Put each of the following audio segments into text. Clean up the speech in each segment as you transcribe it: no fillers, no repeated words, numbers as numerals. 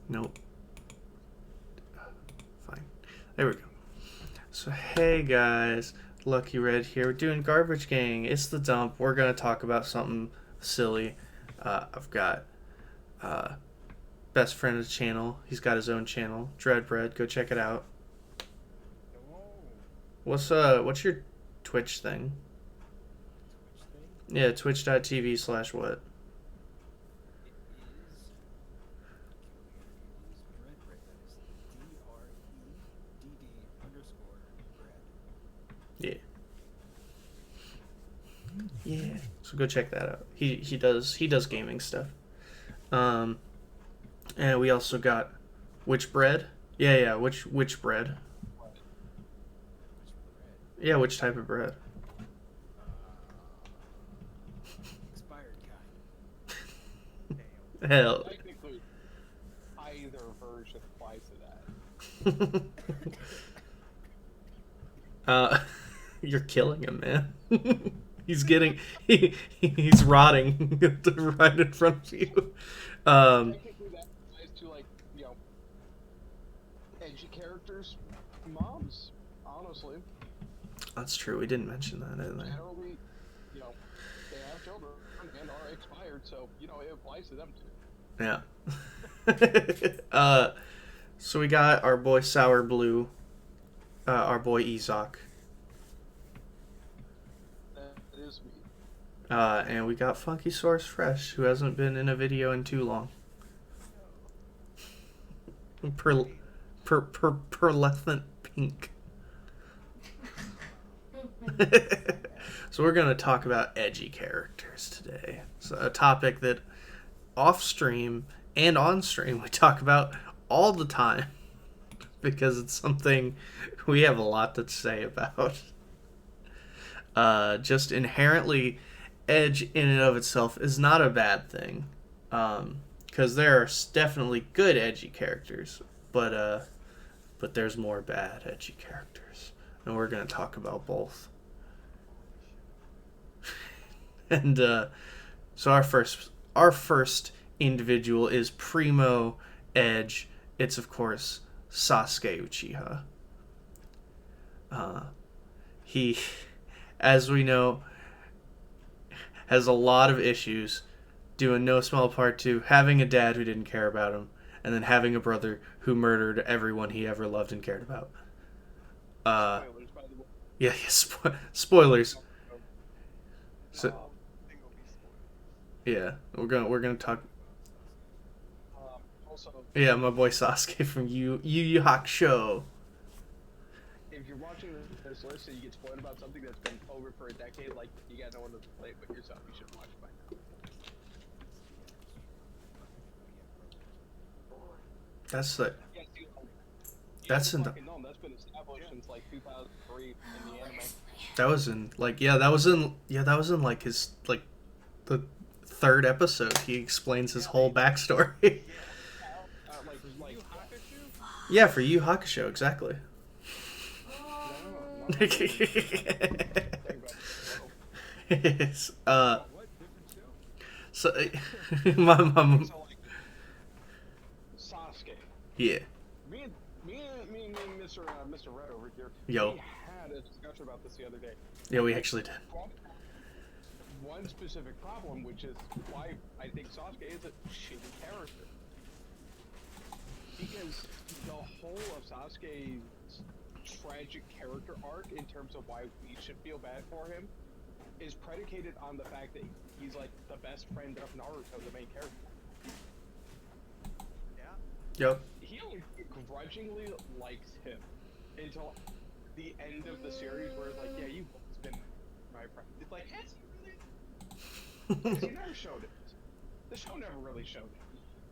Nope. Fine. There we go. So, hey guys, Lucky Red here. We're doing Garbage Gang. It's the dump. We're going to talk about something silly. I've got best friend of the channel. He's got his own channel, Dreadbread. Go check it out. What's your Twitch thing? Yeah, twitch.tv/what? Yeah. Yeah. So go check that out. He does gaming stuff. Um and we also got which bread? Yeah, which bread? Yeah, which type of bread? Expired kind. Hell. Technically, either version applies to that. You're killing him, man. He's rotting right in front of you. Technically, that applies to, like, edgy characters' moms, honestly. That's true. We didn't mention that, didn't we? Generally, they have children and are expired, so, it applies to them too. Yeah. So we got our boy Sour Blue, our boy Ezok, That is me. and we got Funky Source Fresh, who hasn't been in a video in too long. Perlethant Pink. So we're going to talk about edgy characters today. It's a topic that off stream and on stream we talk about all the time because it's something we have a lot to say about. Just inherently, edge in and of itself is not a bad thing, because there are definitely good edgy characters, but there's more bad edgy characters, and we're gonna talk about both. And so our first individual is Primo Edge. It's of course Sasuke Uchiha. He, as we know, has a lot of issues, doing no small part to having a dad who didn't care about him, and then having a brother who murdered everyone he ever loved and cared about. Spoilers, by the way. Yeah, spoilers. So Thing will be spoiled. yeah, we're gonna talk. Also, Yeah, my boy Sasuke from Yu Yu Hakusho. if you're watching this list and you get spoiled about something that's been over for a decade, like, you got no one to play it but yourself, you should watch it by now. That's like Yeah, see, That's in the- fucking known. That's been established since like 2003 in the anime. that was in like his like the third episode. He explains his whole backstory. Like, Yu Hakusho? Yeah, for Yu Hakusho, exactly. no, It's, What? Different show? so my mom. So, like, Sasuke. Yeah. Me and Mr. Red over here. Yo. We had a discussion about this the other day. Yeah, we actually did. One specific problem, which is why I think Sasuke is a shitty character. Because the whole of Sasuke's tragic character arc, in terms of why we should feel bad for him, is predicated on the fact that he's like the best friend of Naruto, the main character. Yeah. Yep. He only grudgingly likes him until the end of the series, where it's like, yeah, you've always been my friend. It's like, has he really? 'Cause he never showed it. The show never really showed it.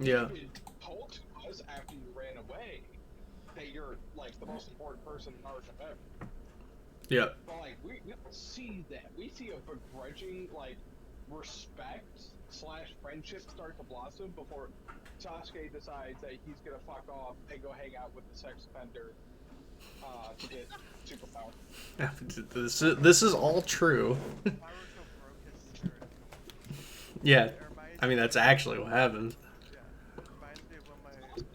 Yeah. You told to us after you ran away that you're like the most important person in Naruto ever. Yeah. But like, we don't see that. We see a begrudging like respect / friendship start to blossom before Sasuke decides that he's gonna fuck off and go hang out with the sex offender to get superpower. This is all true. Naruto broke his spirit. Yeah. It reminds I mean, me that's of- actually what happened. Yeah. It reminds me of when my little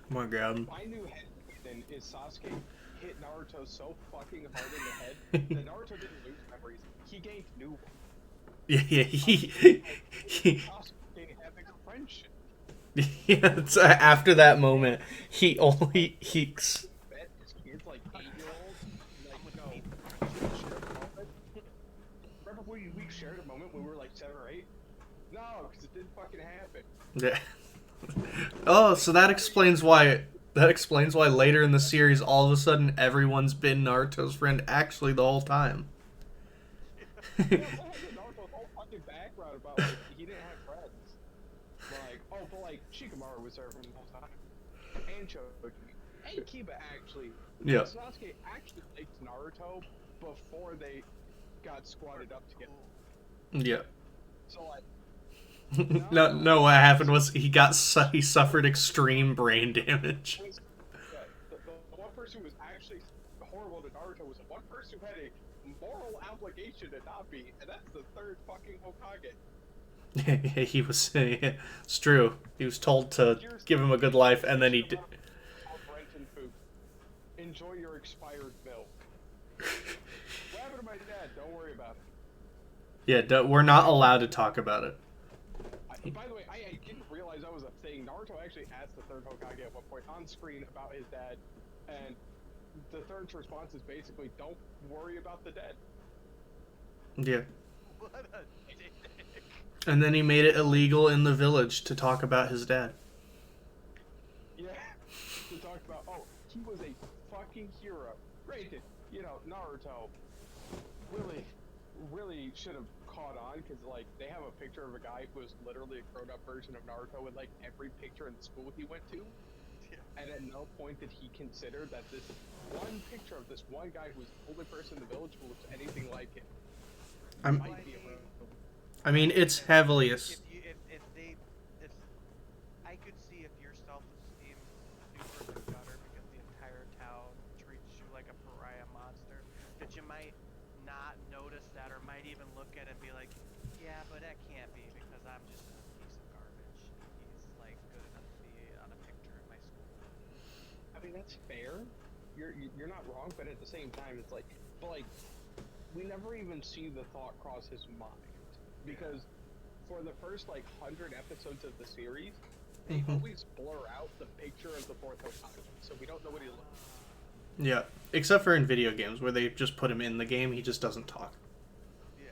My God. My new head canon is Sasuke hit Naruto so fucking hard in the head that Naruto didn't lose memories. He gained new ones. Yeah, yeah, Sasuke having a friendship. yeah. It's, after that moment, he only Bet his kids like 8-year-olds, like no, shared a moment. Remember we shared a moment when we were like 7 or 8? No, because it didn't fucking happen. Yeah. Oh, so that explains why. That explains why later in the series, all of a sudden, everyone's been Naruto's friend actually the whole time. Yeah, what happened to Naruto's whole fucking background about like he didn't have friends? Like, oh, but like Shikamaru was there for the whole time, and Choji, and Kiba actually. Yeah. Sasuke actually liked Naruto before they got squatted up together. Yeah. So like. No. What happened was he suffered extreme brain damage. The one person who was actually horrible to Naruto was the one person who had a moral obligation to not be, and that's the third fucking Hokage. He was. It's true. He was told to give him a good life, and then he did. Rent and food. Enjoy your expired milk. What happened to my dad? Don't worry about it. Yeah, we're not allowed to talk about it. By the way, I didn't realize that was a thing. Naruto actually asked the third Hokage at one point on screen about his dad, and the third's response is basically, "Don't worry about the dead." Yeah. What a dick. And then he made it illegal in the village to talk about his dad. Yeah, to talk about, oh, he was a fucking hero. Granted, you know, Naruto really should have caught on, because like they have a picture of a guy who is literally a grown-up version of Naruto in like every picture in the school he went to, and at no point did he consider that this one picture of this one guy who was the only person in the village who looks anything like him might be a I mean, it's heavily If I could see if your self-esteem super in the gutter because the entire town treats you like a pariah monster, that you might not notice that, or might even look at it and be like, yeah, but that can't be because I'm just a piece of garbage. He's like good enough to be on a picture in my school. I mean, that's fair. You're not wrong, but at the same time, it's like, but like, we never even see the thought cross his mind, because for the first like 100 episodes of the series, they always blur out the picture of the fourth Hokage, so we don't know what he looks like. Yeah, except for in video games where they just put him in the game, he just doesn't talk. Yeah.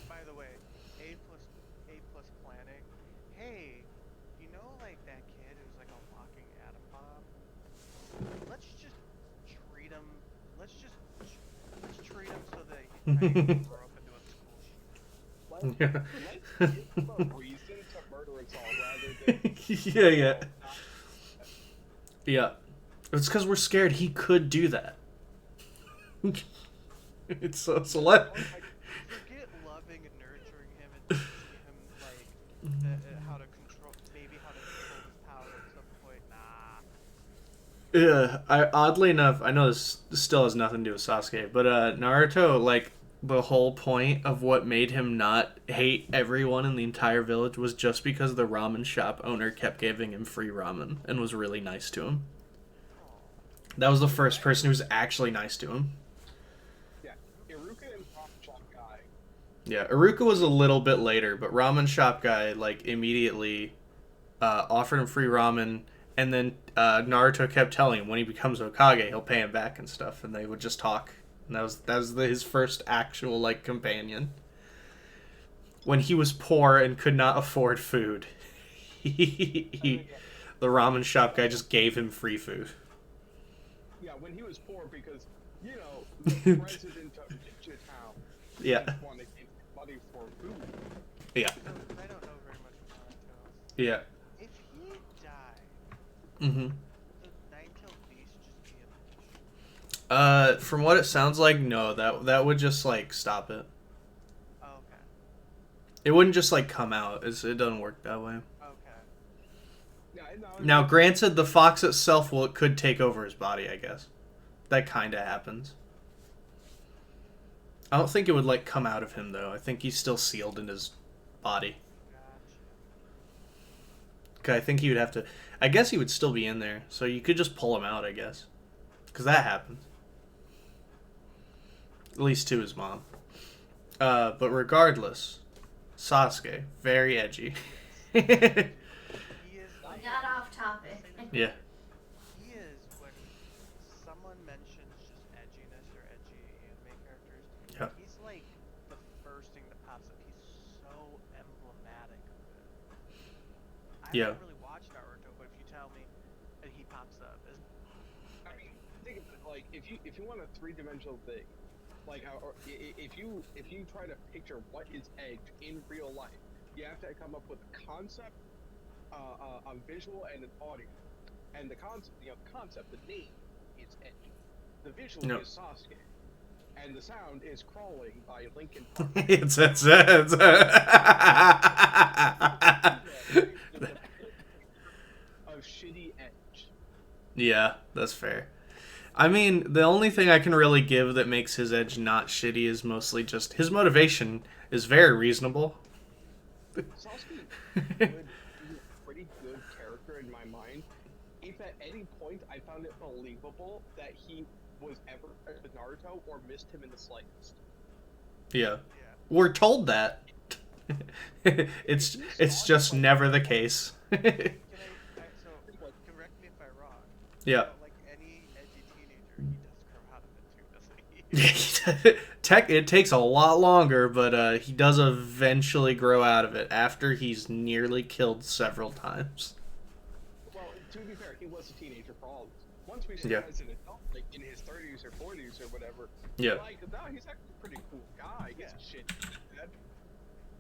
By the way, A plus planning. Hey, you know, like that kid who's like a walking atom bomb? Let's just treat him. Let's treat him so that he can grow up into a school shooter. Let's give him a reason to murder us all rather than Yeah. Yeah. It's because we're scared he could do that. It's so let. Forget loving and nurturing him and teaching him like how to control his power at some point. Nah. Yeah, oddly enough, I know this still has nothing to do with Sasuke, but Naruto, like, the whole point of what made him not hate everyone in the entire village was just because the ramen shop owner kept giving him free ramen and was really nice to him. That was the first person who was actually nice to him. Yeah, Iruka and Ramen Shop Guy. Yeah, Iruka was a little bit later, but Ramen Shop Guy, like, immediately offered him free ramen, and then Naruto kept telling him when he becomes Hokage, he'll pay him back and stuff, and they would just talk. And that was his first actual, like, companion. When he was poor and could not afford food, the Ramen Shop Guy just gave him free food. Yeah, when he was poor because, you know, the president of Ninja Town didn't want to give money for food. Yeah. I don't know very much about Naruto. Yeah. If he died, Mm-hmm. would the Nine-Tailed Beast just be a fish? From what it sounds like, no, that would just, like, stop it. Oh, okay. It wouldn't just, like, come out. It doesn't work that way. Okay. Yeah, Now, granted, the fox itself could take over his body, I guess. That kind of happens. I don't think it would, like, come out of him, though. I think he's still sealed in his body. Gotcha. I think he would have to. I guess he would still be in there, so you could just pull him out. I guess, because that happens. At least to his mom. But regardless, Sasuke, very edgy. He is We like, got off topic. Yeah. he is when someone mentions just edginess or edgy anime characters. Yeah. He's like the first thing that pops up. He's so emblematic of it. I Yeah. haven't really watched Naruto, but if you tell me that he pops up, I mean, think of it, like if you want a three-dimensional thing, like if you try to picture what is Edge in real life, you have to come up with a concept, a visual, and an audio. And the concept, the name is Edge. The visual No. is Sasuke, and the sound is Crawling by Linkin Park. it's Of shitty Edge. Yeah, that's fair. I mean, the only thing I can really give that makes his edge not shitty is mostly just his motivation is very reasonable. Sasuke is a pretty good character in my mind. If at any point I found it believable that he was ever with Naruto or missed him in the slightest. Yeah. yeah. We're told that. it's just never the case. So correct me if I'm wrong. Yeah. But like any edgy teenager, he does grow out of it too, doesn't he? It takes a lot longer, but he does eventually grow out of it after he's nearly killed several times. Well, to be fair, he was a teenager for all of us. Once we see Yeah. him as an adult, like in his 30s or 40s or whatever, Yeah. like, no, he's actually a pretty cool guy. He's Yeah. shit, dad.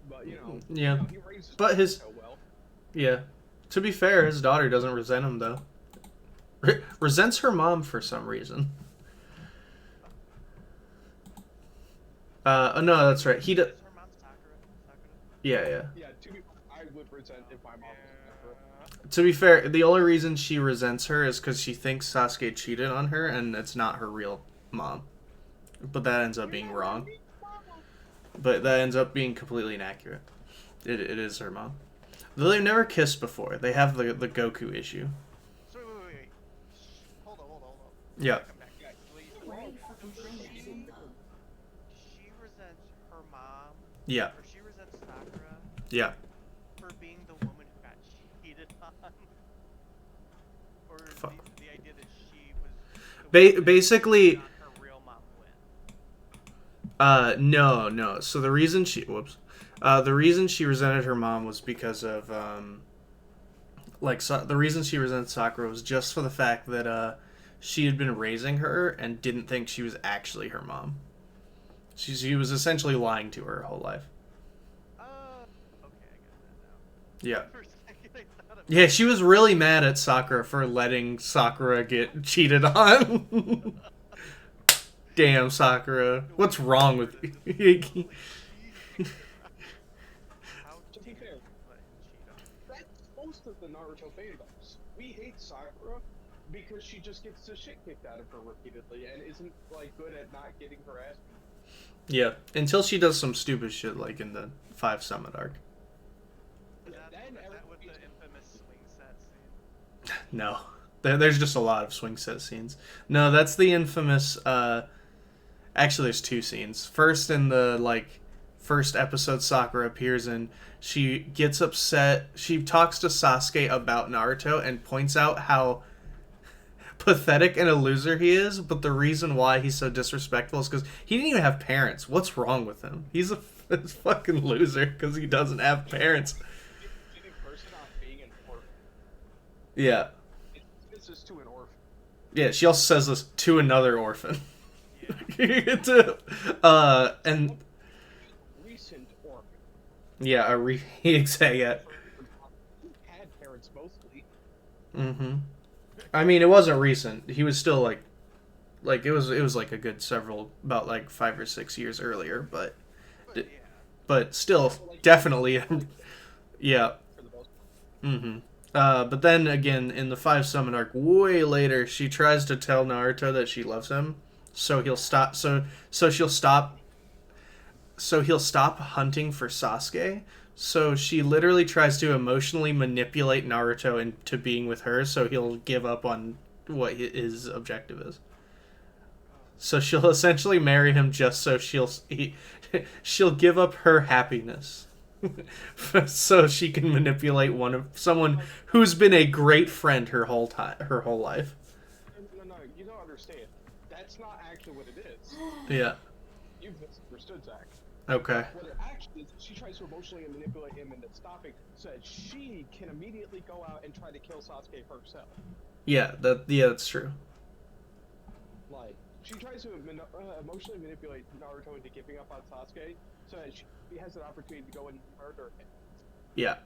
But, you know, Yeah. he raises But his- so well. Yeah. To be fair, his daughter doesn't resent him, though. Resents her mom for some reason. Oh, no, that's right. He Is does. her mom Sakura? Yeah, yeah. Yeah, to be I would resent if my mom was never. To be fair, the only reason she resents her is because she thinks Sasuke cheated on her, and it's not her real mom. But that ends up being wrong. But that ends up being completely inaccurate. It is her mom. Though they've never kissed before. They have the Goku issue. So wait. Hold on. Yeah. Come back. Yeah, Where are you fucking playing that game, though? She resents her mom, Yeah. or she resents Sakura Yeah. for being the woman who got cheated on, or Fuck. the idea that she was the one that Basically, got her real mom win. no. So the reason she resented her mom was because of the reason she resented Sakura was just for the fact that she had been raising her and didn't think she was actually her mom. She was essentially lying to her whole life. Okay, I get that now. Yeah. For a second, I thought of Yeah, she was really mad at Sakura for letting Sakura get cheated on. Damn, Sakura. What's wrong with you? How To be dare fair, you let him cheat on you? that's most of the Naruto fandoms. We hate Sakura because she just gets the shit kicked out of her repeatedly and isn't like good at not getting her ass beat. Yeah, until she does some stupid shit like in the 5 Summit arc. Is Yeah, that, then is that everybody's- with the infamous swing set scene? No. There's just a lot of swing set scenes. No, that's the infamous actually there's 2 scenes. First in the first episode Sakura appears in, she gets upset. She talks to Sasuke about Naruto and points out how pathetic and a loser he is, but the reason why he's so disrespectful is because he didn't even have parents. What's wrong with him? He's a fucking loser because he doesn't have parents. Shitty person on being an orphan. Yeah. This is to an orphan. Yeah, she also says this to another orphan. Yeah. And Recent orphan. yeah, yeah. Had parents mostly. Mm-hmm. I mean, it wasn't recent. He was still like it was like a good about 5 or 6 years earlier, but Yeah. but still definitely, yeah. For the most part. Mm-hmm. But then again, in the 5 Summon arc, way later, she tries to tell Naruto that she loves him, so he'll stop. So he'll stop hunting for Sasuke So she literally tries to emotionally manipulate Naruto into being with her, so he'll give up on what his objective is. So she'll essentially marry him just so she'll give up her happiness, so she can manipulate someone who's been a great friend her whole life. No, you don't understand. That's not actually what it is. Yeah. You've misunderstood, Zach. Okay. What it actually is, she tries to emotionally manipulate him into stopping so that she can immediately go out and try to kill Sasuke herself. Yeah. That's true. Like, she tries to emotionally manipulate Naruto into giving up on Sasuke so that she has an opportunity to go and murder him. Yeah.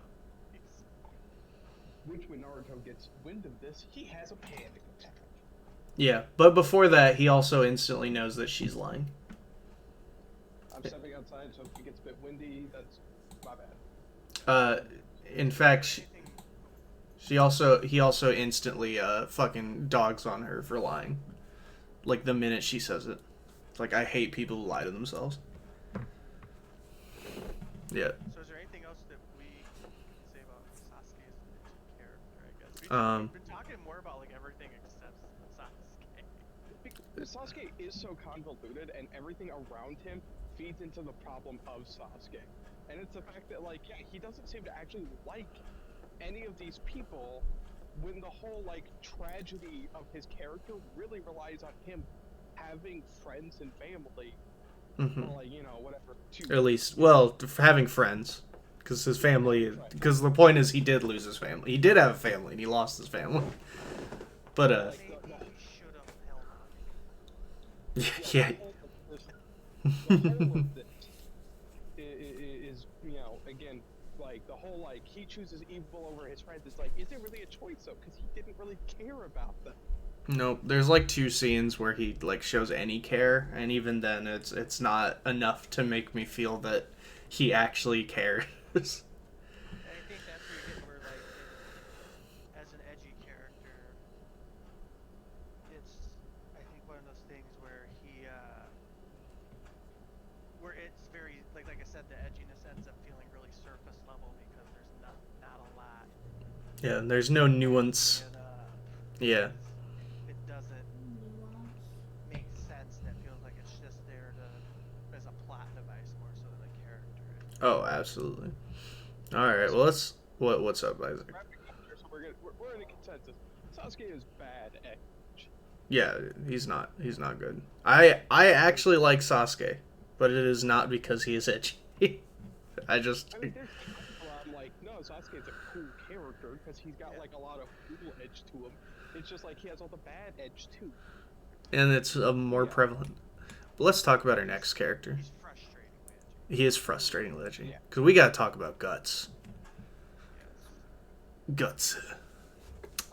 Which, when Naruto gets wind of this, he has a panic attack. Yeah, but before that, he also instantly knows that she's lying. I'm stepping outside, so if it gets a bit windy, that's my bad. In fact, he also instantly fucking dogs on her for lying. Like the minute she says it. Like, I hate people who lie to themselves. Yeah. So is there anything else that we can say about Sasuke's character, I guess? We've been talking more about like everything except Sasuke. Sasuke is so convoluted, and everything around him feeds into the problem of Sasuke. And it's the fact that, like, yeah, he doesn't seem to actually like any of these people when the whole, like, tragedy of his character really relies on him having friends and family. Mm-hmm. Or, like, you know, whatever. At least, well, having friends. Because his family... Because the point is he did lose his family. He did have a family, and he lost his family. But, Maybe he should have held on. yeah. The whole of this is, you know, again, like, the whole, like, he chooses evil over his friends. It's like, is it really a choice, though? Because he didn't really care about them. Nope. There's like 2 scenes where he like shows any care, and even then, it's not enough to make me feel that he actually cares. And I think that's where you get where, like, as an edgy character, it's, I think, one of those things where where it's very, like I said, the edginess ends up feeling really surface level because there's not a lot. Yeah, there's no nuance. Yeah. It doesn't make sense. That feels like it's just there as a plot device more so than a character. Oh, absolutely. All right. Well, what's up, Isaac? So we're in a consensus. Sasuke is bad at. Yeah, he's not good. I actually like Sasuke, but it is not because he is edgy. I I mean, there's people I'm like, no, Sasuke's a cool character because he's got like a lot of cool edge to him. It's just like he has all the bad edge too. and it's more prevalent. But let's talk about our next character. He's frustratingly edgy. He is frustratingly edgy. Yeah. Because we gotta talk about Guts. Guts.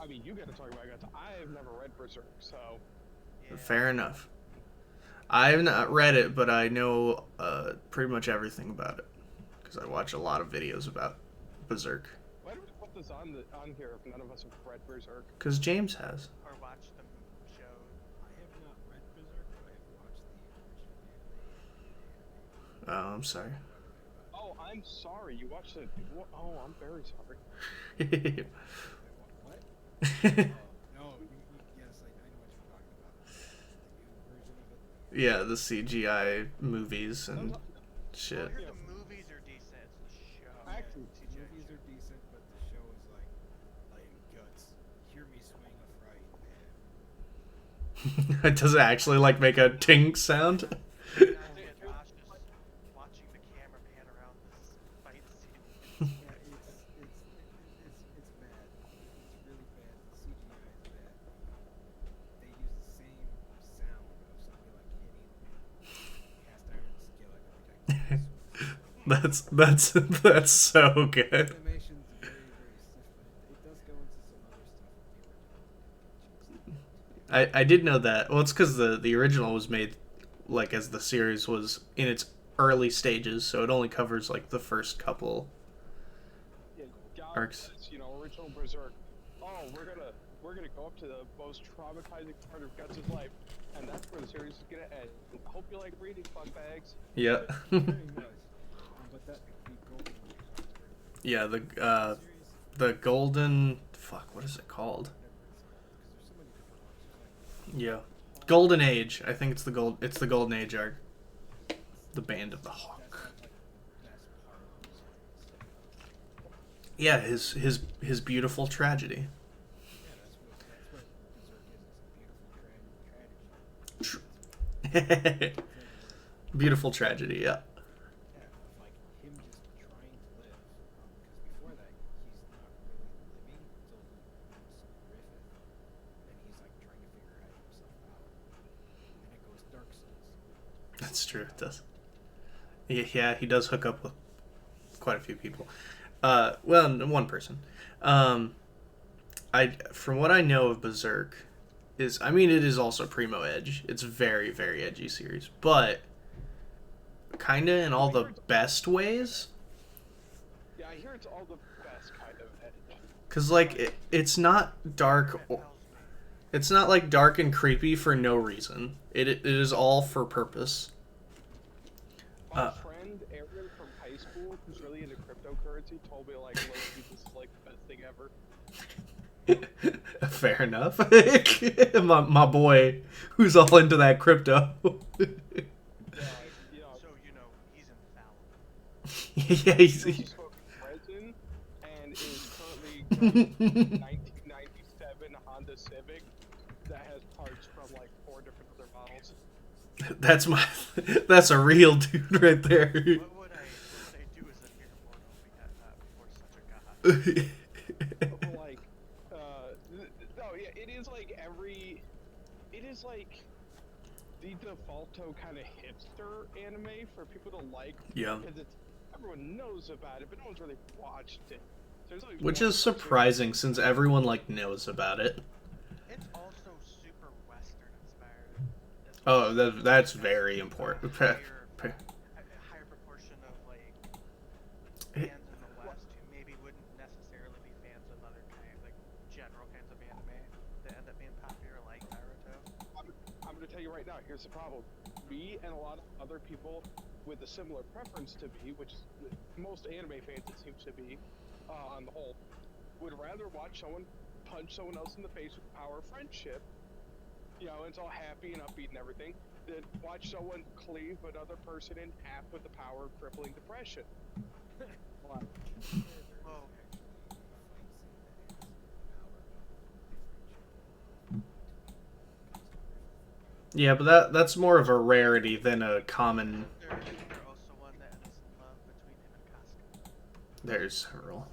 I mean, you got to talk about guts. I've never read Berserk, so Yeah. Fair enough. I have not read it, but I know pretty much everything about it. Because I watch a lot of videos about Berserk. why do we put this on here if none of us have read Berserk? Because James has. Or watch the show. I have not read Berserk, but I have watched the original Oh, I'm sorry. Oh, I'm sorry. You watched it. Oh, I'm very sorry. anime. What? No, yes, I know what you're talking about. The new version of it. Yeah, the CGI movies and shit. I heard the movies are decent. It's the show. Actually, The movies are decent, but the show is like Guts. Hear me swing a frying pan. Does it actually like make a ting sound? Now we had Josh just watching the camera pan around this fight scene. Yeah, it's bad. It's really bad. The CGI is bad. They use the same sound of somebody like hitting cast iron skillet every time. That's so good. Animation's very, very stiff, but it does go into some other stuff with the original. I did know that. Well, it's because the original was made like as the series was in its early stages, so it only covers like the first couple. Yeah, God Arcs. bless, you know, original Berserk. Oh, we're gonna go up to the most traumatizing part of Guts' life, and that's where the series is gonna end. I hope you like reading, fun bags. Yeah. Very much. But that the golden Yeah, series, the golden fuck, what is it called? whatever it's called, because there's so many different ones. There's like Yeah, Hawk. Golden Age. I think it's the Golden Age arc. The Band of the That's Hawk. like the best part of the series. Yeah, his beautiful tragedy. Yeah, that's what Berserk is. It's a beautiful tragedy. That's the word. Beautiful tragedy. Yeah. Yeah, of like him just trying to live. Because before that, he's not really living until he meets Griffith, and he's like trying to figure himself out. And it goes Dark Souls. That's true. It does. Yeah, he does hook up with quite a few people. Well, one person. From what I know of Berserk, I mean, it is also primo edge. It's very, very edgy series, but kind of in all the best ways. Yeah, I hear it's all the best kind of edge. Cause like it's not dark. It's not like dark and creepy for no reason. It is all for purpose. My friend Aaron from high school, who's really into cryptocurrency, told me like, look, this is like the best thing ever. Fair enough. my boy, who's all into that crypto. Yeah, you know, So you know he's infallible. Yeah, he was smoking resin and is currently driving a 1997 Honda Civic that has parts from like 4 different other models. that's a real dude right there. What would I do as a mere mortal before such a god? Like, no, yeah, it is like the defaulto kind of hipster anime for people to like. Yeah. Because everyone knows about it, but no one's really watched it. So there's only Which one is person- surprising since everyone like knows about it. It's also super Western inspired. as Oh, well. that's very important. A higher proportion of like fans in the West who maybe wouldn't necessarily be fans of other kinds, like general kinds of anime that end up being popular, like Naruto. I'm gonna tell you right now. Here's the problem. Me and a lot of other people with a similar preference to me, which is most anime fans it seems to be, on the whole, would rather watch someone punch someone else in the face with the power of friendship, you know, and it's all happy and upbeat and everything, than watch someone cleave another person in half with the power of crippling depression. Well, Well, Yeah, but that's more of a rarity than a common. there also one that ends in love between him and Casca. There's several.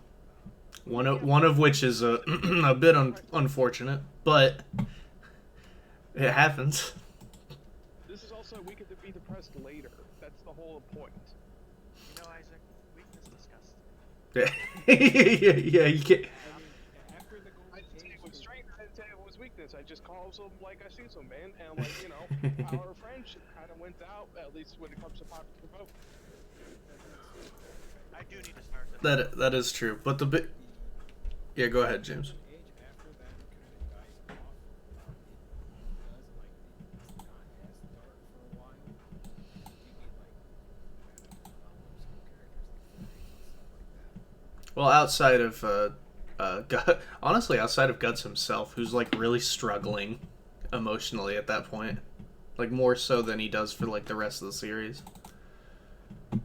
One of which is a a bit unfortunate, but it happens. this is also we get to be depressed later. That's the whole point. You know, Isaac, weakness discussed. Yeah, you can't. I mean, after the Golden I didn't say Age, it was the- strength. I didn't say it was weakness. I just called them like I see them, man. And like you know, our friendship kind of went out. At least when it comes to popular vote. I do need to start this. That is true, but the bit. Yeah, go ahead, James. Golden Age after that kind of dies off. It does like it's not as dark for a while. You get like old school characters like fairies and stuff like that. Well, outside of honestly, outside of Guts himself, who's like really struggling emotionally at that point, like more so than he does for like the rest of the series. So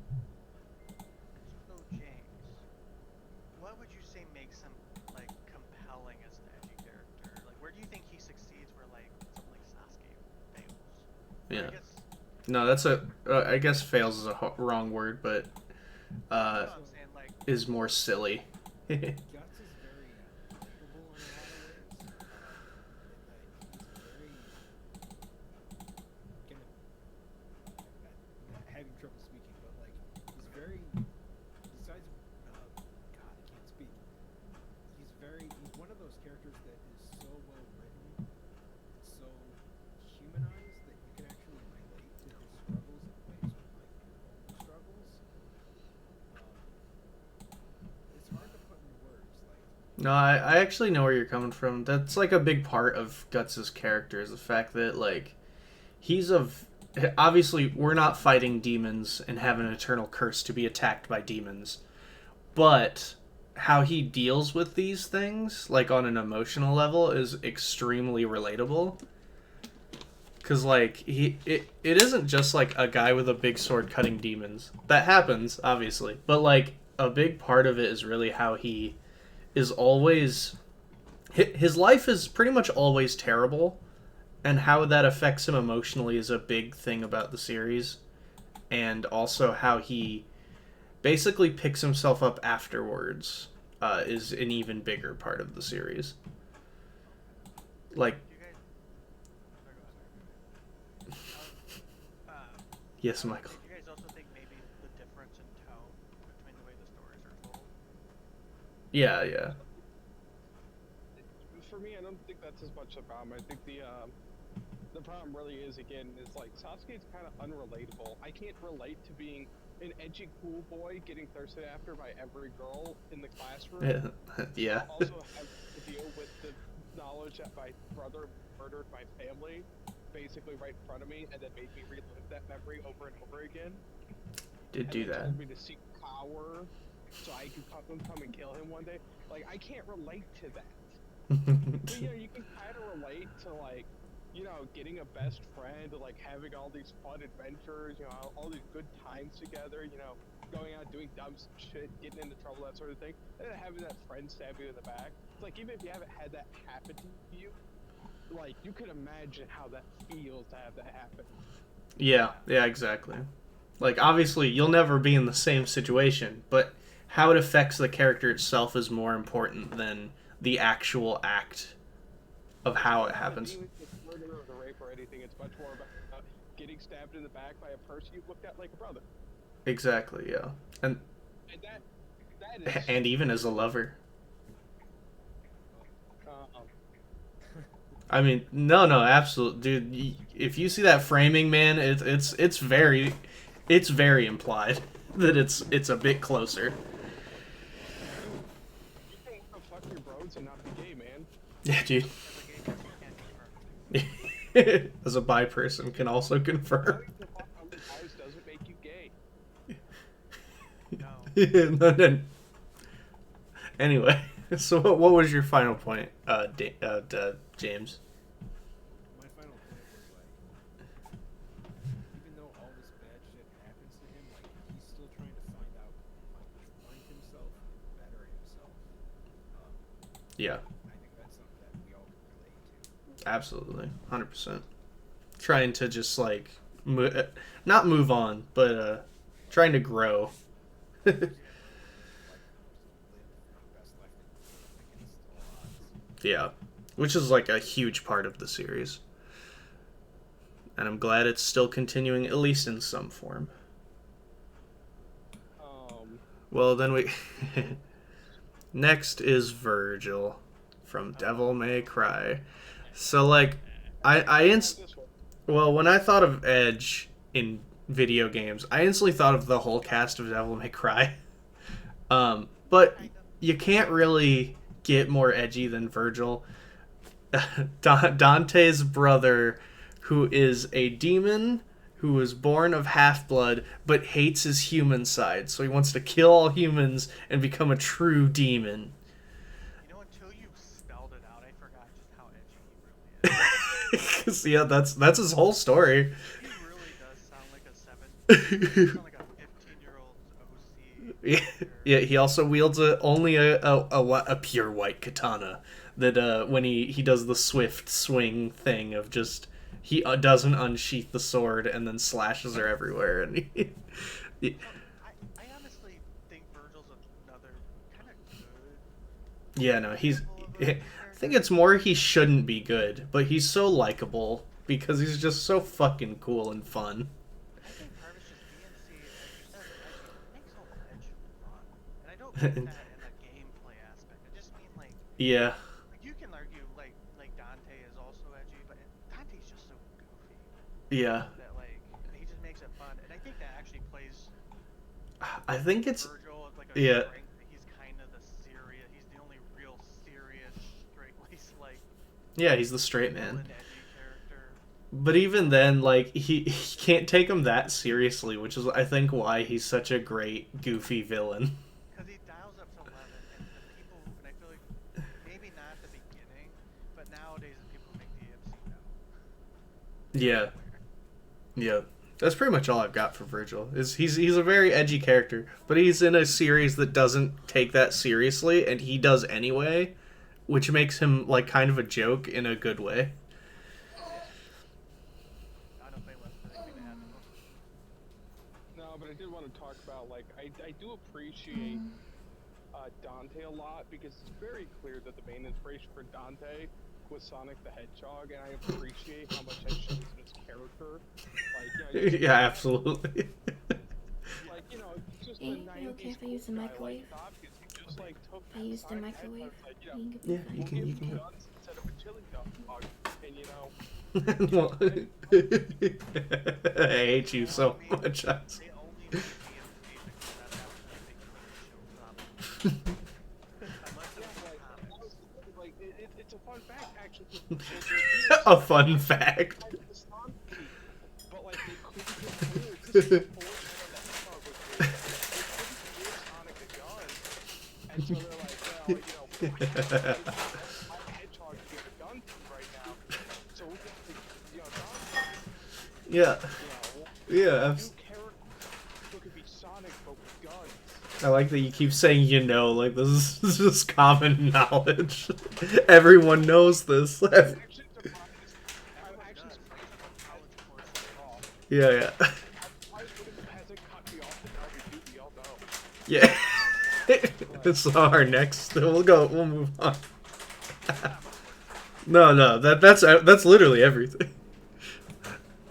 James, what would you say makes him like compelling as an edgy character? Like, where do you think he succeeds? Where like something like Sasuke fails? Yeah. I guess, No, that's I guess fails is a wrong word, but you know what I'm saying, like, is more silly. Guts is very likable in a lot of ways. In that he's very having trouble speaking, but like he's very besides God, I can't speak. He's one of those characters that is so well written and so humanized that you can actually relate to his struggles in ways with like your own struggles. It's hard to put in words. Like No, I actually know where you're coming from. That's like a big part of Guts' character is the fact that like obviously we're not fighting demons and have an eternal curse to be attacked by demons. but how he deals with these things, like on an emotional level, is extremely relatable. Cause like it isn't just like a guy with a big sword cutting demons. That happens, obviously, but like a big part of it is really how he is always his life is pretty much always terrible, and how that affects him emotionally is a big thing about the series, and also how he basically picks himself up afterwards is an even bigger part of the series. Like, You guys. Sorry, go ahead. yes, Michael. Do you guys also think maybe the difference in tone between the way the stories are told? Yeah, yeah. For me, I don't think that's as much a problem. I think the problem really is, again, is like Sasuke's kind of unrelatable. I can't relate to being an edgy cool boy getting thirsted after by every girl in the classroom. Yeah. Also have to deal with the knowledge that my brother murdered my family basically right in front of me and then made me relive that memory over and over again. Did do and then that. told me to seek power so I could come and kill him one day. Like, I can't relate to that. But, you know, you can kind of relate to, like, you know, getting a best friend, like having all these fun adventures, you know, all these good times together, you know, going out doing dumb shit, getting into trouble, that sort of thing, and then having that friend stab you in the back. It's like, even if you haven't had that happen to you, like, you can imagine how that feels to have that happen. Yeah, yeah, exactly. Like, obviously, you'll never be in the same situation, but how it affects the character itself is more important than the actual act of how it happens. Even if it's murder or the rape or anything, it's much more about getting stabbed in the back by a person you looked at like a brother. Exactly, yeah. And And that is... and even as a lover. I mean, no, absolute, dude. If you see that framing, man, it's very implied that it's a bit closer. You can want to fuck your bros and not be gay, man. Yeah, dude. As a gay person, you can't confirm. As a bi person, can also confirm. Having to fuck other guys doesn't make you gay. No. No. Anyway, so what was your final point, James? My final point was like, even though all this bad shit happens to him, like he's still trying to find himself, better himself. Yeah, I think that's something that we all can relate to. absolutely, 100%. Trying to just like not move on, but trying to grow. Yeah, which is like a huge part of the series. And I'm glad it's still continuing, at least in some form. Well, then we... Next is Virgil from Devil May Cry. So, like, well, when I thought of Edge in video games, I instantly thought of the whole cast of Devil May Cry. But you can't really get more edgy than Virgil. Dante's brother, who is a demon who was born of half-blood but hates his human side, so he wants to kill all humans and become a true demon. You know, until you spelled it out, I forgot just how edgy he really is. 'Cause, yeah, that's his whole story. He really does sound like a 15-year-old OC. Yeah, he also wields only a pure white katana that when he does the swift swing thing of just he doesn't unsheath the sword and then slashes her everywhere and I honestly think Virgil's another kind of good. yeah, no, I think it's more he shouldn't be good, but he's so likable because he's just so fucking cool and fun. I think part of it's just being, as you said, edgy. It makes all edge fun. And I don't mean that in a gameplay aspect. I just mean like Yeah. you can argue like Dante is also edgy, but Dante's just so goofy Yeah. that like he just makes it fun. And I think that actually plays I think it's Virgil like a yeah. strength. He's kind of the serious. He's the only real serious, straight-laced like Yeah, he's the straight villain, man. edgy character. But even then, like, he can't take him that seriously, which is, I think, why he's such a great, goofy villain. Because he dials But nowadays, people make the AMC now. Yeah, yeah. That's pretty much all I've got for Virgil. Is he's a very edgy character, but he's in a series that doesn't take that seriously, and he does anyway, which makes him like kind of a joke in a good way. I don't think what's anything to add. No, but I did want to talk about, like, I do appreciate Dante a lot, because it's very clear that the main inspiration for Dante was Sonic the Hedgehog, and I appreciate how much that shows in his character. Like, you know, Yeah, absolutely. like, you know, just Hey, a you okay 90s if I use the cool guy microwave? like Hopkins, he just, like, took I used the Sonic microwave. Hedgehog, like, you know, You can Yeah, be you fine. can. give You him can. guns instead of a chili dog, and, you know, Well, I hate you so much. They only made the AMC because that was the show problem. Unless it was comics. like, it's a fun fact, actually. A fun fact. But like they couldn't get through because the Sonic a gun, and so they're like, well, you know, we have to get my hedgehog to get a gun right now, so we have to, you know, Dante, Yeah, you know, yeah. new character who could be Sonic but with guns. I like that you keep saying like this is just common knowledge. Everyone knows this. I'm actually surprised. I'm actually surprised that college course at all. Yeah, yeah. I'm surprised that it hasn't cut me off the target. We all know. Yeah. So our next, we'll move on. No, that's literally everything.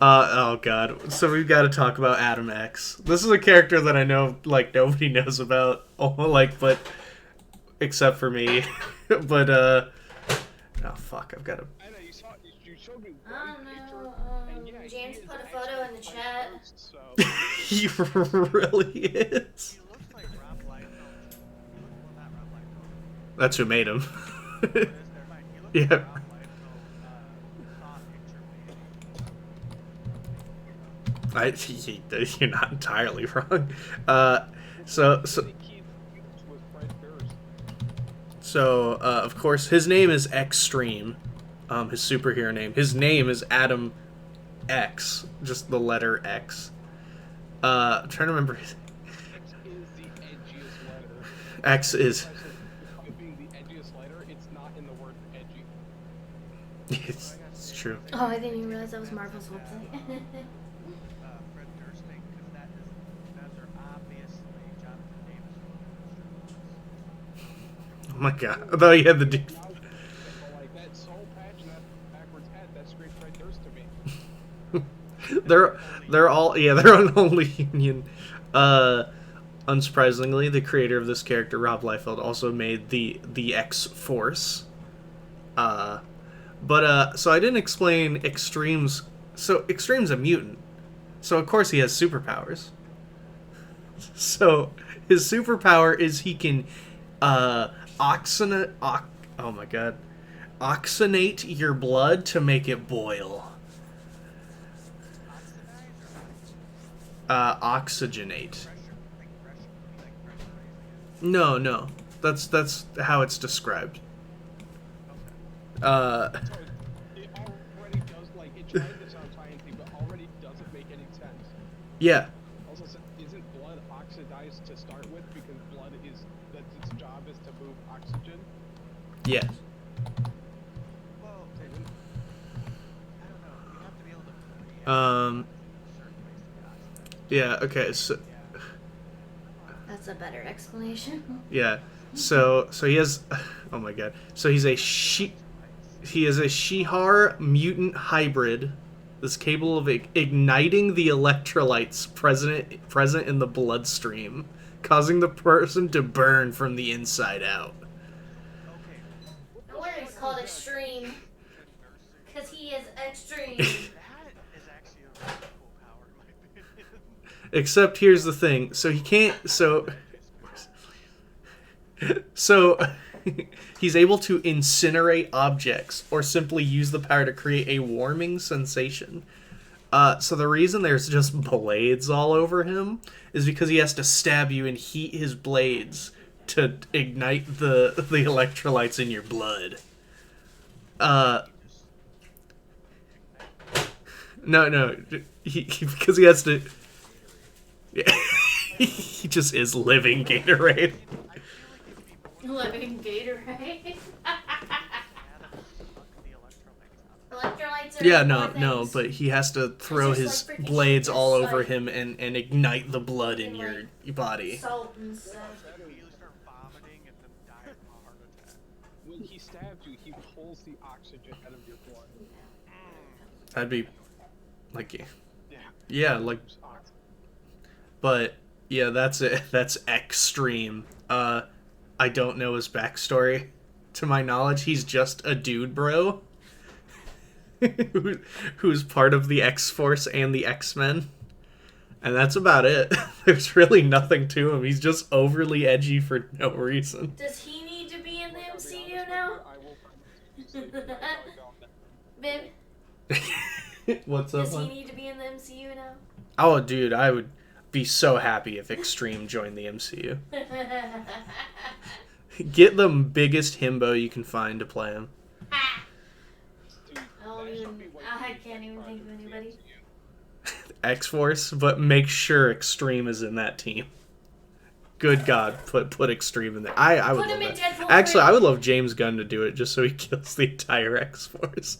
Oh god. So we've got to talk about Adam X. This is a character that I know like nobody knows about, but except for me. But oh fuck, I've got to. I know you showed me I one don't picture, know. and yeah, James he is put a actually photo in the quite chat. gross, so He really is. He looks like Rob Liefeld. Well, not Rob Liefeld. That's who made him. What is there? Fine. He looks Yeah. like Rob Liefeld saw a picture maybe. You're not entirely wrong. So the key was Fred Durst. of course his name is Extreme, his superhero name. His name is Adam X, just the letter X. I'm trying to remember. X is the edgiest letter. X is. Despite being the edgiest letter, it's not in the word edgy. It's true. Oh, I didn't even realize that was Marvel's website. Fred Durst thing, because those are obviously Jonathan Davis. Oh my god! I thought he had the. But like that soul patch and that backwards hat, that's straight Fred Durst to me. They're all they're on Only Union. Unsurprisingly, the creator of this character, Rob Liefeld, also made the X Force. So I didn't explain Extreme's. So Extreme's a mutant, so of course he has superpowers. So his superpower is he can oxygenate your blood to make it boil. Oxygenate. No. That's how it's described. So it already does, like, it tried to sound sciencey, but already doesn't make any sense. Yeah. Also, isn't blood oxidized to start with because blood that's its job is to move oxygen? Yeah. Well, I don't know. You have to be able to react certain ways to the oxidant. Yeah. Okay. So That's a better explanation. yeah. So he has. Oh my god. So he is a Shihar mutant hybrid that's capable of igniting the electrolytes present in the bloodstream, causing the person to burn from the inside out. Okay. No wonder it's called Extreme, because he is extreme. That is actually a really cool power, in my opinion. Except here's the thing. So he can't. So he's able to incinerate objects or simply use the power to create a warming sensation. So the reason there's just blades all over him is because he has to stab you and heat his blades to ignite the electrolytes in your blood. Uh, Just no, because he has to. Yeah, he just is living Gatorade. I feel like it'd be more Living Gatorade. Adam suck the electrolytes out of Electrolytes are Yeah, more no, things. but he has to throw just his like freaking blades all just over like- him and ignite the blood in And, your like, body. Salt and stuff. it. Immediately start vomiting and then die from a heart attack. When he stabs you, he pulls the oxygen out of your blood. That'd be like, Yeah. yeah, like, but yeah, that's it. That's extreme. I don't know his backstory. To my knowledge, he's just a dude, bro, who's part of the X-Force and the X-Men, and that's about it. There's really nothing to him. He's just overly edgy for no reason. Does he need to be in the MCU now? I will Bib, What's up, does he man? need to be in the MCU now? Oh, dude, I would be so happy if Extreme joined the MCU. Get the biggest himbo you can find to play him. I can't even think of anybody. X-Force, but make sure Extreme is in that team. Good God, put Extreme in there. I would Put him love in that. Deadpool Actually, 3. I would love James Gunn to do it just so he kills the entire X-Force.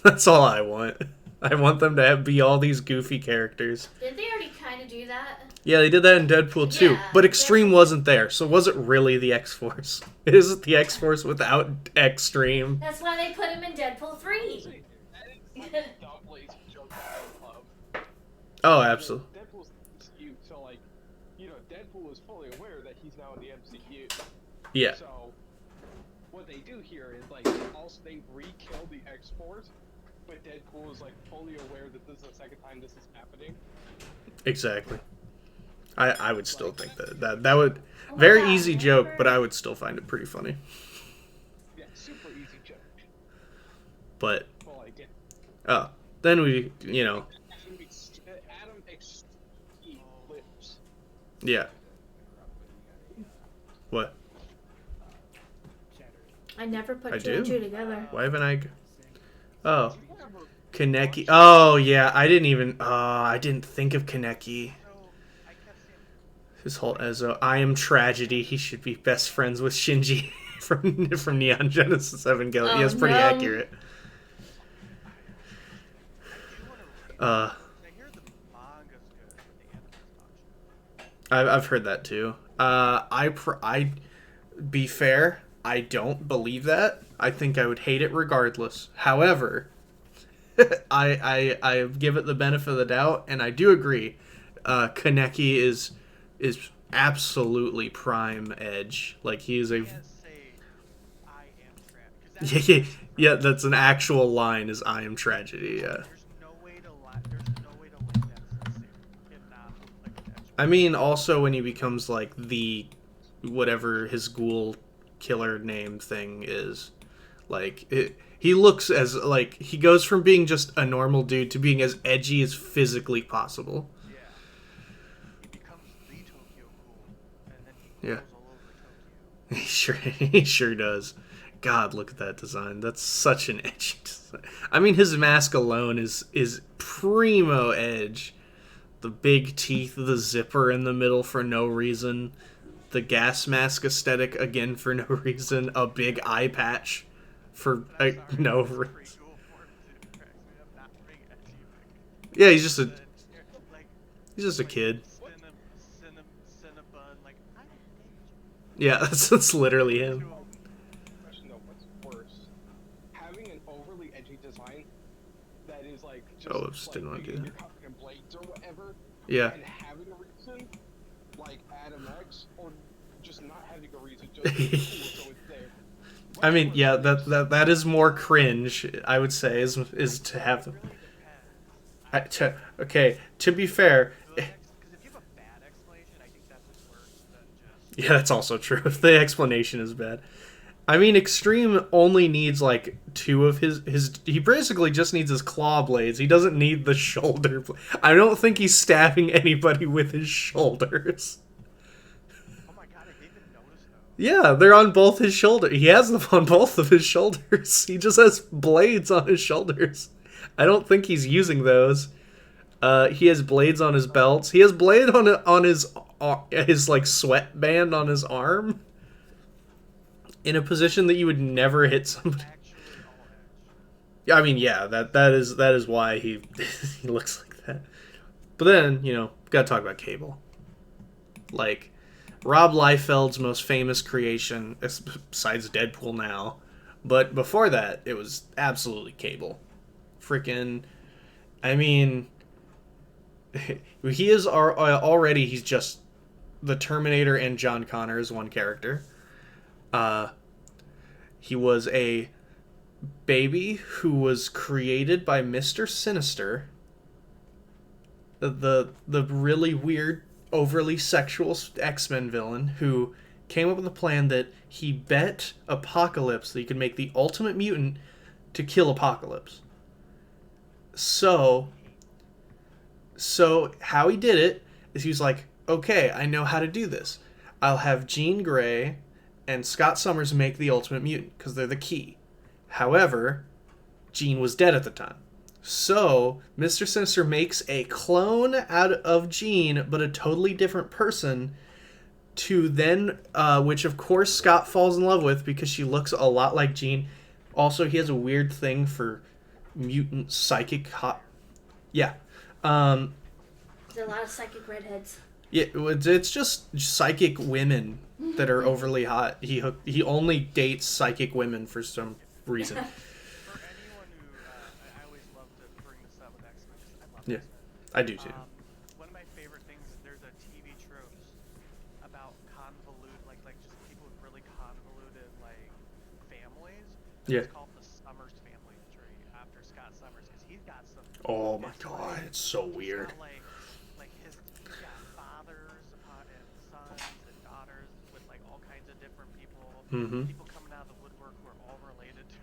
That's all I want. I want them to be all these goofy characters. Didn't they already kind of do that? Yeah, they did that in Deadpool 2, Yeah, but Extreme Deadpool- wasn't there, so was it really the X-Force? It isn't the X-Force without Extreme. That's why they put him in Deadpool 3. That is like a dumb lazy joke that I love. Oh, absolutely. Deadpool's in the MCU, so like, Deadpool is fully aware that he's now in the MCU. Yeah. So, what they do here is like, also they re-kill the X-Force, but Deadpool is like fully aware that this is the second time this is happening. Exactly. I would still think that would Oh my very God, easy joke, remember? but I would still find it pretty funny. Yeah, super easy joke. But Well, like, yeah. oh, then we Adam lips. yeah. What? I never put I two and do? two together. Why haven't I? Oh, Kaneki. Oh yeah, I didn't think of Kaneki. So I kept saying, His whole Ezo, I am tragedy. He should be best friends with Shinji from Neon Genesis Evangelion. Oh, Yeah, it's pretty no. accurate. I do want to. Uh, I hear the manga's good, but the anime's not. I've heard that too. I be fair, I don't believe that. I think I would hate it regardless. However, I give it the benefit of the doubt, and I do agree. Kaneki is absolutely prime Edge. Like he is a You can't say I am trapped. 'Cause that's- yeah. That's an actual line. Is I am tragedy. Yeah. There's no way to lie. There's no way to link that sincere. Cannot look like an actual. I mean, also when he becomes like the whatever his ghoul killer name thing is, like he looks as like he goes from being just a normal dude to being as edgy as physically possible. Yeah. He becomes the Tokyo Ghoul, and then he Yeah. goes all over Tokyo. He sure does. God, look at that design. That's such an edgy design. I mean, his mask alone is primo edge. The big teeth, the zipper in the middle for no reason, the gas mask aesthetic again for no reason, a big eye patch for no reason. Pretty cool form too. Cracks me up not being edgy. Yeah, he's just a Like, he's just a kid. Cinnabon, like, I'm edgy. Yeah, that's literally him. Question though, what's worse? Having an overly edgy design that is like just Oh, I just didn't wanna do you're that. covered in blades or whatever, Yeah. and having a reason like Adam X, or just not having a reason, just being cool, so it's there. I mean, yeah, that is more cringe. I would say is to have. It really depends. Okay, to be fair, Because if you have a bad explanation, I think that's worse than just. yeah, that's also true. If the explanation is bad, I mean, Extreme only needs like two of his. He basically just needs his claw blades. He doesn't need the shoulder. I don't think he's stabbing anybody with his shoulders. Oh my god, I didn't even notice those. Yeah, they're on both his shoulders. He has them on both of his shoulders. He just has blades on his shoulders. I don't think he's using those. He has blades on his belts. He has blade on his like sweatband on his arm. In a position that you would never hit somebody. Actually, all edge. Yeah, I mean, yeah, that is why he he looks like that. But then, gotta talk about Cable. Like, Rob Liefeld's most famous creation, besides Deadpool now. But before that, it was absolutely Cable. Freaking, I mean, he is already, he's just the Terminator and John Connor as one character. He was a baby who was created by Mr. Sinister, the really weird, overly sexual X-Men villain who came up with a plan that he bet Apocalypse that he could make the ultimate mutant to kill Apocalypse. So how he did it is he was like, okay, I know how to do this. I'll have Jean Grey and Scott Summers make the ultimate mutant because they're the key. However, Jean was dead at the time. So, Mr. Sinister makes a clone out of Jean, but a totally different person, to then, which of course Scott falls in love with because she looks a lot like Jean. Also, he has a weird thing for mutant psychic Yeah. There's a lot of psychic redheads. Yeah, it's just psychic women that are overly hot. He only dates psychic women for some reason. For anyone who, I always love to bring this up with X-Men. I love Yeah, X-Men. I do too. One of my favorite things is there's a TV tropes about like just people with really convoluted like families. Yeah. It's called the Summers family tree after Scott Summers because he's got some. Oh my it's god, like- it's so he's weird. got, he's got fathers and sons and daughters with like all kinds of different people. Mm-hmm. People coming out of the woodwork who are all related to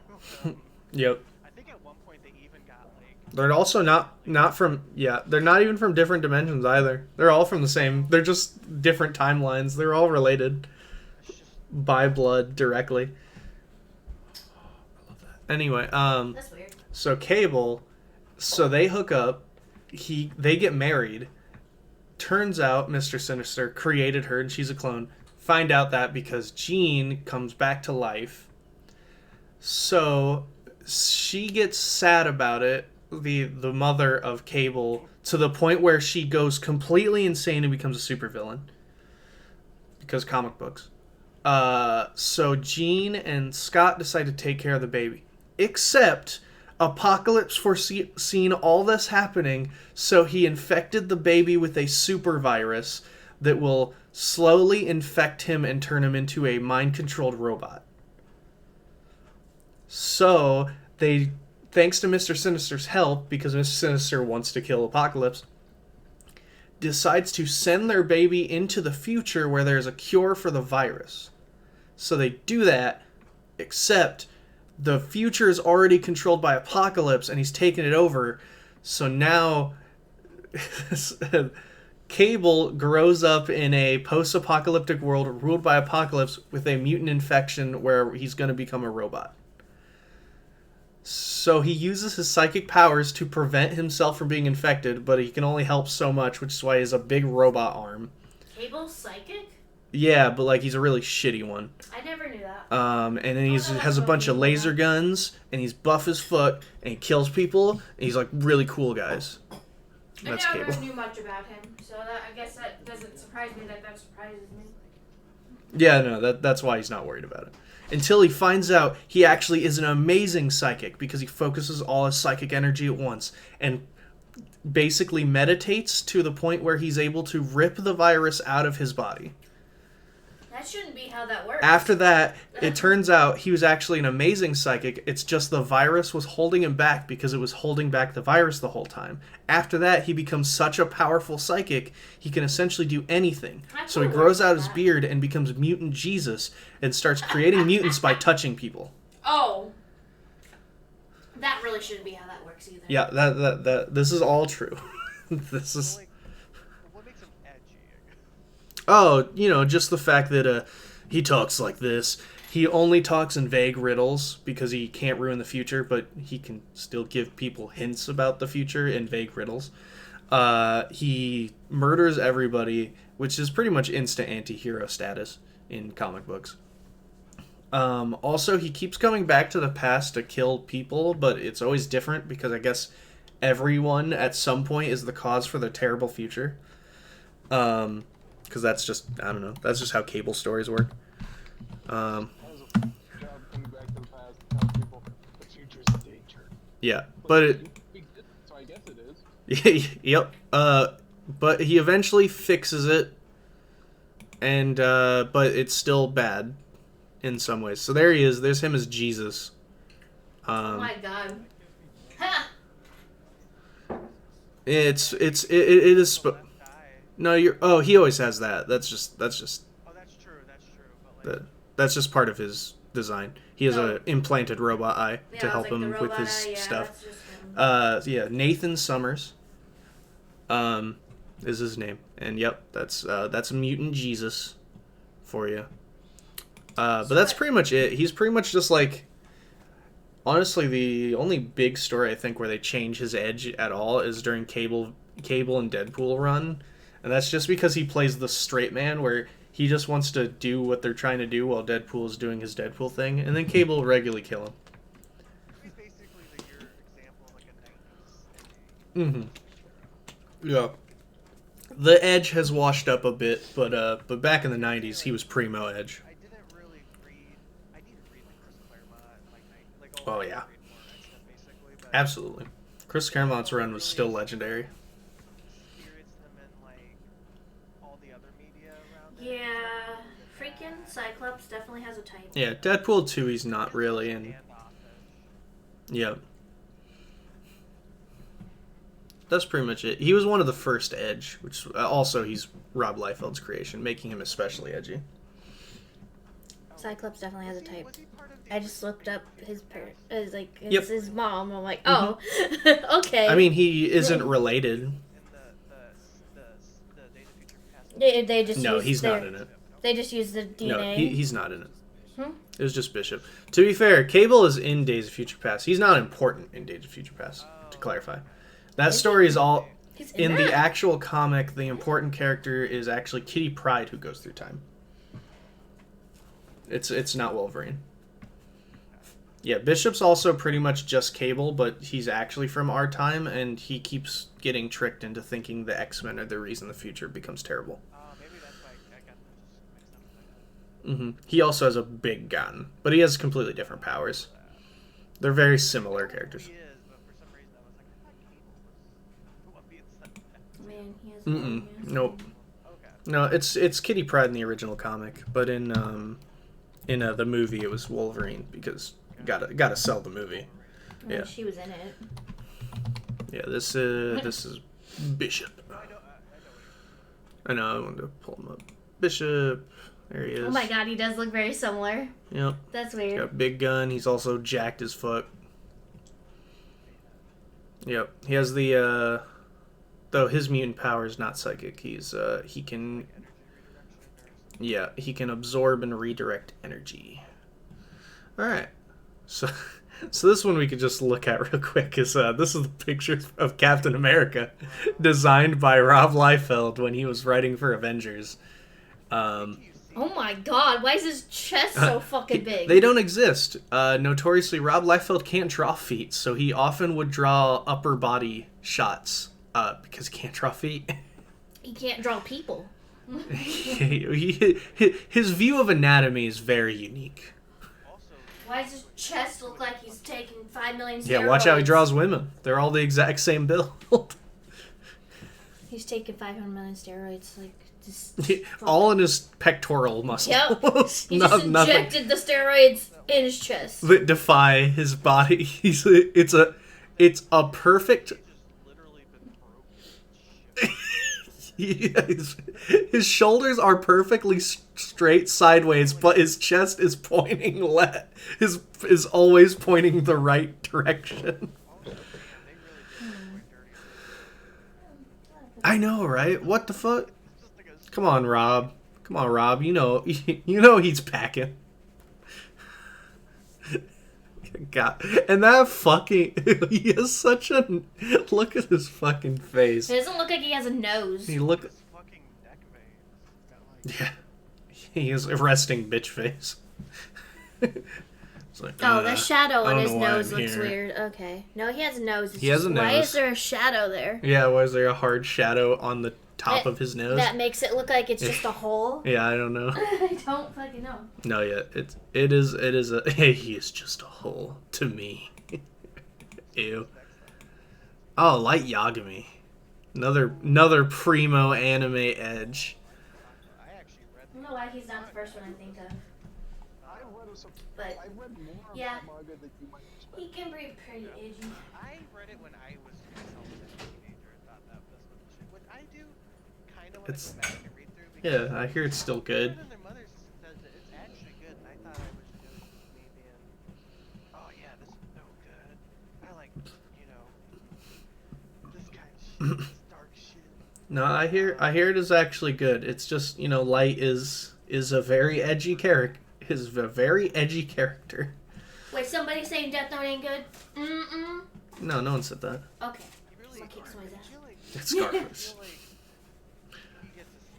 him. Yep. I think at one point they even got like. They're also not from they're not even from different dimensions either. They're all from the same. They're just different timelines. They're all related It's just by blood directly. I love that. Anyway, That's weird. so Cable, so they hook up. They get married. Turns out Mr. Sinister created her and she's a clone. Find out that because Jean comes back to life. So she gets sad about it, the mother of Cable, to the point where she goes completely insane and becomes a supervillain. Because comic books. So Jean and Scott decide to take care of the baby. Except Apocalypse foreseen all this happening, so he infected the baby with a super virus that will slowly infect him and turn him into a mind-controlled robot. So, thanks to Mr. Sinister's help, because Mr. Sinister wants to kill Apocalypse, decides to send their baby into the future where there's a cure for the virus. So they do that, except the future is already controlled by Apocalypse and he's taken it over. So now Cable grows up in a post-apocalyptic world ruled by Apocalypse with a mutant infection where he's going to become a robot. So he uses his psychic powers to prevent himself from being infected, but he can only help so much, which is why he has a big robot arm. Cable's psychic? Yeah, but like he's a really shitty one. I never knew that. And then he has a bunch of laser guns, and he's buff as fuck, and he kills people, and he's like really cool guys. That's I never Cable. knew much about him, so I guess that doesn't surprise me that surprises me. Yeah, no, that's why he's not worried about it. Until he finds out he actually is an amazing psychic because he focuses all his psychic energy at once and basically meditates to the point where he's able to rip the virus out of his body. That shouldn't be how that works. After that, it turns out he was actually an amazing psychic. It's just the virus was holding him back because it was holding back the virus the whole time. After that, he becomes such a powerful psychic, he can essentially do anything. So he grows out his beard and becomes Mutant Jesus and starts creating mutants by touching people. Oh. That really shouldn't be how that works either. Yeah, that this is all true. This is... Like, what makes him edgy? Oh, just the fact that he talks like this. He only talks in vague riddles because he can't ruin the future, but he can still give people hints about the future in vague riddles. He murders everybody, which is pretty much instant anti-hero status in comic books. Also, he keeps coming back to the past to kill people, but it's always different because I guess everyone at some point is the cause for their terrible future. Because that's just, I don't know, that's just how Cable stories work. That was a job coming back to the past to tell people the future's in danger. Yeah, but it... So I guess it is. Yep. But he eventually fixes it, and but it's still bad in some ways. So there he is. There's him as Jesus. Oh my god. Ha! It is. No, you're. Oh, he always has that. That's just. Oh, that's true. But like, That's just part of his design. He has Oh. a implanted robot eye Yeah, to I was help like, him the with robot his eye, yeah, stuff. that's just him. Yeah, Nathan Summers. Is his name, and yep, that's Mutant Jesus, for you. But that's pretty much it. He's pretty much just like. Honestly, the only big story I think where they change his edge at all is during Cable and Deadpool run, and that's just because he plays the straight man, where he just wants to do what they're trying to do while Deadpool is doing his Deadpool thing, and then Cable will regularly kill him. he's basically your example of like a 90s Edgy. Yeah. The Edge has washed up a bit, but back in the '90s, he was primo Edge. I didn't really read. I need to read like Chris Claremont and like Oh, yeah. read more of that stuff basically. But Absolutely. Chris Claremont's run was still legendary. experienced him in like all the other media around it. Yeah, freaking Cyclops definitely has a type. Yeah, Deadpool 2 he's not really in. Standoffish. Yeah. That's pretty much it. He was one of the first Edge, which also he's Rob Liefeld's creation, making him especially edgy. Cyclops definitely has a type. Was he part of the I just looked up his parent, like Yep. his mom. I'm like, oh, okay. I mean, he isn't related. in the Days of Future Past? they just No, used he's their, not in it. They just used the DNA. No, he's not in it. Hmm? It was just Bishop. To be fair, Cable is in Days of Future Past. He's not important in Days of Future Past, to clarify. That story is all... He's In the that. actual comic, the important character is actually Kitty Pryde, who goes through time. It's not Wolverine. Yeah, Bishop's also pretty much just Cable, but he's actually from our time, and he keeps getting tricked into thinking the X-Men are the reason the future becomes terrible. Maybe that's why I got those mixed up in my head. He also has a big gun, but he has completely different powers. They're very similar characters. He is, but for some reason I was like, I thought Cable was the one being sent back. Man, he has. a long ass Nope. name. Okay. No, it's Kitty Pryde in the original comic, but in the movie it was Wolverine because gotta sell the movie. Well, Yeah. she was in it. Yeah, this is Bishop. I know. I know. I wanted to pull him up. Bishop. There he is. Oh my god, he does look very similar. Yep. That's He's weird. got a big gun. He's also jacked as fuck. Yep. He has the though his mutant power is not psychic. He can he can absorb and redirect energy. All right. So this one we could just look at real quick is this is the picture of Captain America designed by Rob Liefeld when he was writing for Avengers. Oh my god, why is his chest so fucking big? They don't exist. Notoriously, Rob Liefeld can't draw feet, so he often would draw upper body shots because he can't draw feet. He can't draw people. His view of anatomy is very unique. Also, Why does his chest look like he's taking 5 million steroids? Yeah, watch how he draws women. They're all the exact same build. He's taking 500 million steroids, like, just... all in his pectoral muscles. Yep. He just Nothing injected the steroids in his chest. that defy his body. It's a perfect... literally been broken. His shoulders are perfectly straight sideways, but his chest is pointing left. Is always pointing the right direction. They really did quite dirty. I know, right? What the fuck? Just like a Come on, Rob. Come on, Rob. You know he's packing. God, and that fucking he has such a look at his fucking face. It doesn't look like he has a nose. He look, His fucking neck veins. Got, like, yeah, he has a resting bitch face. It's like, Oh, the shadow I on don't his know why nose I'm looks here. weird. Okay. No, he has a nose. It's He has a Why nose. is there a shadow there? Yeah, why is there a hard shadow on the top That- of his nose? That makes it look like it's just a hole. Yeah, I don't know. I don't fucking know. No, yeah, it is a he is just a hole to me. Ew. Oh, Light Yagami. Another primo anime Edge. I actually read I don't know why he's not the first one I think of. I read But I read more of yeah. that manga that you might expect. he can be pretty edgy. I read it when I was myself a teenager and thought that this was the shit. Which I do kind of want to It's- go back and read through because Yeah, I hear it's still good. everyone and their mothers says that it's actually good, and I thought I was just me being, oh yeah, this is so good. I like, this kind of shit, this dark shit. No, I hear it is actually good. It's just, Light is a very edgy character. Is a very edgy character. Wait, somebody saying Death Note ain't good? Mm-mm. No, no one said that. Okay. He really, Someone kick somebody's I ass. feel like, It's I Scarface. feel like he gets this,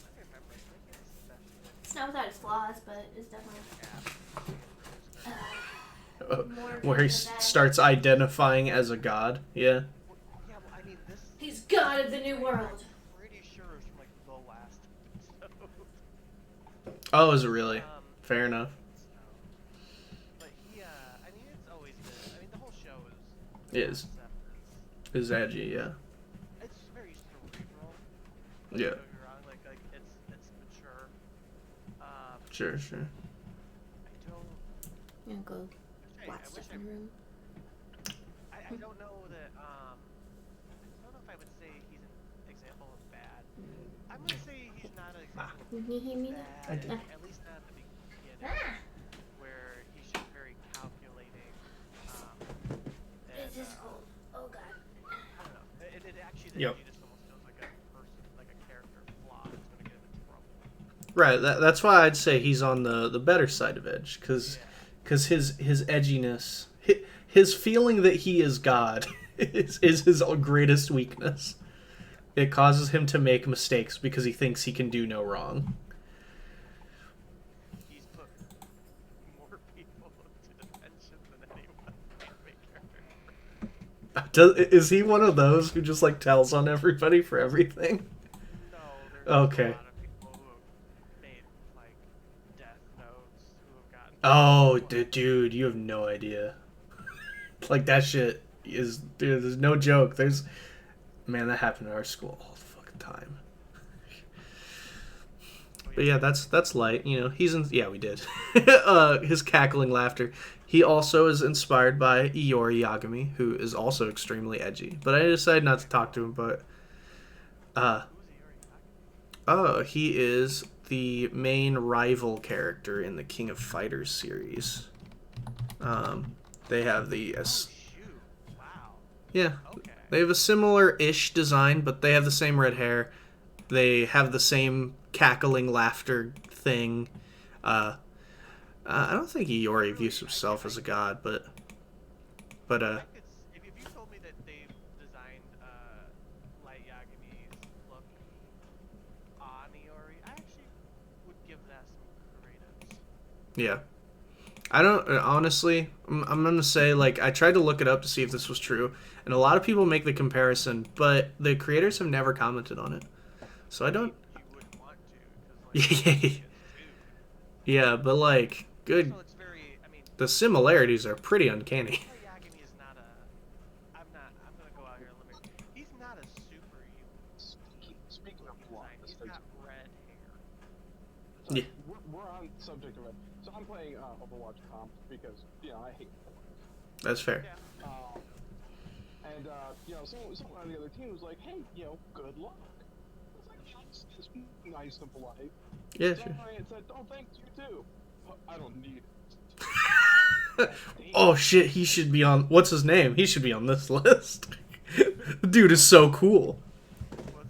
I don't remember, I think it's special It's not without its flaws, but it's definitely more Where he good than bad. starts identifying as a god. Yeah. Yeah, well, I mean, this. He's God of the New World. I'm pretty sure it's from like the last episode. Oh, is it really? Fair enough. But he, I mean, it's always been. I mean, the whole show Is. concept Is edgy, yeah. it's very cerebral. Yeah. Don't get me wrong, like it's mature. Sure. I don't. Yeah, go I watch wish stuff in the room. I don't know that. I don't know if I would say he's an example of bad. I'm gonna say he's not an example of Can you hear me? bad. I did. At least not at the beginning, Ah! where he's just very calculating. And, It's just cold. Oh god. I don't know. It actually, Yep. he just almost feels like a person, like a character flaw that's gonna get him in trouble. Right. That's why I'd say he's on the better side of Edge, because his edginess, his feeling that he is God, is his greatest weakness. It causes him to make mistakes because he thinks he can do no wrong. He's put more people into detention than anyone anime character. Is he one of those who just like tells on everybody for everything? No, there's Okay. a lot of people who have made like death notes who have gotten. Oh, dude, you have no idea. Like that shit is, dude. There's no joke. Man, that happened at our school all the fucking time. But yeah, that's Light. He's in. Yeah, we did. His cackling laughter. He also is inspired by Iori Yagami, who is also extremely edgy. But I decided not to talk to him. But he is the main rival character in the King of Fighters series. They have the Oh shoot! Wow. yeah. Okay. They have a similar-ish design, but they have the same red hair. They have the same cackling laughter thing. I don't think Iori views himself as a god, but I could if you told me that they designed Light Yagami's look on Iori, I actually would give that some credence. yeah. I don't honestly. I'm gonna say like I tried to look it up to see if this was true, and a lot of people make the comparison, but the creators have never commented on it, so I don't. You wouldn't want to, because like Yeah. kids, too. Yeah, but like good. So it's very. I mean, The similarities are pretty uncanny. Light Yagami is not a. I'm gonna go out here and limit. He's not a superhuman. Speaking of Design. plot, He's got red hair. Yeah. we're on the subject of it. So I'm playing Overwatch comp because I hate Overwatch. That's fair. Yeah. And someone on the other team was like, "Hey, good luck." I was like, "It's nice and polite." Yeah, So sure. I said, "Oh, thanks, you too." I don't need it. Oh shit, he should be on. What's his name? He should be on this list. The dude is so cool. What's it?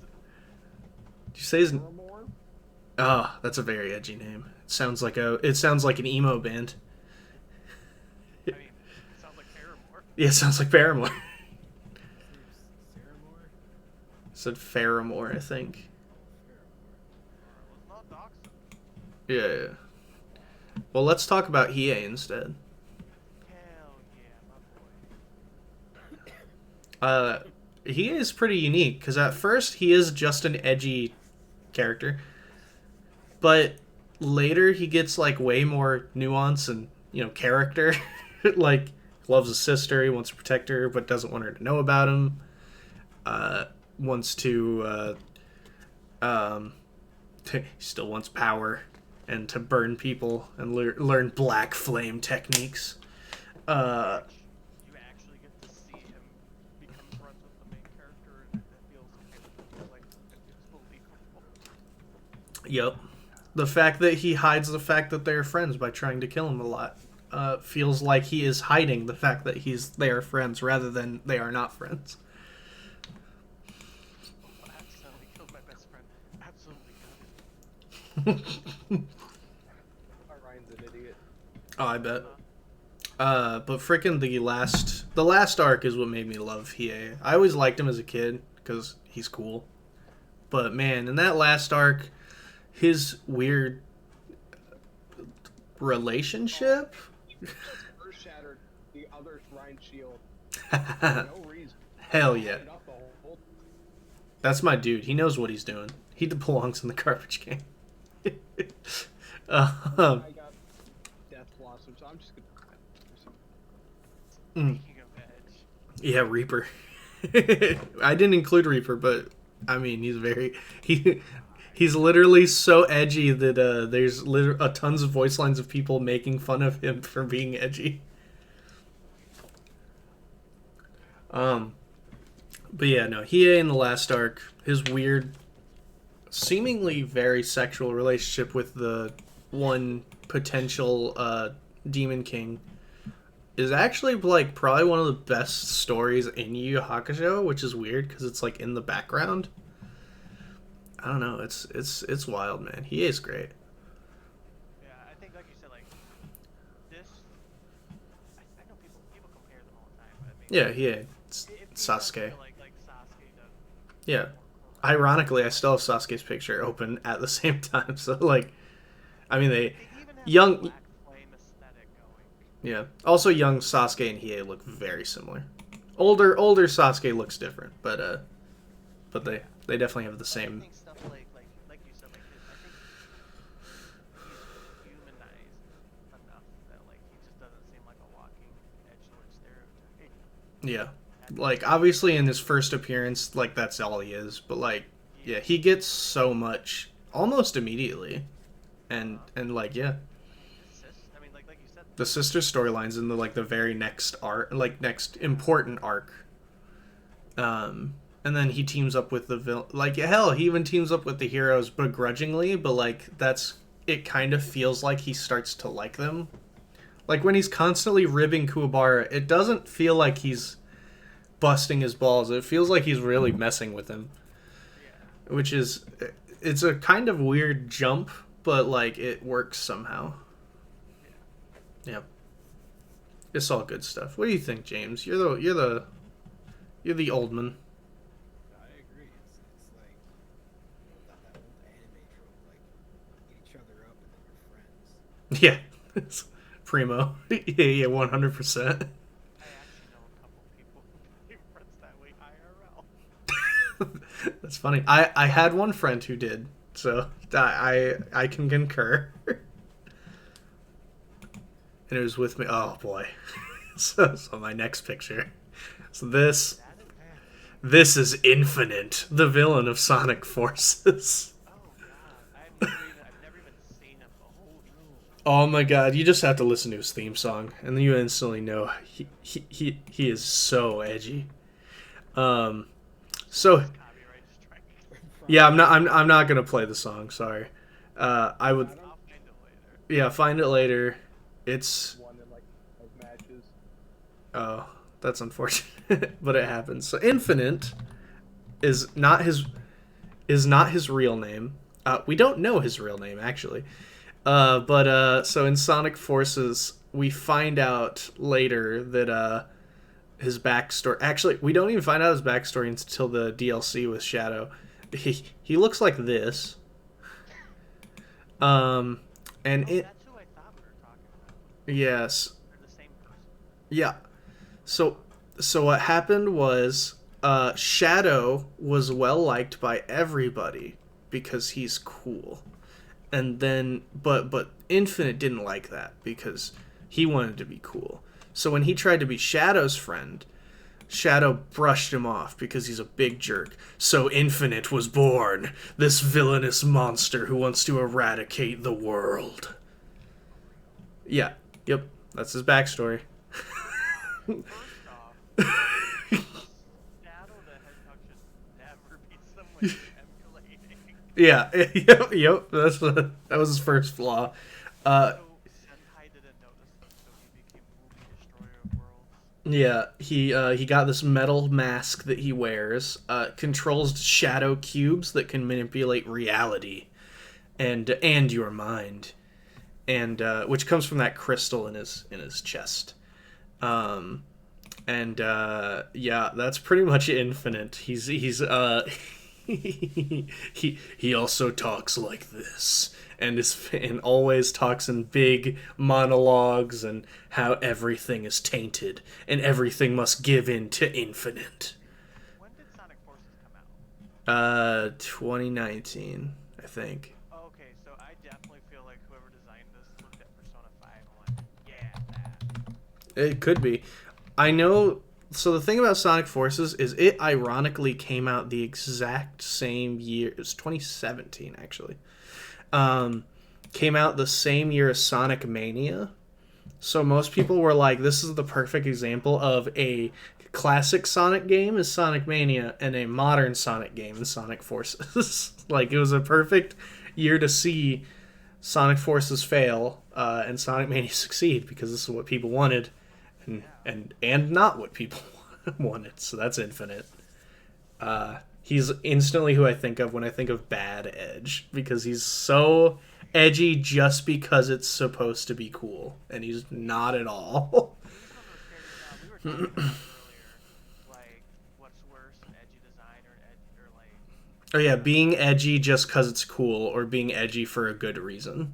Did you say his? Paramore? Oh, that's a very edgy name. It sounds like an emo band. I mean, it sounds like Paramore. Yeah, it sounds like Paramore. His name's Saramore? Said Faramore, I think. Let's not dox him. Yeah, yeah. Well, let's talk about Hiei instead. Hell yeah, my boy. He is pretty unique because at first he is just an edgy character, but later he gets like way more nuance and character. Like loves his sister, he wants to protect her, but doesn't want her to know about him. Wants to he still wants power and to burn people and learn black flame techniques. You actually get to see him become friends with the main character, and that feels believable. Yep. The fact that he hides the fact that they're friends by trying to kill him a lot feels like he is hiding the fact that they are friends rather than they are not friends. I accidentally killed my best friend. Absolutely gutted. Ryan's an idiot. Oh, I bet. But frickin' the last arc is what made me love Hiei. I always liked him as a kid because he's cool. But man, in that last arc, his weird relationship. First shattered the other's Ryan's shield. Hell No reason. yeah. Enough the whole That's my dude. He knows what he's doing. He belongs in the garbage can. I got Death Blossom, so I'm just gonna. Speaking of Edge, Yeah, Reaper. I didn't include Reaper, but I mean, he's literally so edgy that there's tons of voice lines of people making fun of him for being edgy. But yeah, no, Hiei in the last arc, his weird, seemingly very sexual relationship with the one potential Demon King is actually like probably one of the best stories in Yu Yu Hakusho, which is weird because it's like in the background. I don't know, it's wild, man. He is great. yeah, I think like you said, like this. I know people compare them all the time, but I mean, Yeah, it feels Sasuke. like Sasuke does. Yeah. Ironically, I still have Sasuke's picture open at the same time. So like, I mean They even have young. the black flame aesthetic going. Yeah. Also, young Sasuke and Hiei look very similar. Older Sasuke looks different, but they definitely have the I same. think stuff like you said, like I think he's humanized enough that like he just doesn't seem like a walking edgelord stereotype. Yeah. Like obviously in his first appearance, like that's all he is. But like, yeah, he gets so much almost immediately, and like yeah, I mean, like you said, the sister storylines in the very next arc, like next important arc. And then he teams up with the villain. Like hell, he even teams up with the heroes begrudgingly, but like it kind of feels like he starts to like them. Like when he's constantly ribbing Kuwabara, it doesn't feel like he's busting his balls. It feels like he's really messing with him, which is it's a kind of weird jump, but like it works somehow. Yeah, it's all good stuff. What do you think, James? You're the old man. I agree. It's like that old anime trope, like eat each other up and then you're friends. Yeah, it's primo. Yeah, 100%. I actually know a couple people who became friends that way IRL. That's funny. I had one friend who did, so I can concur. And it was with me. Oh boy. So my next picture. So this is Infinite, the villain of Sonic Forces. Oh god, I've never even seen him. Oh my god, you just have to listen to his theme song, and then you instantly know he is so edgy. So Copyright strike. yeah, I'm not gonna play the song. Sorry. I would. I'll find it later. Yeah, find it later. It's One in like 5 matches. oh, that's unfortunate, but it happens. So Infinite is not his real name. We don't know his real name, actually. So in Sonic Forces, we find out later that his backstory. Actually, we don't even find out his backstory until the DLC with Shadow. He looks like this. And it. That's who I thought we were talking about. Yes. They're the same person. Yeah. So what happened was Shadow was well liked by everybody because he's cool. And then but Infinite didn't like that because he wanted to be cool. So when he tried to be Shadow's friend, Shadow brushed him off because he's a big jerk. So Infinite was born, this villainous monster who wants to eradicate the world. Yeah. Yep. That's his backstory. First off, Shadow the Hedgehog should never be someone emulating. Yeah. Yep. That was his first flaw. So Sentai didn't notice him, so he became Movie Destroyer of Worlds. Yeah, he got this metal mask that he wears, controls shadow cubes that can manipulate reality and your mind, and which comes from that crystal in his chest. Yeah, that's pretty much Infinite. He's he also talks like this and always talks in big monologues and how everything is tainted and everything must give in to Infinite. When did Sonic Forces come out? 2019, I think. Okay, so I definitely feel like whoever designed this looked at Persona 5 and went, yeah, that. It could be. I know. So the thing about Sonic Forces is it ironically came out the exact same year. It was 2017, actually. Came out the same year as Sonic Mania. So most people were like, this is the perfect example of a classic Sonic game is Sonic Mania and a modern Sonic game is Sonic Forces. Like, it was a perfect year to see Sonic Forces fail and Sonic Mania succeed because this is what people wanted and not what people wanted. So that's Infinite. He's instantly who I think of when I think of Bad Edge because he's so edgy just because it's supposed to be cool, and he's not at all. These ones were scary. We were talking about earlier, like, what's worse, an edgy design or like... Oh yeah, being edgy just because it's cool, or being edgy for a good reason.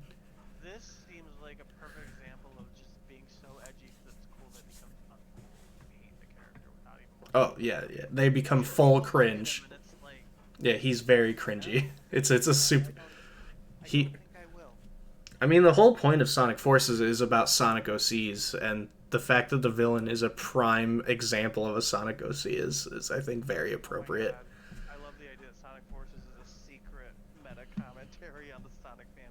This seems like a perfect example of just being so edgy because it's cool that it becomes uncool to hate the character without even... Oh yeah. They become full cringe. And it's like, Yeah, he's very cringy. It's a super... I He... don't think I will. I mean, the whole point of Sonic Forces is about Sonic OCs, and the fact that the villain is a prime example of a Sonic OC is I think, very appropriate. Oh my God. I love the idea that Sonic Forces is a secret meta commentary on the Sonic fan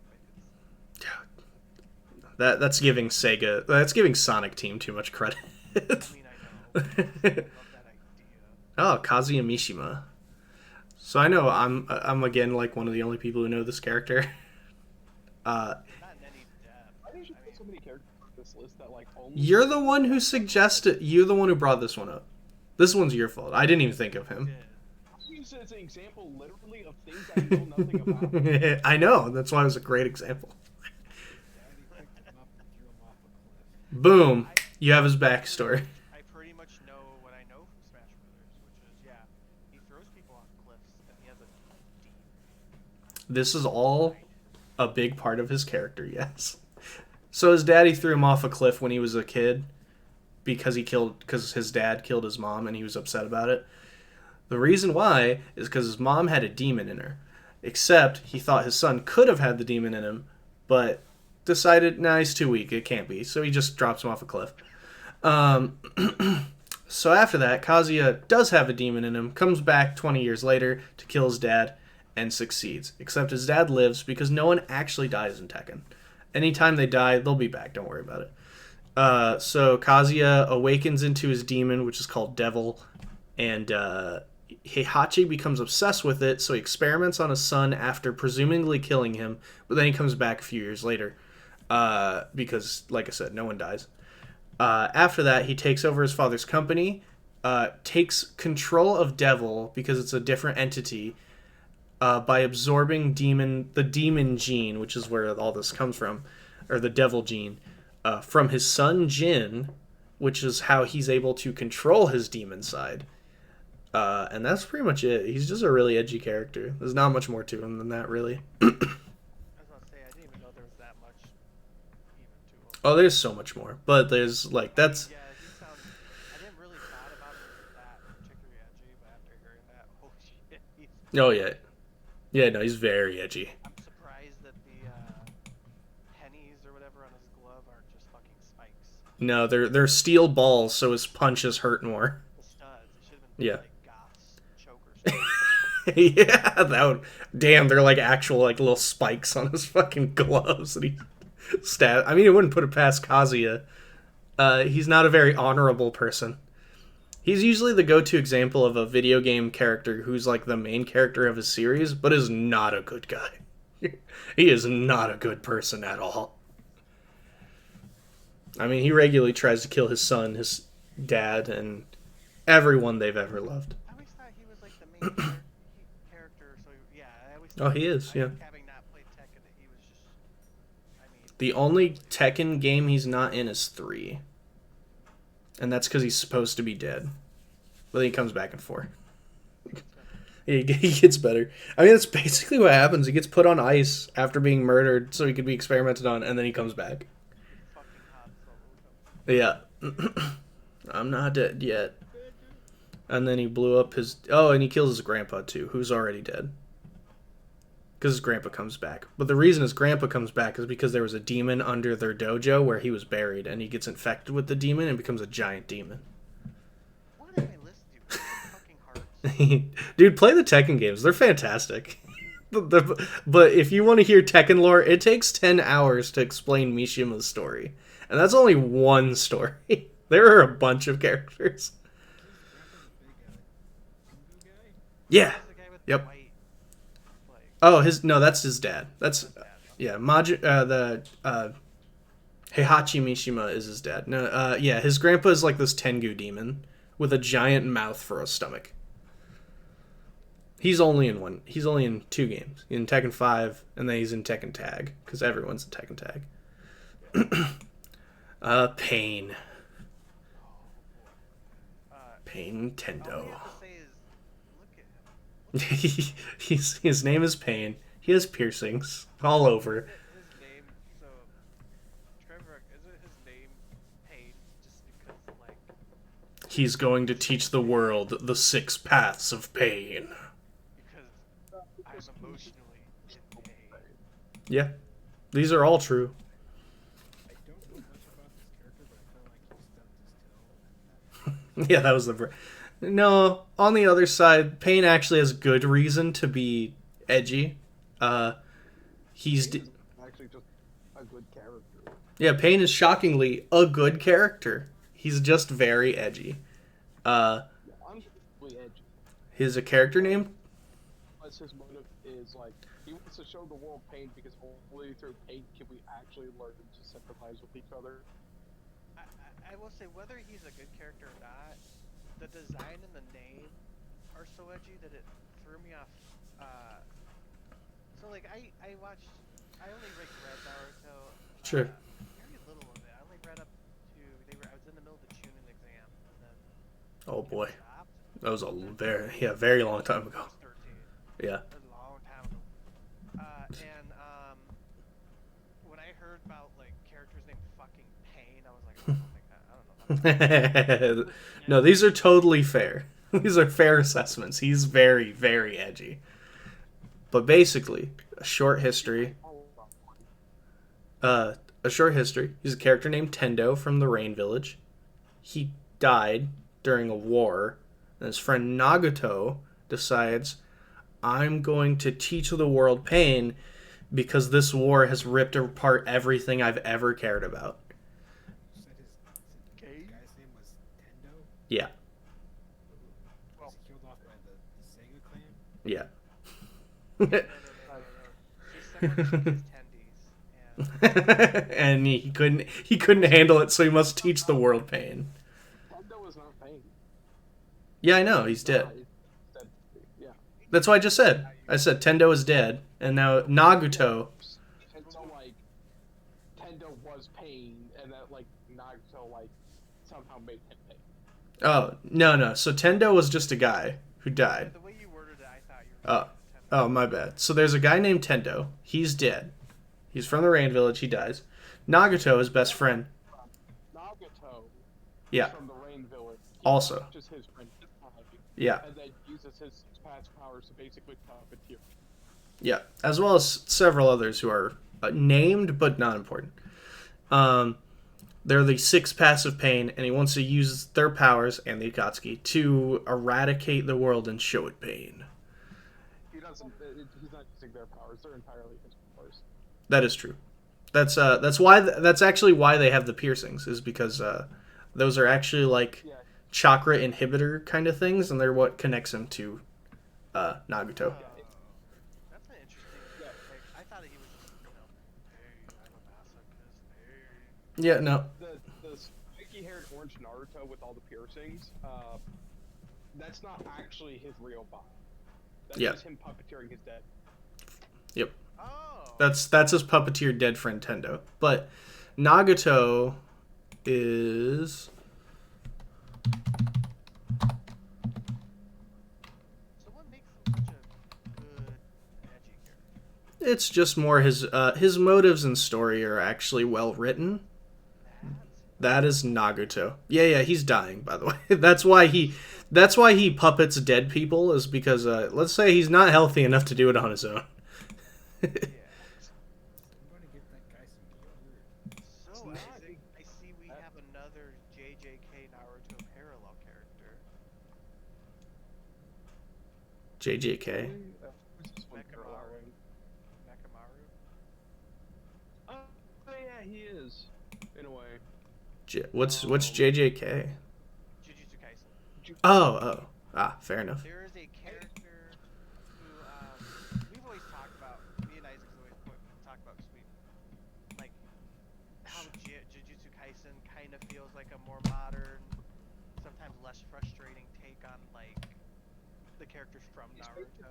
base. That's giving Sega... That's giving Sonic Team too much credit. I mean, I know. I love that idea. Oh, Kazuya Mishima. So I know I'm again like one of the only people who know this character. Not in any depth. Why did you put so many characters on this list that like only? You're the one who suggested. You're the one who brought this one up. This one's your fault. I didn't even think of him. I use it as an example, literally, of things I know nothing about. I know. That's why it was a great example. Daddy picked him up and threw him off a cliff. Boom. You have his backstory. I pretty much know what I know from Smash Brothers, which is, yeah, he throws people off cliffs and he has a deep... This is all a big part of his character, yes. So his daddy threw him off a cliff when he was a kid because his dad killed his mom and he was upset about it. The reason why is because his mom had a demon in her. Except he thought his son could have had the demon in him, but decided, nah, he's too weak. It can't be. So he just drops him off a cliff. So after that, Kazuya does have a demon in him, comes back 20 years later to kill his dad, and succeeds. Except his dad lives because no one actually dies in Tekken. Anytime they die, they'll be back. Don't worry about it. So Kazuya awakens into his demon, which is called Devil, and Heihachi becomes obsessed with it, so he experiments on his son after presumably killing him, but then he comes back a few years later because, like I said, no one dies. After that, he takes over his father's company, takes control of Devil because it's a different entity, by absorbing the demon gene, which is where all this comes from, or the devil gene, from his son Jin, which is how he's able to control his demon side. And that's pretty much it. He's just a really edgy character. There's not much more to him than that, really. I was gonna say I didn't even know there was that much even to him. Oh, there's so much more, but there's like that's. Yeah, he sounds. I didn't really thought about him as that particularly edgy, but after hearing that, oh shit, he's. Oh yeah, yeah. No, he's very edgy. I'm surprised that the pennies or whatever on his glove aren't just fucking spikes. No, they're steel balls, so his punches hurt more. The studs. It should have been Yeah. like Goth's chokers. Yeah, that would. Damn, they're like actual like little spikes on his fucking gloves, and he stab. I mean, it wouldn't put it past Kazuya. He's not a very honorable person. He's usually the go-to example of a video game character who's like the main character of a series, but is not a good guy. He is not a good person at all. I mean, he regularly tries to kill his son, his dad, and everyone they've ever loved. I always thought he was like the main character. So yeah, I always. Oh, he is, yeah. Having not played Tekken, that he was just. I mean. The only Tekken game he's not in is 3. And that's because he's supposed to be dead. But then he comes back in 4. He gets better. I mean, that's basically what happens. He gets put on ice after being murdered so he could be experimented on, and then he comes back. Fucking hot solo. Yeah. I'm not dead yet. And then he blew up his... Oh, and he kills his grandpa, too, who's already dead. Because his grandpa comes back. But the reason his grandpa comes back is because there was a demon under their dojo where he was buried, and he gets infected with the demon and becomes a giant demon. What did I listen to? Fucking hearts. Dude, play the Tekken games. They're fantastic. But if you want to hear Tekken lore, it takes 10 hours to explain Mishima's story. And that's only one story. There are a bunch of characters. Yeah. Who's the guy with Yep. the white, like, Oh, that's his dad. That's yeah. Heihachi Mishima is his dad. No, yeah, his grandpa is like this Tengu demon with a giant mouth for a stomach. He's only in 2 games. In Tekken 5, and then he's in Tekken Tag because everyone's in Tekken Tag. Pain. Pain all Tendo. we have to say is, look at him. His name is Pain. He has piercings all over. His name, so Trevor, isn't his name Pain just because like He's going to teach the world the 6 paths of pain. because I'm emotionally in pain. Yeah, these are all true. I don't know much about this character, but I feel like he stubbed his toe. Yeah, that was the. No, on the other side, Pain actually has good reason to be edgy. He's Actually, just a good character. yeah, Pain is shockingly a good character. He's just very edgy. I'm really edgy. His a character name? Unless his motive is like he wants to show the world pain because only through pain can we actually learn to sympathize with each other. I will say whether he's a good character or not, the design and the name are so edgy that it threw me off. So like I only read Naruto. Sure. Very little of it. I only read up to I was in the middle of the Chunin exam and then Oh boy, stopped. that was a very long time I ago. was 13. Yeah. A long time ago. And when I heard about like characters named fucking Pain, I was like, oh my god, I don't know. About No, these are totally fair. These are fair assessments. He's very, very edgy. But basically, a short history. He's a character named Tendo from the Rain Village. He died during a war, and his friend Nagato decides, I'm going to teach the world pain because this war has ripped apart everything I've ever cared about. You said the guy's name was Tendo? Yeah. Was he killed off by the Sega clan? Yeah. He's someone who gets tendies. And he couldn't handle it, so he must teach the world pain. Tendo was not pain. Yeah, I know, he's dead. Yeah. That's what I just said. I said Tendo is dead, and now Nagato. Tendo like Tendo was pain, and that like Nagato like somehow made him pain. Oh no. So Tendo was just a guy who died. The way you worded it, I thought you were Oh, saying Nintendo. oh my bad. So there's a guy named Tendo. He's dead. He's from the Rain Village. He dies. Nagato, his best friend. Nagato Yeah. is from the Rain Village. Also. Just his friend, Yeah. and then uses his past powers to basically puppeteer. Yeah. As well as several others who are named but not important. They're the six passive pain, and he wants to use their powers and the Akatsuki to eradicate the world and show it pain. He doesn't. He's not using their powers. They're entirely his powers. That is true. That's why that's actually why they have the piercings, is because those are actually like Yeah. chakra inhibitor kind of things, and they're what connects him to Nagato. That's an interesting. Yeah. I thought he was just, hey, I'm a masochist. Hey. Yeah, no. The spiky-haired orange Naruto with all the piercings. That's not actually his real body. That's Yeah. just him puppeteering his dead. Yep. Oh. That's his puppeteer dead friend Tendo. But Nagato is So what makes him such a good edgy character? it's just more his motives and story are actually well written. That is Nagato. Yeah, he's dying, by the way. That's why he puppets dead people, is because let's say he's not healthy enough to do it on his own. Yeah. I'm gonna get that guy some yogurt. So not- I see we have another JJK Naruto parallel character. JJK. Who's this one Mekamaru. paralleling? Nakamaru. Oh yeah, he is. In a way. What's JJK? Jujutsu Kaisen. Oh. Fair enough. There is a character who we've always talked about. Me and Isaac's always talked about, because we like how Jujutsu Kaisen kind of feels like a more modern, sometimes less frustrating take on like the characters from Naruto,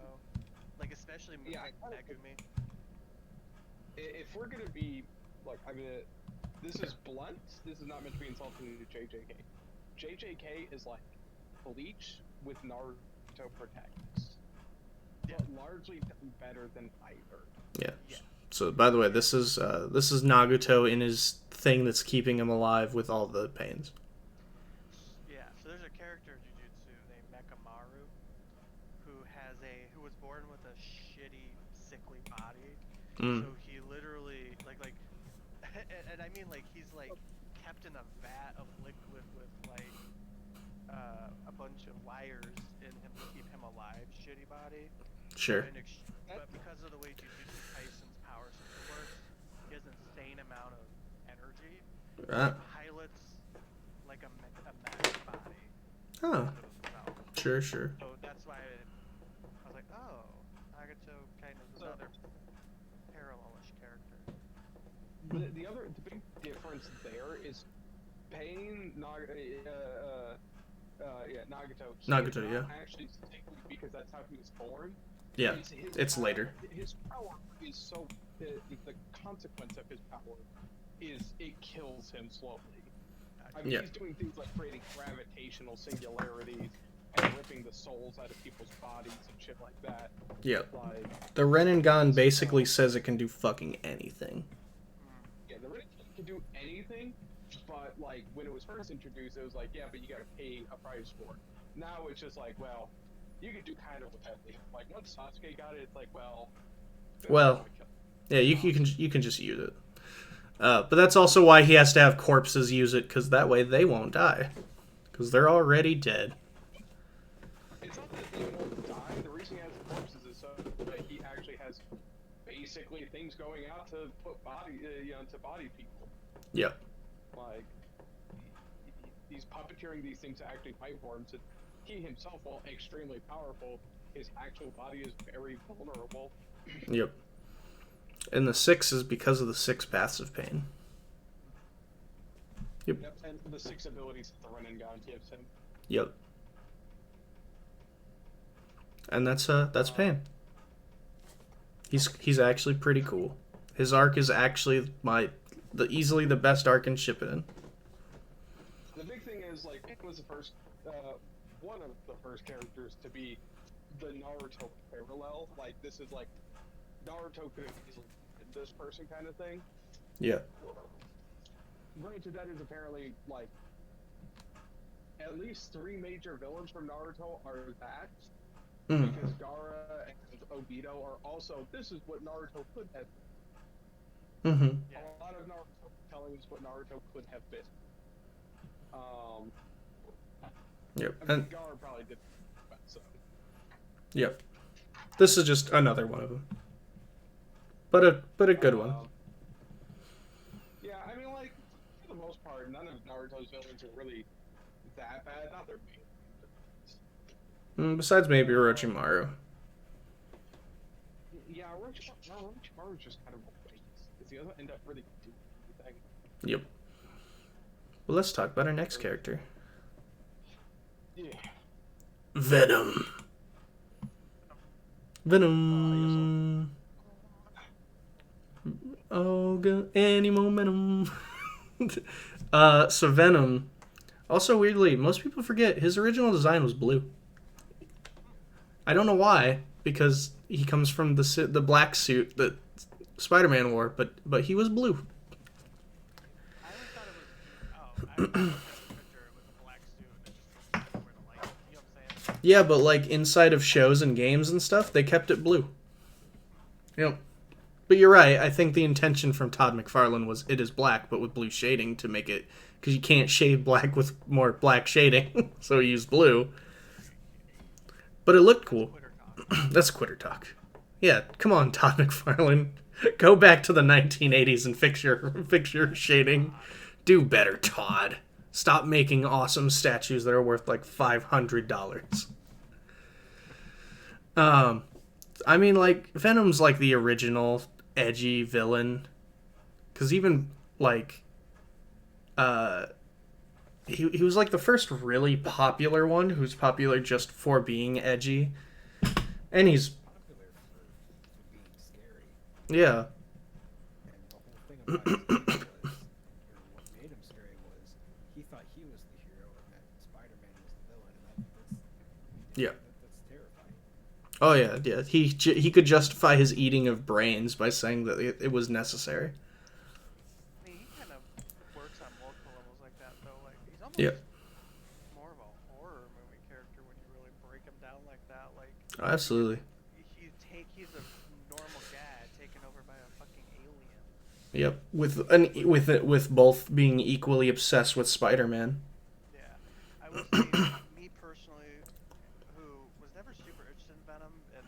like especially Yeah, like Megumi. If we're gonna be like, this is blunt. This is not meant to be insulting to JJK. JJK is like Bleach with Naruto protagonists, but largely better than either. Yeah. Yeah. So by the way, this is Nagato in his thing that's keeping him alive with all the pains. Yeah, so there's a character in Jujutsu named Mekamaru who was born with a shitty, sickly body. Mm. So he literally and I mean like he's like kept in a vat of liquid with like a bunch of wires in him to keep him alive. Shitty body. Sure. But because of the way Jujutsu Kaisen's power system works, he has an insane amount of energy. Uh, Pilots like a mech body. oh. onto himself. Sure. So that's why I was like, oh, Nagato kind of is another parallelish character. The big difference there is Pain Nagato. He Nagato, is yeah. not actually sickly because that's how he was born. Yeah. His It's power- later. His power is so the consequence of his power is it kills him slowly. I mean, Yeah. he's doing things like creating gravitational singularities and ripping the souls out of people's bodies and shit like that. Yeah. Like, The Renengan basically says it can do fucking anything. yeah, the Red can do anything, but like when it was first introduced, it was like, yeah, but you gotta pay a price for it. Now it's just like, well, you could do kind of with that. Like once Sasuke got it, it's like, well, Well, yeah, you can just use it. But that's also why he has to have corpses use it, because that way they won't die, because they're already dead. it's not that they won't die. The reason he has the corpses is so that he actually has basically things going out to put to body people. Yep. Like he's puppeteering these things to actually fight for him. So he himself, while extremely powerful, his actual body is very vulnerable. Yep. And the 6 is because of the 6 paths of pain. Yep, and the 6 abilities that the Renengan gives him. Yep. and that's Pain. He's actually pretty cool. His arc is actually easily the best arc in Shippuden. The big thing is, like, Pain was the first, one of the first characters to be the Naruto parallel. Like, this is like, Naruto could have easily been this person kind of thing. Yeah. Granted, that is apparently, like, at least 3 major villains from Naruto are that. Mm. Because Gaara and Obito are also, this is what Naruto could have been. Mm-hmm. A lot of Naruto telling us what Naruto could have been. Yep. I mean, And Gaara probably did that, so. yep. This is just another one of them. But a good one. Yeah, I mean, like, for the most part, none of Naruto's villains are really that bad. Not their main. Besides maybe Orochimaru. Yeah, Orochimaru's just kind of a waste, because he doesn't end up really doing anything. Yep. Well, let's talk about our next character. Yeah. Venom. Venom. Oh, got any momentum. So Venom. Also, weirdly, most people forget his original design was blue. I don't know why, because he comes from the black suit that Spider-Man wore, but he was blue. I always thought it was. Oh, I thought it was a picture with a black suit and just where the light. You know what I'm saying? Yeah, but like inside of shows and games and stuff, they kept it blue. You know, but you're right. I think the intention from Todd McFarlane was it is black, but with blue shading to make it, because you can't shade black with more black shading, so he used blue. But it looked cool. Twitter talk. That's Quitter talk. Yeah, come on, Todd McFarlane. Go back to the 1980s and fix your shading. Do better, Todd. Stop making awesome statues that are worth like $500. I mean, like, Venom's like the original edgy villain. Because even, like, he was like the first really popular one who's popular just for being edgy. And he's, Popular for being scary. yeah. And the whole thing about his was, or what made him scary was, he thought he was the hero and that Spider-Man was the villain, and Yeah. that's terrifying. Oh, yeah, yeah. He could justify his eating of brains by saying that it was necessary. I mean, he kind of works on multiple levels like that, though. Like, he's almost Yeah. more of a horror movie character when you really break him down like that. Like, Absolutely. he's a normal guy taken over by a fucking alien. Yep. With both being equally obsessed with Spider-Man. Yeah. I would say, me personally, who was never super interested in Venom, and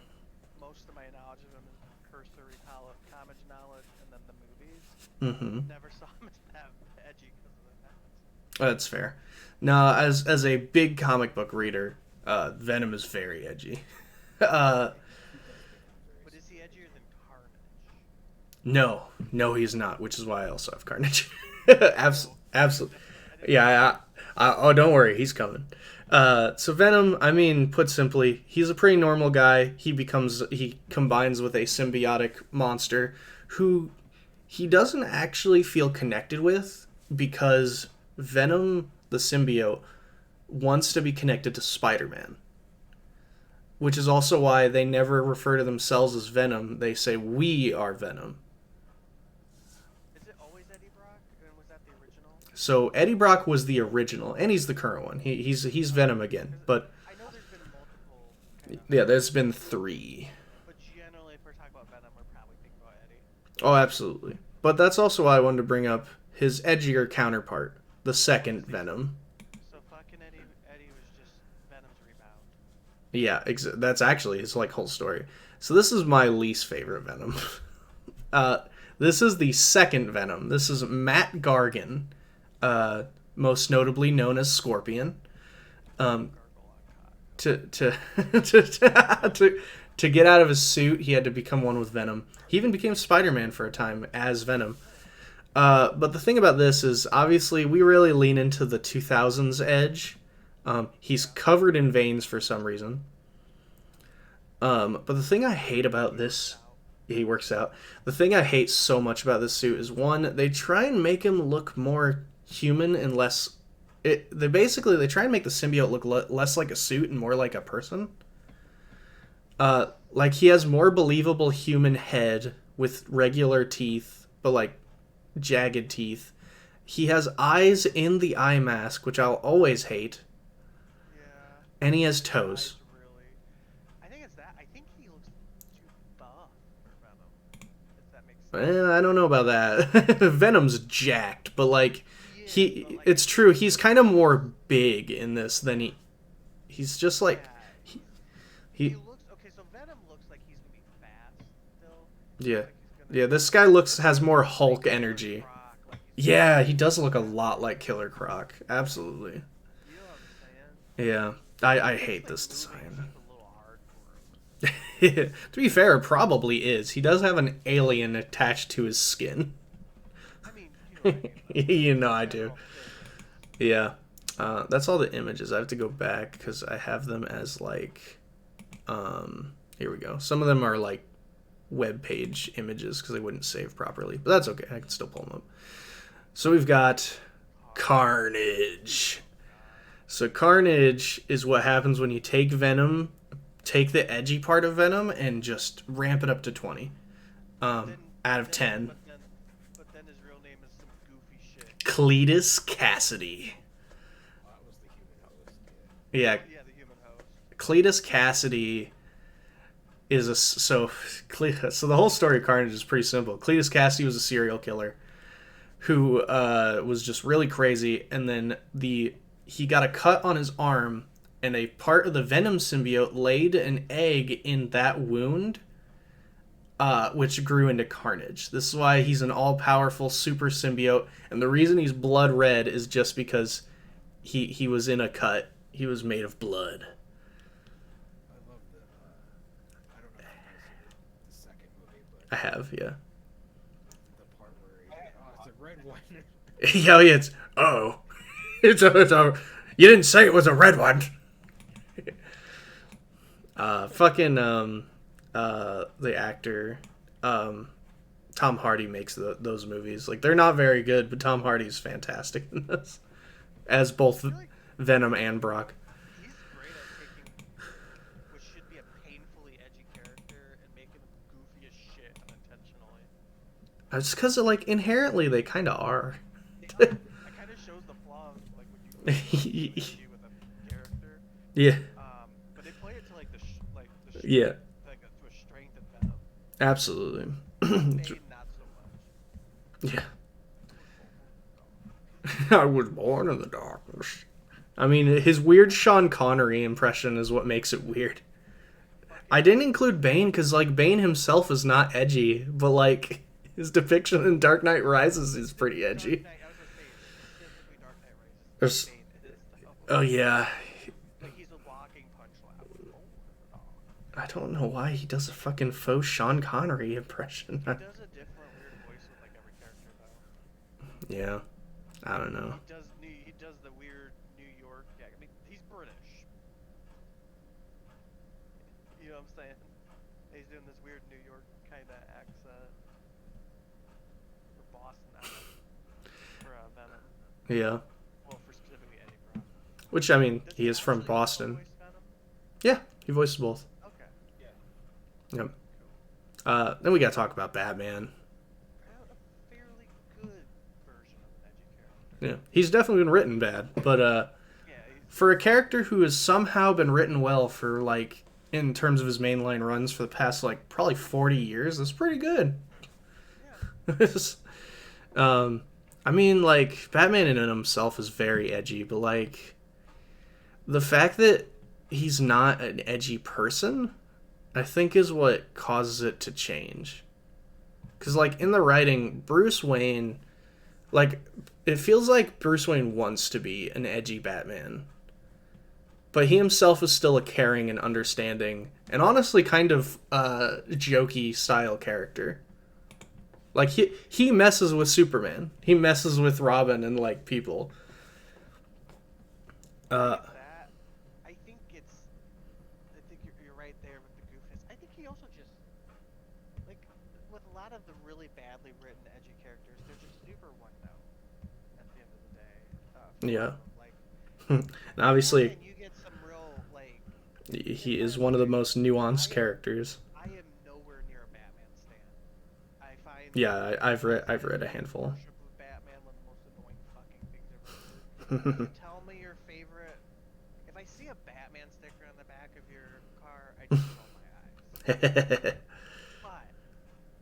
most of my knowledge of him is cursory comics knowledge and then the movies, Mm-hmm. never saw him as that edgy because of that. That's fair. No, as a big comic book reader, Venom is very edgy. But is he edgier than Carnage? No, he's not. Which is why I also have Carnage. Absolutely. Yeah. Oh, don't worry, he's coming. So Venom, I mean, put simply, he's a pretty normal guy. He combines with a symbiotic monster who he doesn't actually feel connected with because Venom, the symbiote, wants to be connected to Spider-Man. Which is also why they never refer to themselves as Venom. They say, we are Venom. Is it always Eddie Brock? And was that the original? So Eddie Brock was the original, and he's the current one. He's Venom again. But I know there's been multiple. Kind of, yeah, there's been 3. but generally, if we're talking about Venom, we're probably thinking about Eddie. Oh, absolutely. But that's also why I wanted to bring up his edgier counterpart, the second Venom. So fucking Eddie was just Venom's rebound. Yeah, that's actually his like whole story. So this is my least favorite Venom. This is the second Venom. This is Matt Gargan, most notably known as Scorpion. Gargle on cock. To get out of his suit, he had to become one with Venom. He even became Spider-Man for a time as Venom. But the thing about this is, obviously, we really lean into the 2000s edge. He's covered in veins for some reason. But the thing I hate about this, he works out. The thing I hate so much about this suit is one, they try and make him look more human and less. They try and make the symbiote look less like a suit and more like a person. Like he has more believable human head with regular teeth, but like jagged teeth. He has eyes in the eye mask, which I'll always hate, Yeah. and he has toes. Really. I think it's that. I think he looks too buff for Venom. If that makes sense. I don't know about that. Venom's jacked, but like But, like, it's true. He's kind of more big in this than he's just like yeah. he looks okay. So Venom looks like he's gonna be fast still. yeah. Like he's gonna Yeah, this guy has more Hulk energy. Croc, like he's Yeah, he does look a lot like Killer Croc. Absolutely. You know what I'm saying? Yeah. I It's, hate like, this moving design. seems a little hard for him. To be fair, it probably is. He does have an alien attached to his skin. I mean, you know what I mean. You know I do. General thing. Yeah. That's all the images. I have to go back because I have them as like here we go. Some of them are like web page images because they wouldn't save properly, but that's okay. I can still pull them up. So we've got Carnage. So Carnage is what happens when you take Venom, take the edgy part of Venom, and just ramp it up to 20 Then- out of 10. But then his real name is some goofy shit. Cletus Cassidy. That was the human host. Yeah, Yeah, the human host. Cletus Cassidy is so the whole story of Carnage is pretty simple. Cletus Cassidy was a serial killer who was just really crazy, and then he got a cut on his arm, and a part of the Venom symbiote laid an egg in that wound, which grew into Carnage. This is why he's an all-powerful super symbiote, and the reason he's blood red is just because he was in a cut. He was made of blood. I love the. I don't know if you guys seen the second movie, but I have, yeah. the part where it's a red one. Yeah, it's it's a you didn't say it was a red one. The actor Tom Hardy makes those movies. Like they're not very good, but Tom Hardy's fantastic in this as both I feel like Venom and Brock. he's great at taking what should be a painfully edgy character and making him goofy as shit unintentionally. It's because like inherently they kind of are. It kind of shows the flaws, like when you edgy with a character. Yeah, But they play it to like yeah, like to a strength in Venom. absolutely. Bane not so much. Yeah. I was born in the darkness. I mean, his weird Sean Connery impression is what makes it weird. I didn't include Bane because, like, Bane himself is not edgy, but, like, his depiction in Dark Knight Rises is pretty edgy. Dark Knight, I was gonna say, specifically Dark Knight Rises. There's- Bane is though. Oh, yeah. Like he's a walking punch lab. I don't know why he does a fucking faux Sean Connery impression. He does a different weird voice with like every character though. Yeah. I don't know. He does the weird New York. Yeah, I mean he's British. You know what I'm saying? He's doing this weird New York kind of accent. For Boston accent. For Venom. Yeah. Well, for specifically Eddie Brock. Which, I mean, Does he is from actually Boston. voice Venom? Yeah, he voices both. Okay. Yeah. Yep. Then we gotta talk about Batman. A fairly good version of an edgy character. Yeah. He's definitely been written bad, but, Yeah, for a character who has somehow been written well for, like, in terms of his mainline runs for the past, like, probably 40 years, that's pretty good. I mean, like, Batman in himself is very edgy, but, like, the fact that he's not an edgy person, I think is what causes it to change. Because, like, in the writing, Bruce Wayne, like, it feels like Bruce Wayne wants to be an edgy Batman. But he himself is still a caring and understanding, and honestly kind of jokey style character. Like, he messes with Superman. He messes with Robin and, like, people. that I think you're right there with the goofiness. he also just like with a lot of the really badly written edgy characters, they're just super one note at the end of the day. For a lot Yeah. of them, like And obviously, Batman, you get some real like. In he my is one of the opinion, most nuanced I am characters. I am nowhere near a Batman stan. I find Yeah, I've read a my handful. worship of Batman one of the most annoying fucking things I've ever heard. You tell me your favorite. If I see a Batman sticker on the back of your car, I just roll my eyes. But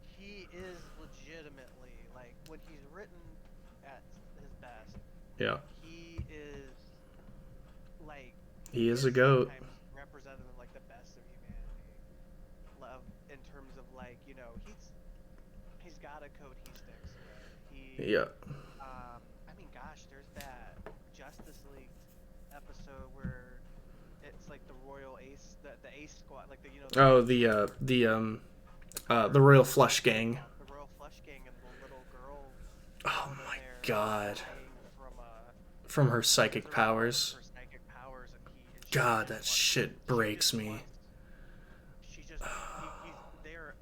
he is legitimately like when he's written at his best, Yeah, he is like he he is is a goat. sometimes representative of like the best of humanity. Love in terms of like he's got a code he sticks with. Yeah. I mean, gosh, there's that Justice League episode where it's like the Royal Ace, the Ace Squad, like the Oh, the Royal Flush Gang. the Royal Flush Gang, and the little girl Oh down in my there god. dying From her as psychic a result of powers. her psychic powers, and she God, just that wants shit breaks me. She just he's there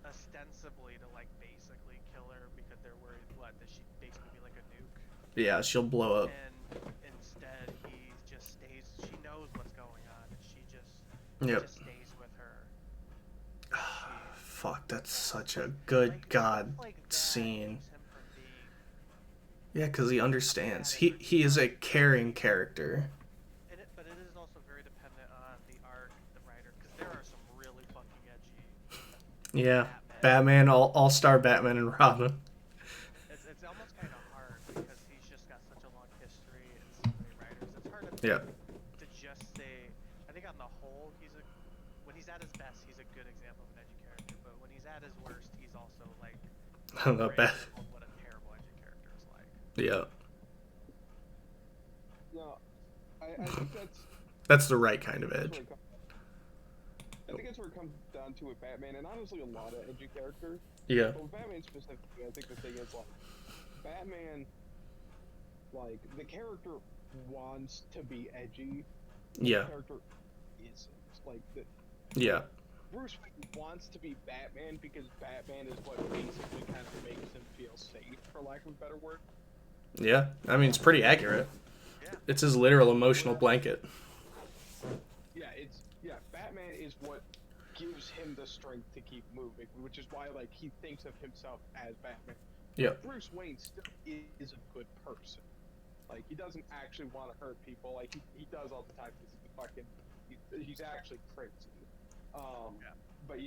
ostensibly to like basically kill her because they're worried that she'd basically be like a nuke. Yeah, she'll blow up. And instead he just stays. She knows what's going on, and he Yep. just stays with her. Fuck, that's such a good Like, god stuff like that scene. keeps him from being. Yeah, because he understands. He is a caring character. But it is also very dependent on the art, the writer, because there are some really fucking edgy. Yeah, Batman, all-star Batman and Robin. It's almost kind of hard because he's just got such a long history and so many writers. It's hard Yeah. to just say. I think on the whole, when he's at his best, he's a good example of an edgy character. But when he's at his worst, he's also like The great best. example of what a terrible edgy character is like. Yeah, No, I think that's the right kind of that's edge. I think that's where it comes down to with Batman, and honestly, a lot of edgy characters. Yeah, But with Batman specifically, I think the thing is like, Batman, like the character wants to be edgy. But yeah, The character isn't. Like yeah, Bruce Wayne wants to be Batman because Batman is what basically kind of makes him feel safe, for lack of a better word. yeah. I mean, it's pretty accurate. Yeah. It's his literal emotional blanket. Batman is what gives him the strength to keep moving, which is why like he thinks of himself as Batman. Yeah, Bruce Wayne still is a good person. Like he doesn't actually want to hurt people. Like he does all the time because he's actually crazy. Yeah. But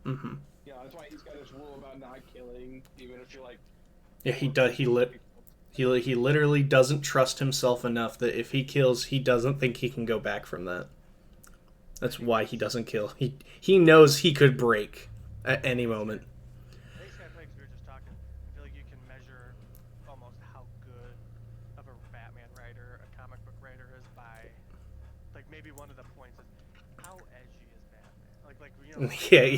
mm-hmm. that's why he's got his rule about not killing, even if you're like. Yeah, he does. He literally doesn't trust himself enough that if he kills, he doesn't think he can go back from that. That's why he doesn't kill. He knows he could break at any moment. I think Skype, we were just talking. I feel like you can measure almost how good of a Batman writer, a comic book writer is by, like maybe one of the points is how edgy is Batman? Like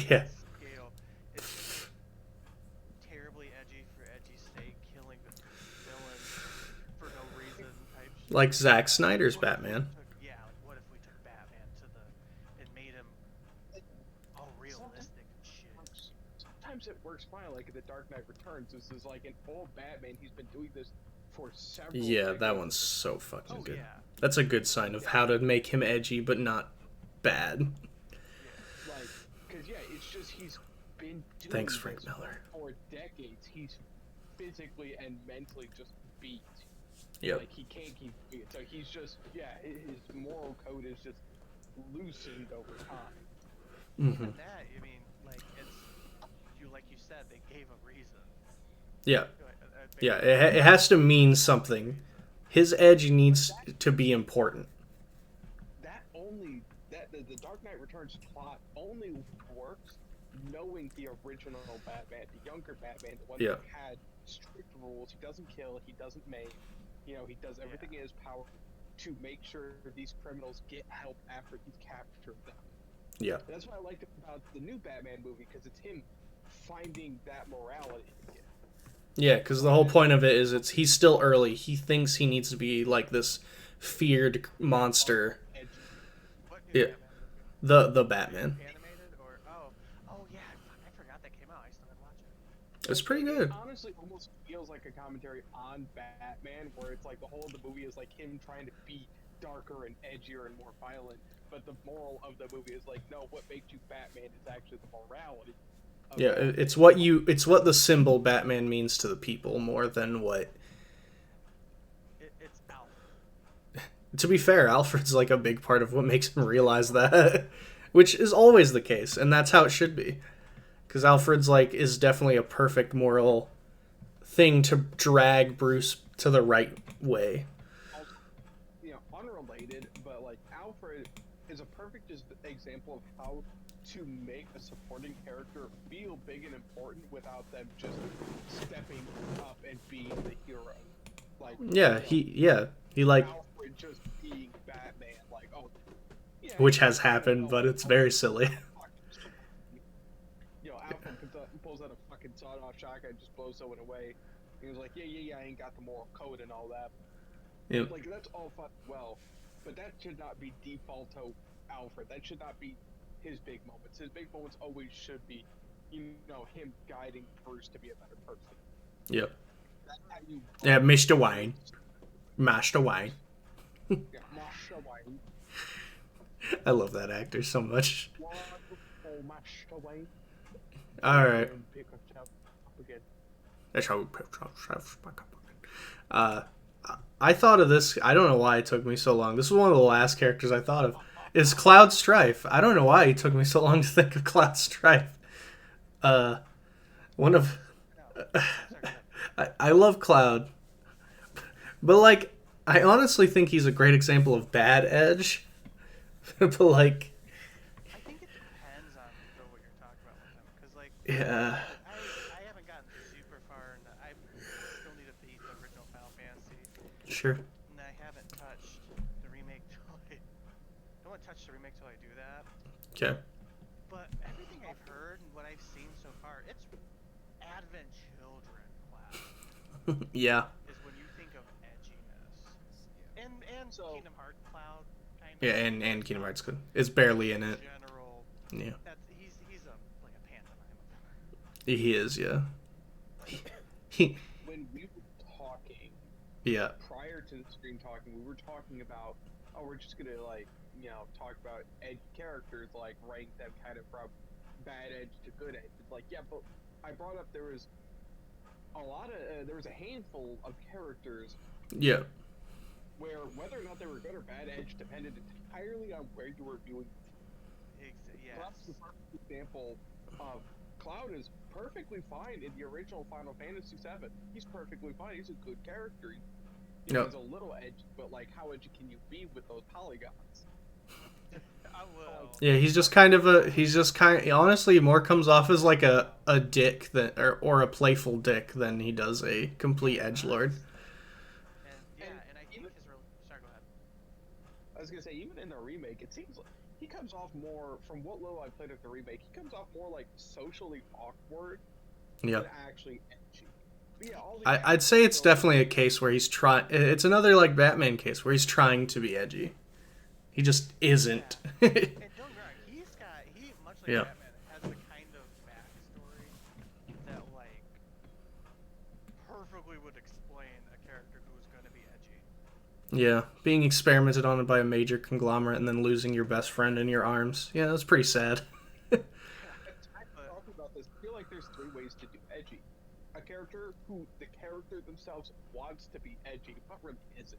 Yeah. Scale. It's terribly edgy for edgy's sake, killing the villain for no reason type shit. Like Zack Snyder's Batman. What if we took Batman and made him all realistic and shit? Sometimes it works fine. Like in The Dark Knight Returns, this is like an old Batman. He's been doing this for several. Yeah, that decades. one's so fucking good. Yeah. That's a good sign of how to make him edgy but not bad. Like, because it's just he's been doing Thanks, Frank this Miller. for decades. He's physically and mentally just beat. Yep. Like he can't keep beat. So he's just his moral code is just loosened over time. Mm-hmm. And that, I mean, like you said, they gave a reason. Yeah. Yeah, it has to mean something. His edge needs to be important. The Dark Knight Returns plot only works knowing the original Batman, the younger Batman, the one that had strict rules. He doesn't kill, he doesn't maim. He does everything in his power to make sure these criminals get help after he's captured them. Yeah. That's what I liked about the new Batman movie, because it's him finding that morality again. Yeah, because the whole point of it is he's still early. He thinks he needs to be like this feared monster. What Yeah. Batman movie? The Batman. Animated or It's pretty good. It honestly almost feels like a commentary on Batman, where it's like the whole of the movie is like him trying to be darker and edgier and more violent. But the moral of the movie is like, no, what makes you Batman is actually the morality. Yeah, Batman. it's what the symbol Batman means to the people more than what. It's Alfred. To be fair, Alfred's like a big part of what makes him realize that, which is always the case, and that's how it should be. Because Alfred's like is definitely a perfect moral thing to drag Bruce to the right way. Also, unrelated, but like Alfred is a perfect example of how to make a supporting character feel big and important without them just stepping up and being the hero. Like He like, Alfred just being Batman, like yeah, which has happened, but it's very silly. Alfred pulls out a fucking sawed-off shotgun, just blows someone away. He was like, yeah, I ain't got the moral code and all that. Yep. Like, that's all fun well, but that should not be default to Alfred. That should not be his big moments. His big moments always should be, him guiding Bruce to be a better person. Yep. That's how you... Yeah, Mr. Wayne. Master Wayne. Yeah, Master Wayne. I love that actor so much. Wonderful Master Wayne. Alright. Pick yourself up again. That's how we pick ourselves back up again. I thought of this. I don't know why it took me so long. This was one of the last characters I thought of. Is Cloud Strife. I don't know why it took me so long to think of Cloud Strife. One of... I love Cloud. But, like, I honestly think he's a great example of bad Edge. But, like... I think it depends on what you're talking about with him, because like Yeah. I haven't gotten super far, and I still need to beat the original Final Fantasy, Sure. and I haven't touched the remake till I don't want to touch the remake till I do that. Okay. But everything I've heard and what I've seen so far, it's Advent Children Cloud Yeah. is when you think of edginess, and So- Kingdom Hearts Cloud kind of. Yeah, and Kingdom Hearts good. It's barely in it. General. Yeah. He's like a pantomime. He is, yeah. He, When we were talking, yeah. prior to the stream talking, we were talking about, we're just gonna talk about edge characters, like rank them kind of from bad edge to good edge. It's like, yeah, but I brought up there was there was a handful of characters Yeah. where whether or not they were good or bad edge depended entirely on where you were viewing. Yes. That's the perfect example of Cloud is perfectly fine in the original Final Fantasy VII. He's perfectly fine. He's a good character. Yep. He's a little edgy, but like, how edgy can you be with those polygons? I will. Yeah, he's just honestly more comes off as like a dick than or a playful dick than he does a complete edgelord. And I think his real. Sorry, go ahead. I was gonna say, even in the remake, it seems like he comes off more, from what little I played of the remake, he comes off more like socially awkward Yeah. than actually edgy. But yeah, all the I'd say it's definitely a case where he's trying. It's another like Batman case where he's trying to be edgy. He just isn't. And don't get me wrong, he much like Yeah. Batman has the kind of backstory that like perfectly would explain a character who's going to be edgy. Yeah, being experimented on by a major conglomerate and then losing your best friend in your arms. Yeah, that's pretty sad. I talk about this. I feel like there's three ways to do edgy. A character who the character themselves wants to be edgy, but really isn't.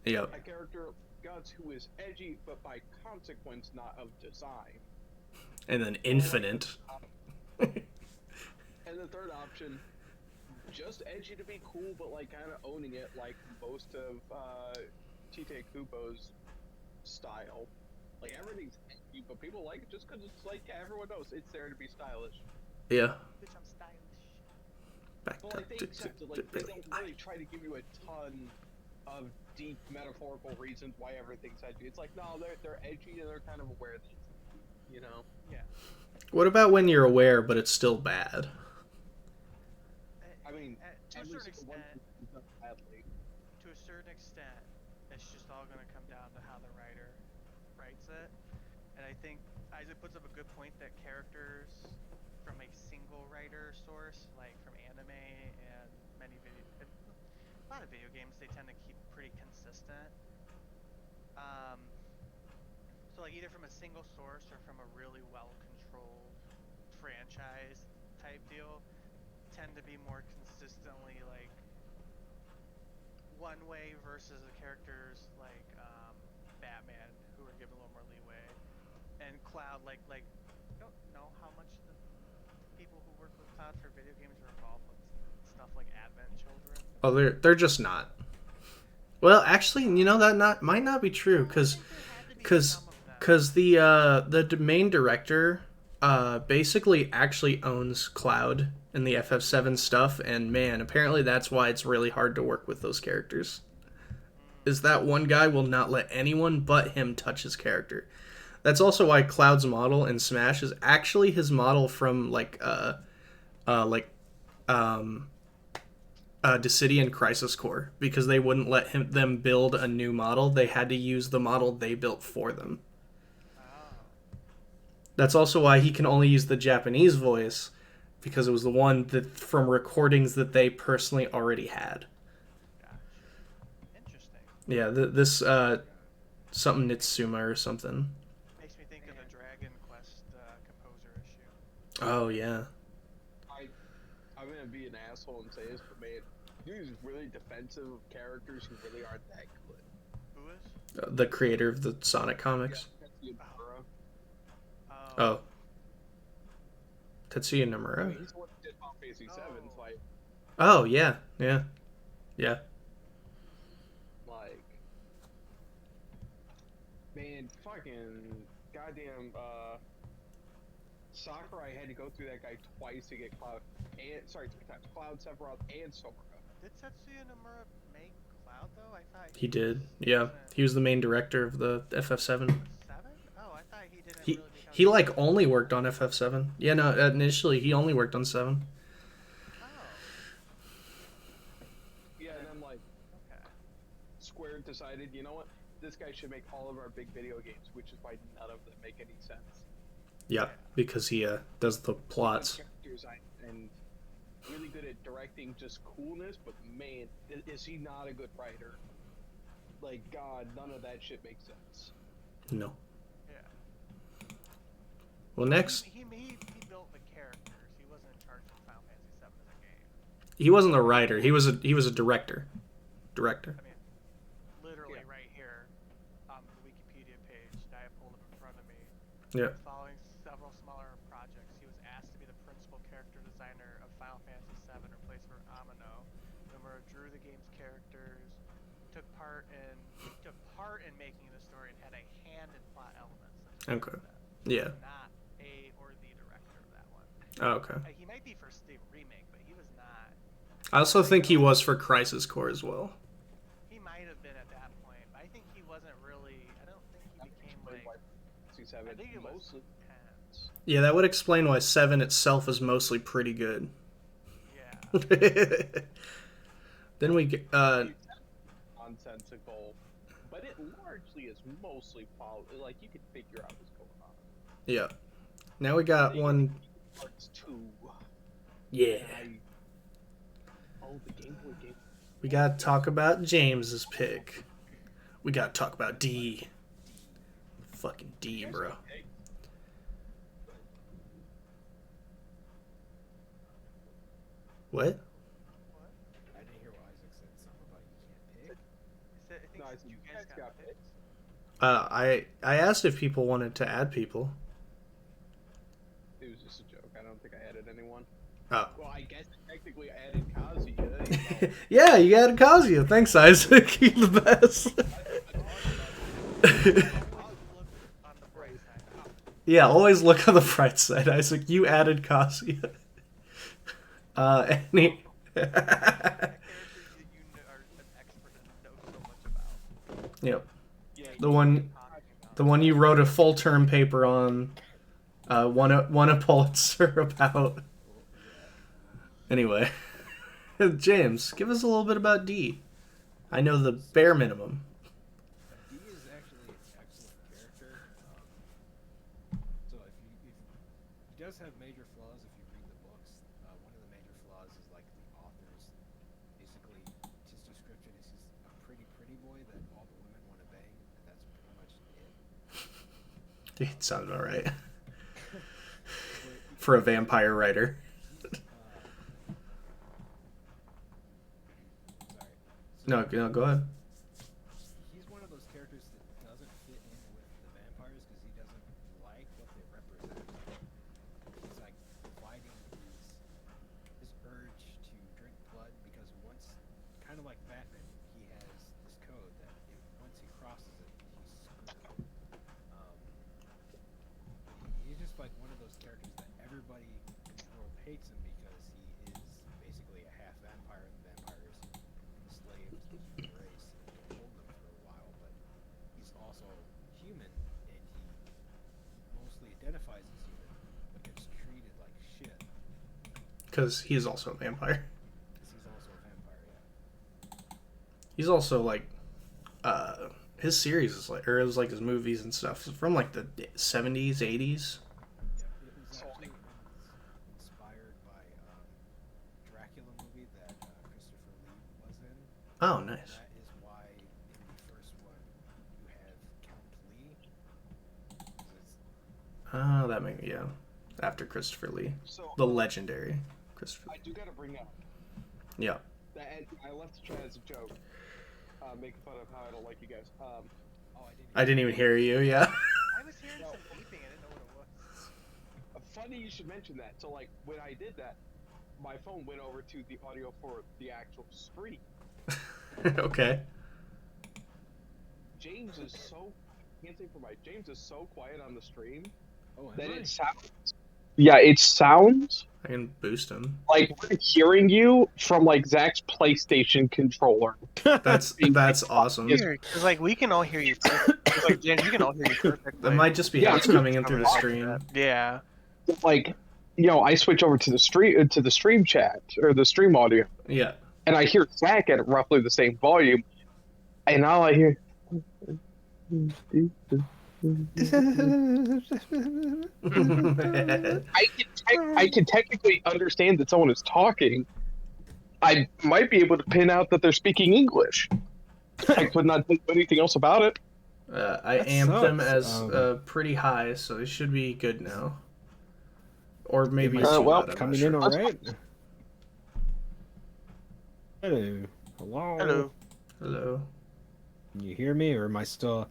Yep. A character gods who is edgy, but by consequence not of design. And then infinite. And the third option, just edgy to be cool, but like kind of owning it, like most of Tite Kubo's style. Like everything's edgy, but people like it just because it's like, yeah, everyone knows it's there to be stylish. Yeah. Bitch, I'm stylish. Back But like they to accept it, like they don't really try to give you a ton of deep metaphorical reasons why everything's edgy. It's like, no, they're edgy and they're kind of aware that it's, Yeah. What about when you're aware but it's still bad? I mean, To a every certain single one extent, is done badly. to a certain extent, it's just all going to come down to how the writer writes it. And I think Isaac puts up a good point that characters from a single writer source, like from anime and a lot of video games, they tend to keep pretty consistent. Um, so like either from a single source or from a really well-controlled franchise type deal, tend to be more consistently like one way versus the characters like Batman, who are given a little more leeway, and Cloud like I don't know how much the people who work with Cloud for video games are involved with stuff like Advent Children. Oh, they're just not. Well, actually, you know that might not be true because the main director basically actually owns Cloud and the FF7 stuff, and man, apparently that's why it's really hard to work with those characters. Is that one guy will not let anyone but him touch his character. That's also why Cloud's model in Smash is actually his model from Dissidian Crisis Core, because they wouldn't let them build a new model. They had to use the model they built for them. That's also why he can only use the Japanese voice, because it was the one that from recordings that they personally already had. Gotcha. Interesting. Yeah, this something Nitsuma or something. Makes me think of the Dragon Quest composer issue. Oh yeah. I'm gonna be an asshole and say this, but man, he's really defensive of characters who really aren't that good. Who is? The creator of the Sonic comics. Yeah, that's the Imperor. Oh. Tetsuya I Nomura? mean, he's the one who did Final Fantasy 7, like, Oh, yeah. man, fucking goddamn, Sakurai had to go through that guy twice to get Cloud, three times, Cloud, Sephiroth, and Sora. Did Tetsuya Nomura make Cloud though? I thought He did. Yeah. He was the main director of the FF7. 7? Oh, I thought he didn't really become. He like only worked on FF7. Yeah, no, initially he only worked on 7. Oh, Yeah, and I'm like, okay. Square decided, you know what? This guy should make all of our big video games, which is why none of them make any sense. Yeah, because he does the plots. Characters and really good at directing just coolness, but man, is he not a good writer? Like, God, none of that shit makes sense. No. Yeah. Well, next, He built the characters. He wasn't in charge of Final Fantasy 7 as a game. he wasn't a writer. He was a director. Director. I mean, literally right here on the Wikipedia page that I pulled up in front of me. Yeah. Following several smaller projects, he was asked to be the principal character designer of Final Fantasy 7, replaced for Amino. Nomura drew the game's characters, took part in making the story, and had a hand in plot elements. Okay. Yeah. Not a or the director of that one. Oh, okay. He might be for the remake, but he was not. I also think he was for Crisis Core as well. He might have been at that point, but I think he wasn't really. I don't think he became like. C7 I think it was mostly. 10s. Yeah, that would explain why 7 itself is mostly pretty good. Yeah. Then we get Nonsensical, but it largely is mostly like you can figure out what's going on. yeah. Now we got one. Parts 2. Yeah. The Game Boy game. We gotta talk about James's pick. We gotta talk about D. Fucking D, bro. What? I didn't hear what Isaac said. Something about you can't pick. I think No, I since said you you guys guys got got picked. I asked if people wanted to add people. It was just a joke. I don't think I added anyone. Oh. Well, I guess technically I added Kazuya. You know. Yeah, you added Kazuya. Thanks, Isaac. You're the best. On the bright side. Yeah, always look on the bright side, Isaac. You added Kazuya. Any... Characters that you are an expert and know so much about. Yep. Yeah, The one you wrote a full term paper on, won a Pulitzer about. Anyway, James, give us a little bit about D. I know the bare minimum. D is actually an excellent character. does have major flaws if you read the books. One of the major flaws is like the author's basically his description is he's a pretty boy that all the women want to bang, and that's pretty much it. It sounds all right But for a vampire writer. he's, sorry. No, go ahead. He's one of those characters that doesn't fit in with the vampires because he doesn't like what they represent. He's like fighting his urge to drink blood because once, kind of like Batman, he has this code that once he crosses it, he's screwed. Um, he's just like one of those characters that everybody in the world hates him because he is basically a half vampire, and vampires enslaved the human race and controlled them for a while, but he's also human, and he mostly identifies as human, but gets treated like shit Because he's also a vampire. because he's also a vampire, yeah. He's also like, his series is like, or it was like his movies and stuff from like the 70s, 80s. It was actually inspired by Dracula movie that Christopher Lee was in. Oh, nice. That is why in the first one you have Count Lee. 'Cause it's Oh, that makes, yeah. After Christopher Lee. So The legendary Christopher I Lee. do gotta bring up Yeah. that I left the chat as a joke, making fun of how I don't like you guys. oh, I didn't even hear you, yeah. I was hearing some beeping. I didn't know what it was. Funny you should mention that. So like when I did that, my phone went over to the audio for the actual stream. Okay. James is so can't say for my James is so quiet on the stream Oh, am that I? it sounds. Yeah, it sounds I can boost him. like we're hearing you from like Zach's PlayStation controller. That's awesome. Weird, because like we can all hear you. Perfect. Like James, we can all hear you perfectly. That might just be Yeah. how it's coming in through the stream. Yeah. Like, I switch over to the stream chat or the stream audio, Yeah. and I hear Zach at roughly the same volume, and all I hear. I can technically understand that someone is talking. I might be able to pin out that they're speaking English. I could not think of anything else about it. I That amped him sucks. as pretty high, so he should be good now. Or maybe Am I it's too well, loud, I'm coming not in sure. all right? Hello. Hello. Hello. Hello. Can you hear me, or am I still?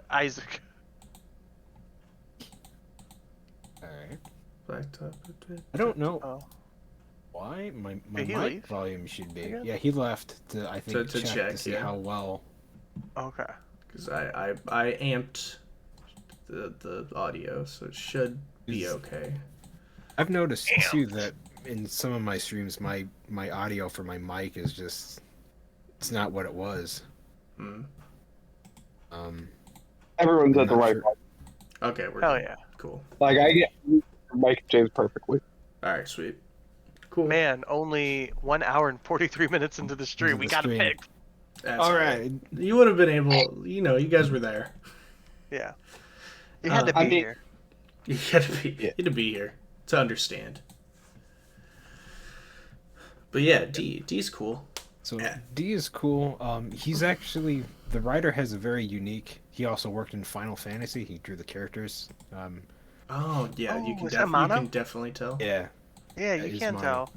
Isaac. Alright. Blacktop. I don't know Oh. why my Did he mic leave? volume should be. Again? Yeah, he left to I think To check check, to see yeah. how well. Okay. Because I amped the audio, so it should be Is- okay. I've noticed too that in some of my streams, my audio for my mic is just it's not what it was. Hmm. Everyone's I'm at the not right sure. point. Okay, we're Hell good. yeah. Cool. Like I get Mike and James perfectly. All right, sweet. Cool. Man, only 1 hour and 43 minutes into the stream. Into We the gotta stream. pick. That's All cool. right. You would have been able, you guys were there. Yeah. You had to be I mean- here. You had to be here to understand. But yeah, D's cool. So Yeah. D is cool. He's actually the writer has a very unique. He also worked in Final Fantasy. He drew the characters. Oh yeah, Oh, you can is that you mono? can definitely tell. Yeah. Yeah, That you is can mine. tell.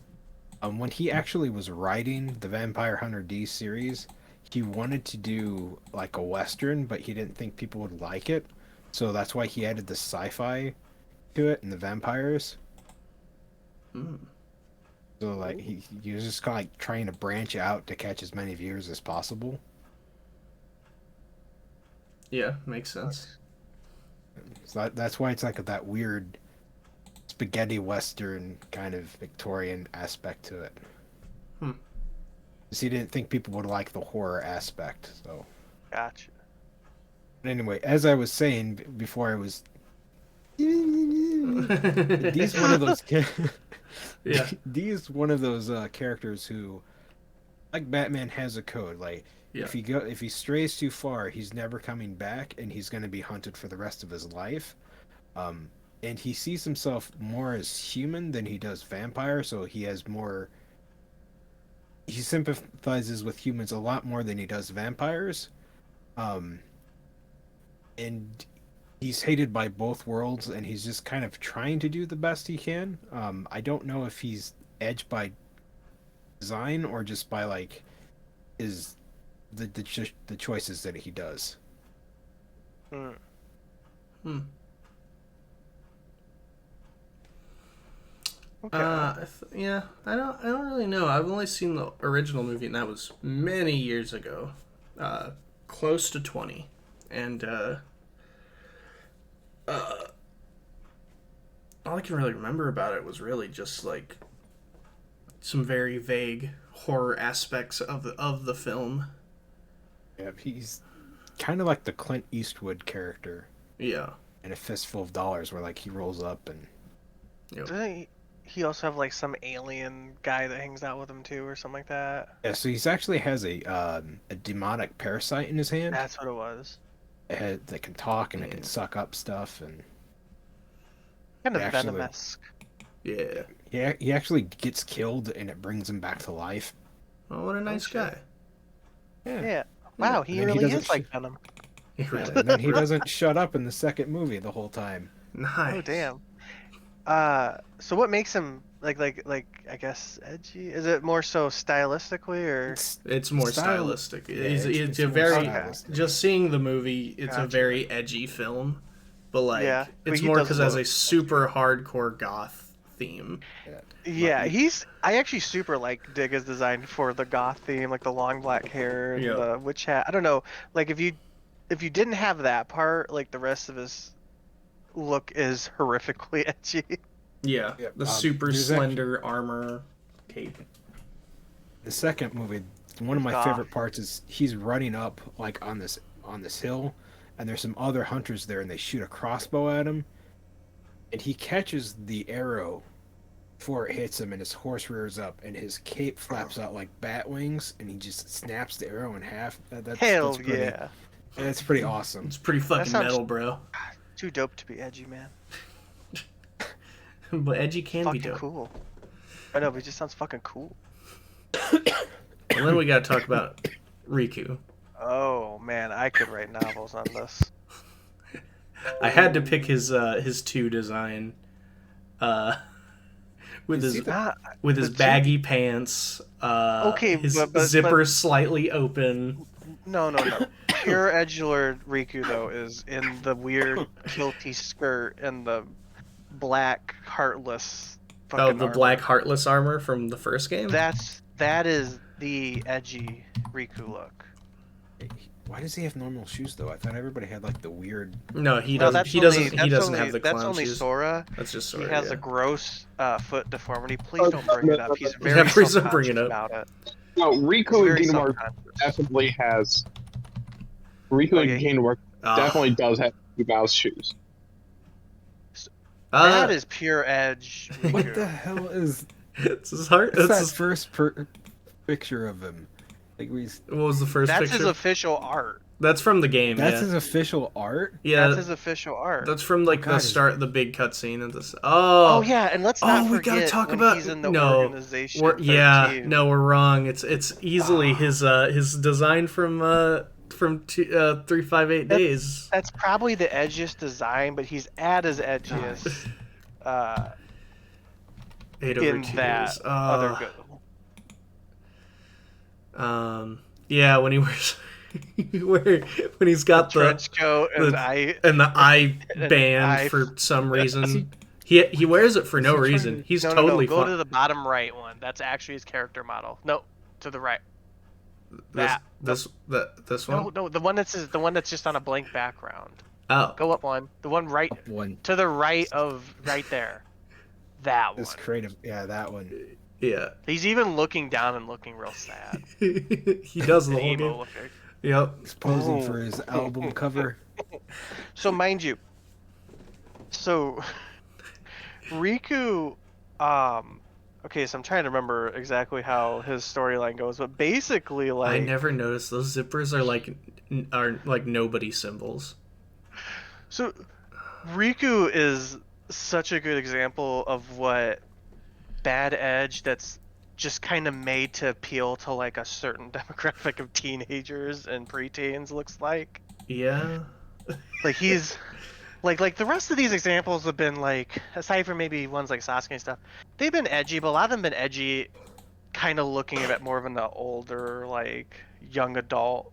When he actually was writing the Vampire Hunter D series, he wanted to do like a western, but he didn't think people would like it. So that's why he added the sci-fi to it and the vampires. Mm. So like he was just kind of like trying to branch out to catch as many viewers as possible. Yeah, makes sense. So that's why it's like that weird spaghetti western kind of Victorian aspect to it. Hmm. 'Cause he didn't think people would like the horror aspect. So Gotcha. but anyway, as I was saying before, I was. D's one of those. Yeah. D is one of those characters who, like Batman, has a code. Like Yeah. if he strays too far, he's never coming back, and he's going to be hunted for the rest of his life. And he sees himself more as human than he does vampire, so he has more. He sympathizes with humans a lot more than he does vampires. Um, and he's hated by both worlds, and he's just kind of trying to do the best he can. I don't know if he's edged by design or just by like his the choices that he does. Hmm. Hmm. Okay. Yeah, I don't really know. I've only seen the original movie, and that was many years ago, close to 20, and all I can really remember about it was really just like some very vague horror aspects of the film. Yeah, he's kind of like the Clint Eastwood character Yeah. in A Fistful of Dollars, where like he rolls up and Yep. Doesn't he also have like some alien guy that hangs out with him too, or something like that? yeah. So he's actually has a demonic parasite in his hand. That's what it was. That can talk and it Yeah. can suck up stuff, and Kind of Actually- venomous. Yeah. he actually gets killed and it brings him back to life. Oh, what a nice shit. guy. Yeah. Wow, he And then he really doesn't is like Venom. He really- And then he doesn't shut up in the second movie the whole time. Nice. Oh damn. So what makes him like I guess edgy? Is it more so stylistically or? It's more Style- stylistic. Yeah, It's a more very stylistic. just seeing the movie. It's a Gotcha. very edgy film, but like Yeah, but it's he more does because it has look a super hardcore goth theme. Yeah, I actually super like dig his design for the goth theme, like the long black hair and Yeah. the witch hat. I don't know, like if you didn't have that part, like the rest of his look is horrifically edgy. Yeah, Yep, the super there's slender armor cape. The second movie, one of my Goth. favorite parts is he's running up like on this hill, and there's some other hunters there, and they shoot a crossbow at him, and he catches the arrow before it hits him, and his horse rears up, and his cape flaps out like bat wings, and he just snaps the arrow in half. Hell that's pretty, yeah, That's pretty awesome. It's pretty fucking sounds- metal, bro. too dope to be edgy, man. But edgy can be Fucking dope. cool. I know, but it just sounds fucking cool. And then we gotta talk about Riku. Oh man, I could write novels on this. I had to pick his 2 design. With Is his he Ah, with his the two- baggy pants. Okay, his but- zipper slightly open. no. Pure edgelord Riku though is in the weird kilty skirt and the black heartless. Oh, fucking the armor. black heartless armor from the first game. That is the edgy Riku look. Why does he have normal shoes though? I thought everybody had like the weird. No, he No, doesn't. that's He doesn't. only- He that's doesn't only- have the That's clown only shoes. Sora. That's just He Sora. has yeah. a gross foot deformity. Please don't bring it up. He's very Yeah, please don't bring it self-conscious up. about it. No, He's Riku and very Kingdom Hearts self-conscious. definitely has. Riku Okay. and Kingdom Hearts Ah. definitely does have mouse shoes. That is pure edge. Riku. What the hell is? It's his heart. What's That's that his, first picture of him? Like we. what was the first That's picture? his official art. That's from the game. That's yeah. his official art. Yeah. That's his official art. That's from like God, the is- start, the big cutscene of this. Oh Oh. yeah, and let's not Oh, we forget gotta talk when about- he's in the no, organization. Yeah. 13. No, we're wrong. It's easily his design from 358 That's- days. That's probably the edgiest design, but he's at his edgiest 8 over in 2 that days. other good. Yeah, when he wears when he's got the Trench coat and the- I. and the eye And band eye- for some reason. He wears it for no he trying reason. to- He's No, totally Go fine. to the bottom right one. That's actually his character model. No, to the right. This one. No, the one that's just on a blank background. Oh, Go up one. The one right One. to the right of right there. That one. This creative. Yeah, that one. yeah. He's even looking down and looking real sad. He does the An whole emo game. looking. Yep. He's posing Oh. for his album cover. So mind you, so Riku, okay, so I'm trying to remember exactly how his storyline goes, but basically, like, I never noticed those zippers are like nobody symbols. so Riku is such a good example of what bad edge that's just kind of made to appeal to like a certain demographic of teenagers and preteens looks like. Yeah. Like he's like the rest of these examples have been like, aside from maybe ones like Sasuke and stuff, they've been edgy, but a lot of them been edgy kind of looking at more of an older, like young adult,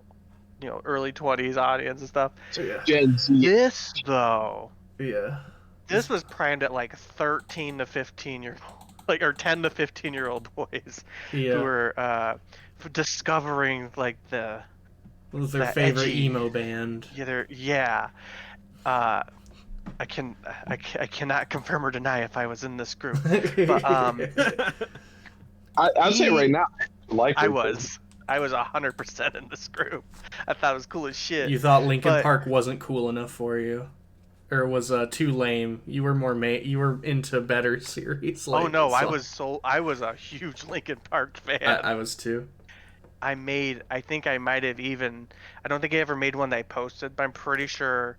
early 20s audience and stuff. So yeah. Gen Z. This though, Yeah. this was primed at like 13 to 15 like, or 10 to 15-year-old boys who Yeah. were discovering like What was their that favorite edgy- emo band? yeah. I cannot confirm or deny if I was in this group, but I'd say He- right now, like I was 100% in this group. I thought it was cool as shit. You thought Linkin But- Park wasn't cool enough for you, or was too lame. You were more you were into better series. Like Oh no, I so- was a huge Linkin Park fan. I was too. I think I might have even, I don't think I ever made one that I posted, but I'm pretty sure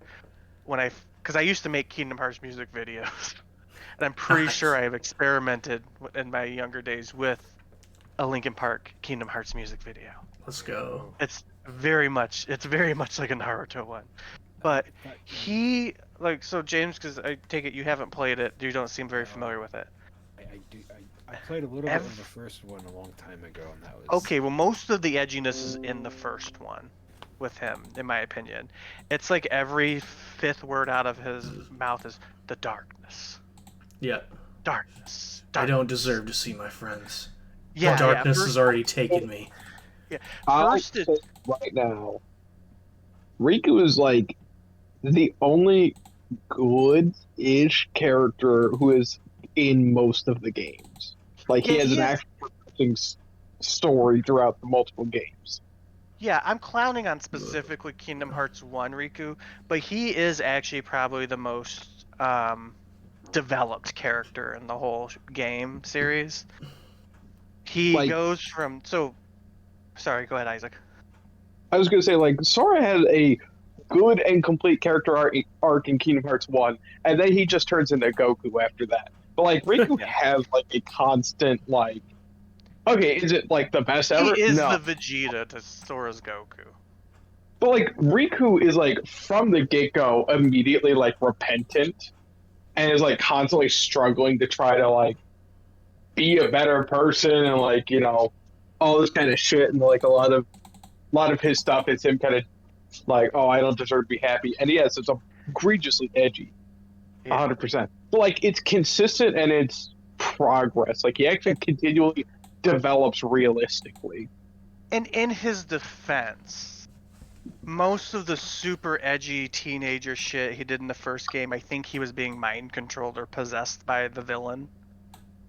because I used to make Kingdom Hearts music videos, and I'm pretty Nice. sure I've experimented in my younger days with a Linkin Park Kingdom Hearts music video. Let's go. It's very much like a Naruto one, but he so James, because I take it you haven't played it, you don't seem very familiar with it. I played a little bit of the first one a long time ago, and that was Okay, well, most of the edginess is in the first one with him, in my opinion. It's like every fifth word out of his mouth is the darkness. Yeah. Darkness. I don't deserve to see my friends. Yeah, the darkness yeah, has already taken me. I'll First say it- right now, Riku is like the only good-ish character who is in most of the games. Like he Yeah, has he an is. actual progressing story throughout the multiple games. Yeah, I'm clowning on specifically Kingdom Hearts 1 Riku, but he is actually probably the most developed character in the whole game series. He Like- goes from sorry, go ahead, Isaac. I was gonna say, like, Sora had a good and complete character arc in Kingdom Hearts 1, and then he just turns into Goku after that. But, like, Riku Yeah. has, like, a constant, like, okay, is it, like, the best ever? He is No. the Vegeta to Sora's Goku. But, like, Riku is, like, from the get-go, immediately, like, repentant, and is, like, constantly struggling to try to, like, be a better person, and, like, all this kind of shit, and, like, a lot of his stuff is him kind of like, oh, I don't deserve to be happy. And yes, it's egregiously edgy, Yeah. 100%. But like, it's consistent and it's progress. Like he actually continually develops realistically. And in his defense, most of the super edgy teenager shit he did in the first game, I think he was being mind controlled or possessed by the villain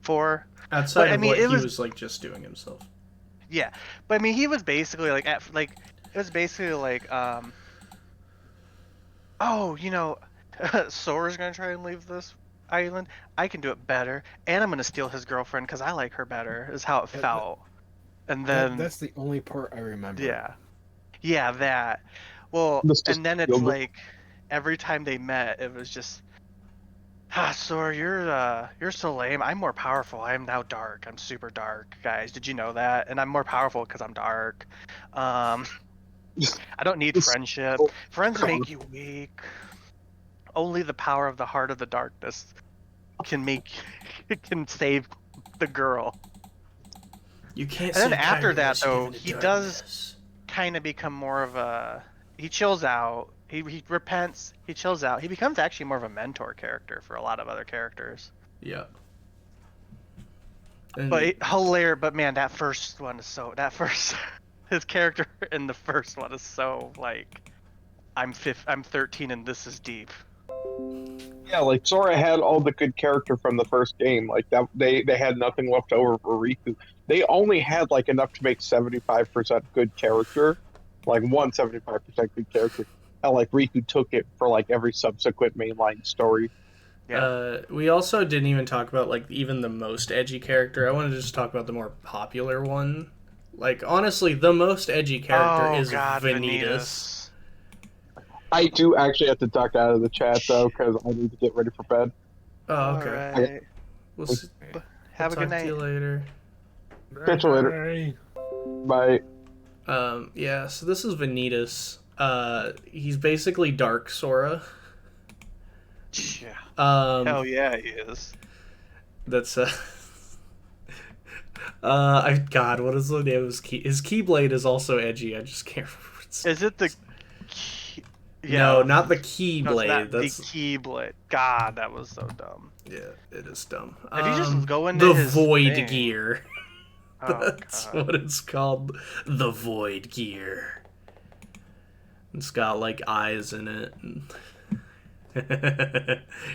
for. Outside But, I of mean, what it he was- was like just doing himself. Yeah, but I mean, he was basically like oh, Sora's gonna try and leave this island. I can do it better, and I'm gonna steal his girlfriend because I like her better. Is how it Yeah, felt. And then that's the only part I remember. yeah, that. Well, That's just and then it's yoga. like every time they met, it was just, Sora, you're so lame. I'm more powerful. I am now dark. I'm super dark, guys. Did you know that? And I'm more powerful because I'm dark. I don't need It's friendship. so Friends make you weak. Only the power of the heart of the darkness can save the girl. You can't. And then save after Kyrie that, unless you though, give into he does- darkness. Kind of become more of a. He chills out. He repents. He chills out. He becomes actually more of a mentor character for a lot of other characters. Yeah. And But hilarious. But man, that first one is so. His character in the first one is so like. I'm 13 and this is deep. Yeah, like Sora had all the good character from the first game. Like that, they had nothing left over for Riku. They only had like enough to make 75% good character, like 75% good character. And like Riku took it for like every subsequent mainline story. Yeah. We also didn't even talk about like even the most edgy character. I wanted to just talk about the more popular one. Like honestly, the most edgy character is Vanitas. I do actually have to duck out of the chat though because I need to get ready for bed. Oh, okay. Alright. We'll, Have a we'll good talk to you night. later. Catch you later. Bye. Yeah, so this is Vanitas. He's basically Dark Sora. Yeah. Um, Hell yeah, he is. that's God, what is the name of his key? His Keyblade is also edgy. I just can't remember. Is it the? Key... No, not the No, it's Keyblade. not That's the Keyblade. God, that was so dumb. yeah, it is dumb. If you just go into the his Void thing- Gear. Oh That's god. what it's called. The Void Gear. It's got like eyes in it. And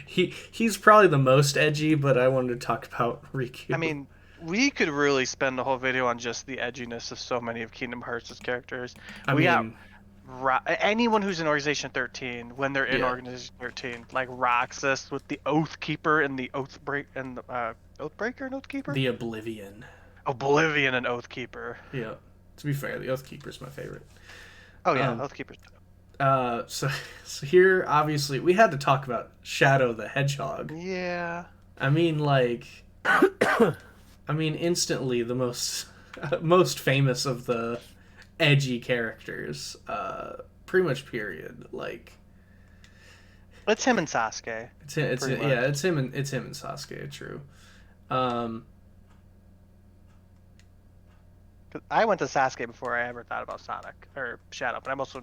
he's probably the most edgy, but I wanted to talk about Riku. I mean, we could really spend a whole video on just the edginess of so many of Kingdom Hearts' characters. Anyone who's in Organization 13, when they're in Yeah. Organization 13, like Roxas with the Oath Keeper and the Oathbreaker and Oathbreaker and Oathkeeper? The Oblivion. Oblivion and Oathkeeper. Yeah. To be fair, the Oathkeeper's my favorite. Oh yeah, Um, Oathkeeper's. So here, obviously, we had to talk about Shadow the Hedgehog. Yeah. I mean, like, instantly the most famous of the edgy characters, pretty much. Period. Like, It's him and Sasuke. it's Pretty yeah, much. it's him and Sasuke. True. 'Cause I went to Sasuke before I ever thought about Sonic or Shadow, but I'm also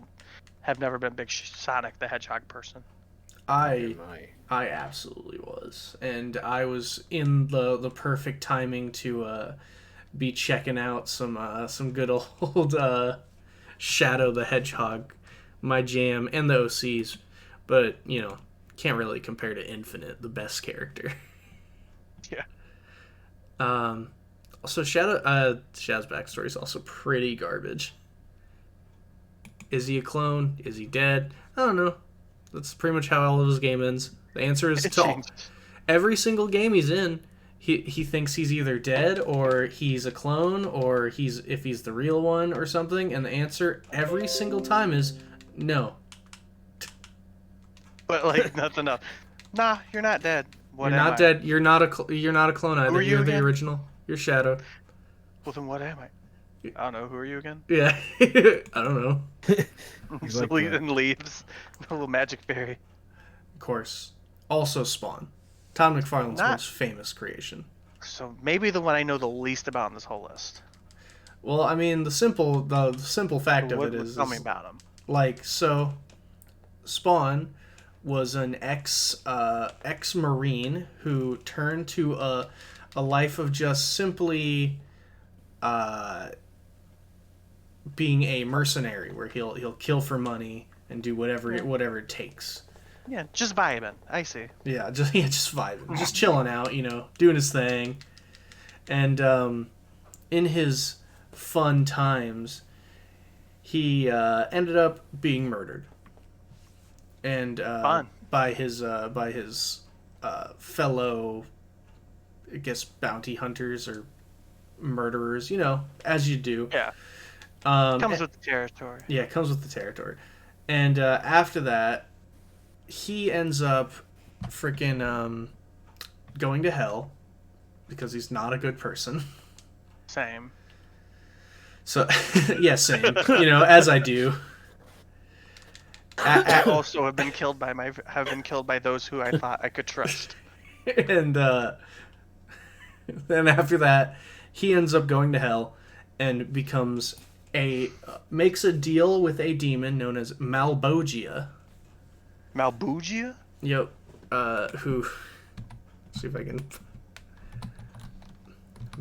have never been a big Sonic the Hedgehog person. I absolutely was, and I was in the perfect timing to be checking out some good old Shadow the Hedgehog, my jam, and the OCs, but can't really compare to Infinite, the best character. Yeah. So Shadow's backstory is also pretty garbage. Is he a clone? Is he dead? I don't know. That's pretty much how all of his game ends. The answer is It to changes. every single game he's in. He thinks he's either dead or he's a clone or if he's the real one or something. And the answer every single time is no. But like nothing else. Nah, you're not dead. What You're am not I? dead. You're not a clone either. Who are you You're the again? original. You're Shadow. Well, then what am I? I don't know. Who are you again? Yeah. I don't know. He's So like leaves the- and leaves. The little magic fairy. Of course. Also Spawn. Todd McFarlane's Not- most famous creation. So maybe the one I know the least about in this whole list. Well, I mean, the simple fact of What it is tell me about him. like, so Spawn was an ex-marine who turned to a life of just simply being a mercenary, where he'll kill for money and do whatever it takes. Yeah, just vibing. I see. Yeah, just vibing, just chilling out, doing his thing. And in his fun times, he ended up being murdered, and Fun. by his fellow, I guess, bounty hunters or murderers. As you do. Yeah. Comes Comes with the territory. Yeah, it comes with the territory. And after that, he ends up freaking going to hell because he's not a good person. Same. So, yeah, same. As I do. I also have been killed by those who I thought I could trust. And then after that, he ends up going to hell and makes a deal with a demon known as Malbogia. Malbugia? Yep. Who? See if I can.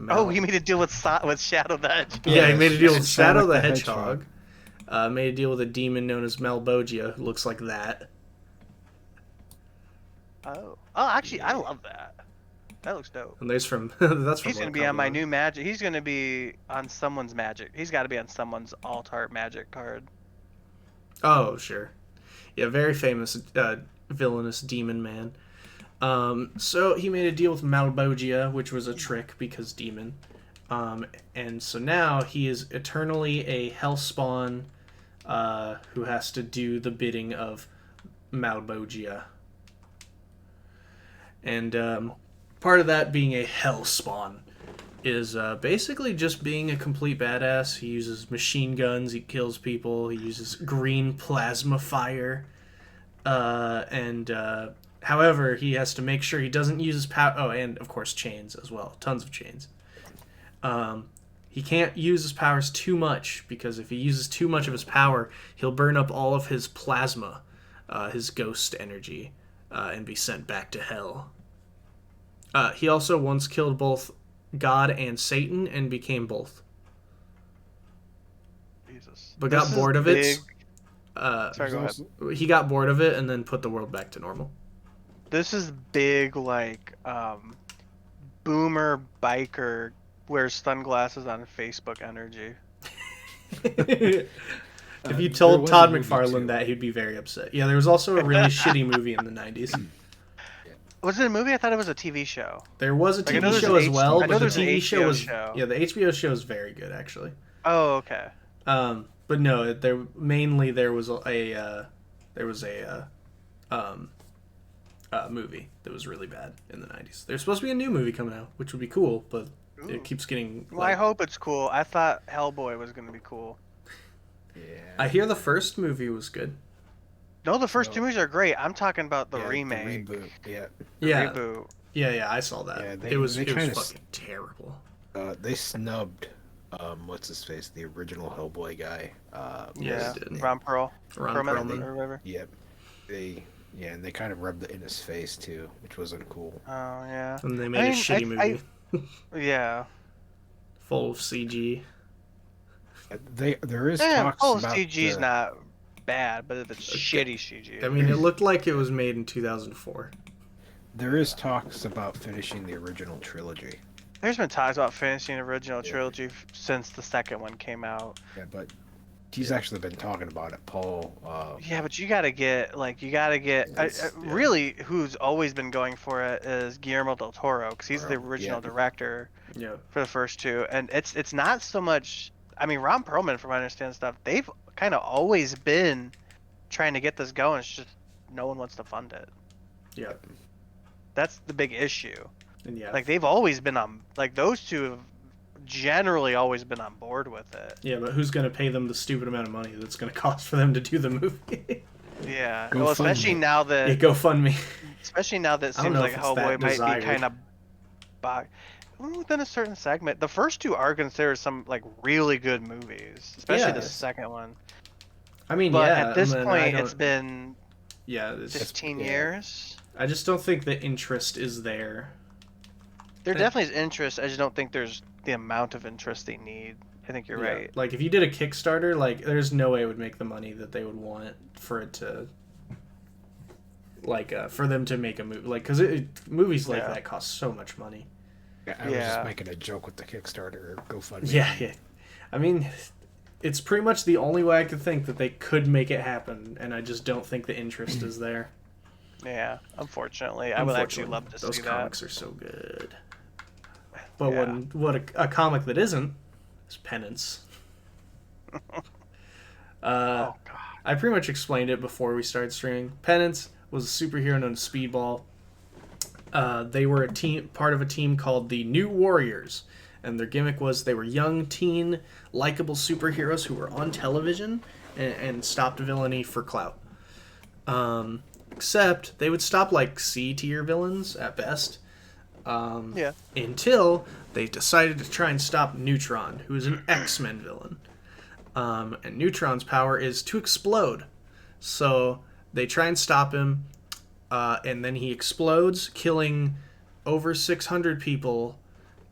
Oh, he made a deal with Shadow the Hedgehog. Yeah, he made a deal with Shadow the the Hedgehog. Made a deal with a demon known as Malbogia, who looks like that. Oh, actually, I love that. That looks dope. And that's from He's gonna Mortal be on my Kombat. new magic. He's gonna be on someone's magic. He's got to be on someone's alt-art magic card. Oh, sure. Yeah, very famous villainous demon man. So he made a deal with Malbogia, which was a trick because demon. And so now he is eternally a hellspawn who has to do the bidding of Malbogia. And part of that being a hell spawn is basically just being a complete badass. He uses machine guns, he kills people, he uses green plasma fire. However, he has to make sure he doesn't use his power. Oh, and of course, chains as well. Tons of chains. He can't use his powers too much, because if he uses too much of his power, he'll burn up all of his plasma, his ghost energy, and be sent back to hell. He also once killed both God and Satan and became both. Jesus. But This got is bored of big. it. Sorry, go ahead. He got bored of it and then put the world back to normal. This is big, like, boomer biker wears sunglasses on Facebook energy. If you There told was a Todd movie, McFarlane too. that, he'd be very upset. Yeah, there was also a really shitty movie in the 90s. Was it a movie? I thought it was a TV show. There was a Like, I know TV there's show an as well, I know but the there's an TV show HBO was show. yeah, the HBO show is very good actually. Oh, okay. But no, there was a movie that was really bad in the 90s. There's supposed to be a new movie coming out, which would be cool, but Ooh. it keeps getting. Well, I hope it's cool. I thought Hellboy was going to be cool. Yeah. I hear the first movie was good. No, the first No. two movies are great. I'm talking about the Yeah, remake. The reboot. Yeah. The Yeah, reboot. yeah, I saw that. Yeah, it was they fucking kinda terrible. They snubbed what's his face, the original Hellboy guy. Yeah, Yeah. they did. Ron Perl. Ron Perlman, Perlman. or whatever. Yep. And they kind of rubbed it in his face too, which wasn't cool. Oh, yeah. And they made I a mean, shitty movie Yeah. full of CG. There is Yeah, talks full about CG's the- not bad, but if it's shitty CG. I mean, it looked like it was made in 2004. There is talks about finishing the original trilogy. There's been talks about finishing the original Yeah. trilogy since the second one came out. Yeah, but he's actually been talking about it. Paul. Yeah, but you gotta get Yes, yeah. really who's always been going for it is Guillermo del Toro, because he's the Toro, original yeah. director Yeah. for the first two, and it's not so much. I mean, Ron Perlman, from what I understand stuff, they've kind of always been trying to get this going. It's just no one wants to fund it. Yeah. That's the big issue. And yeah. Like they've always been on. Like those two have generally always been on board with it. Yeah, but who's going to pay them the stupid amount of money that's going to cost for them to do the movie? Yeah. Go Well, fund especially me. now that Yeah, GoFundMe. Especially now that it I don't seems know like if it's that Hellboy might desired. be kind of within a certain segment. The first two are considered some like really good movies, especially the Yes. second one. I mean, But yeah. at this I mean, I point, don't- it's been yeah, it's, 15 yeah. years. I just don't think the interest is there. There definitely is interest. I just don't think there's the amount of interest they need. I think you're Yeah. right. Like, if you did a Kickstarter, like, there's no way it would make the money that they would want for it to, like, for them to make a movie. Like, because movies like Yeah. that cost so much money. I was Yeah. just making a joke with the Kickstarter GoFundMe. Yeah, yeah. I mean, it's pretty much the only way I could think that they could make it happen, and I just don't think the interest is there. Yeah, unfortunately, I would actually love to Those see comics are so good. But Yeah. what a comic that isn't is Penance. that. Oh god. I pretty much explained it before we started streaming. Penance was a superhero known as Speedball. They were part of a team called the New Warriors, and their gimmick was they were young, teen, likable superheroes who were on television and stopped villainy for clout. Except they would stop like C-tier villains at best. Yeah. Until they decided to try and stop Neutron, who is an X-Men villain. And Neutron's power is to explode. So they try and stop him, and then he explodes, killing over 600 people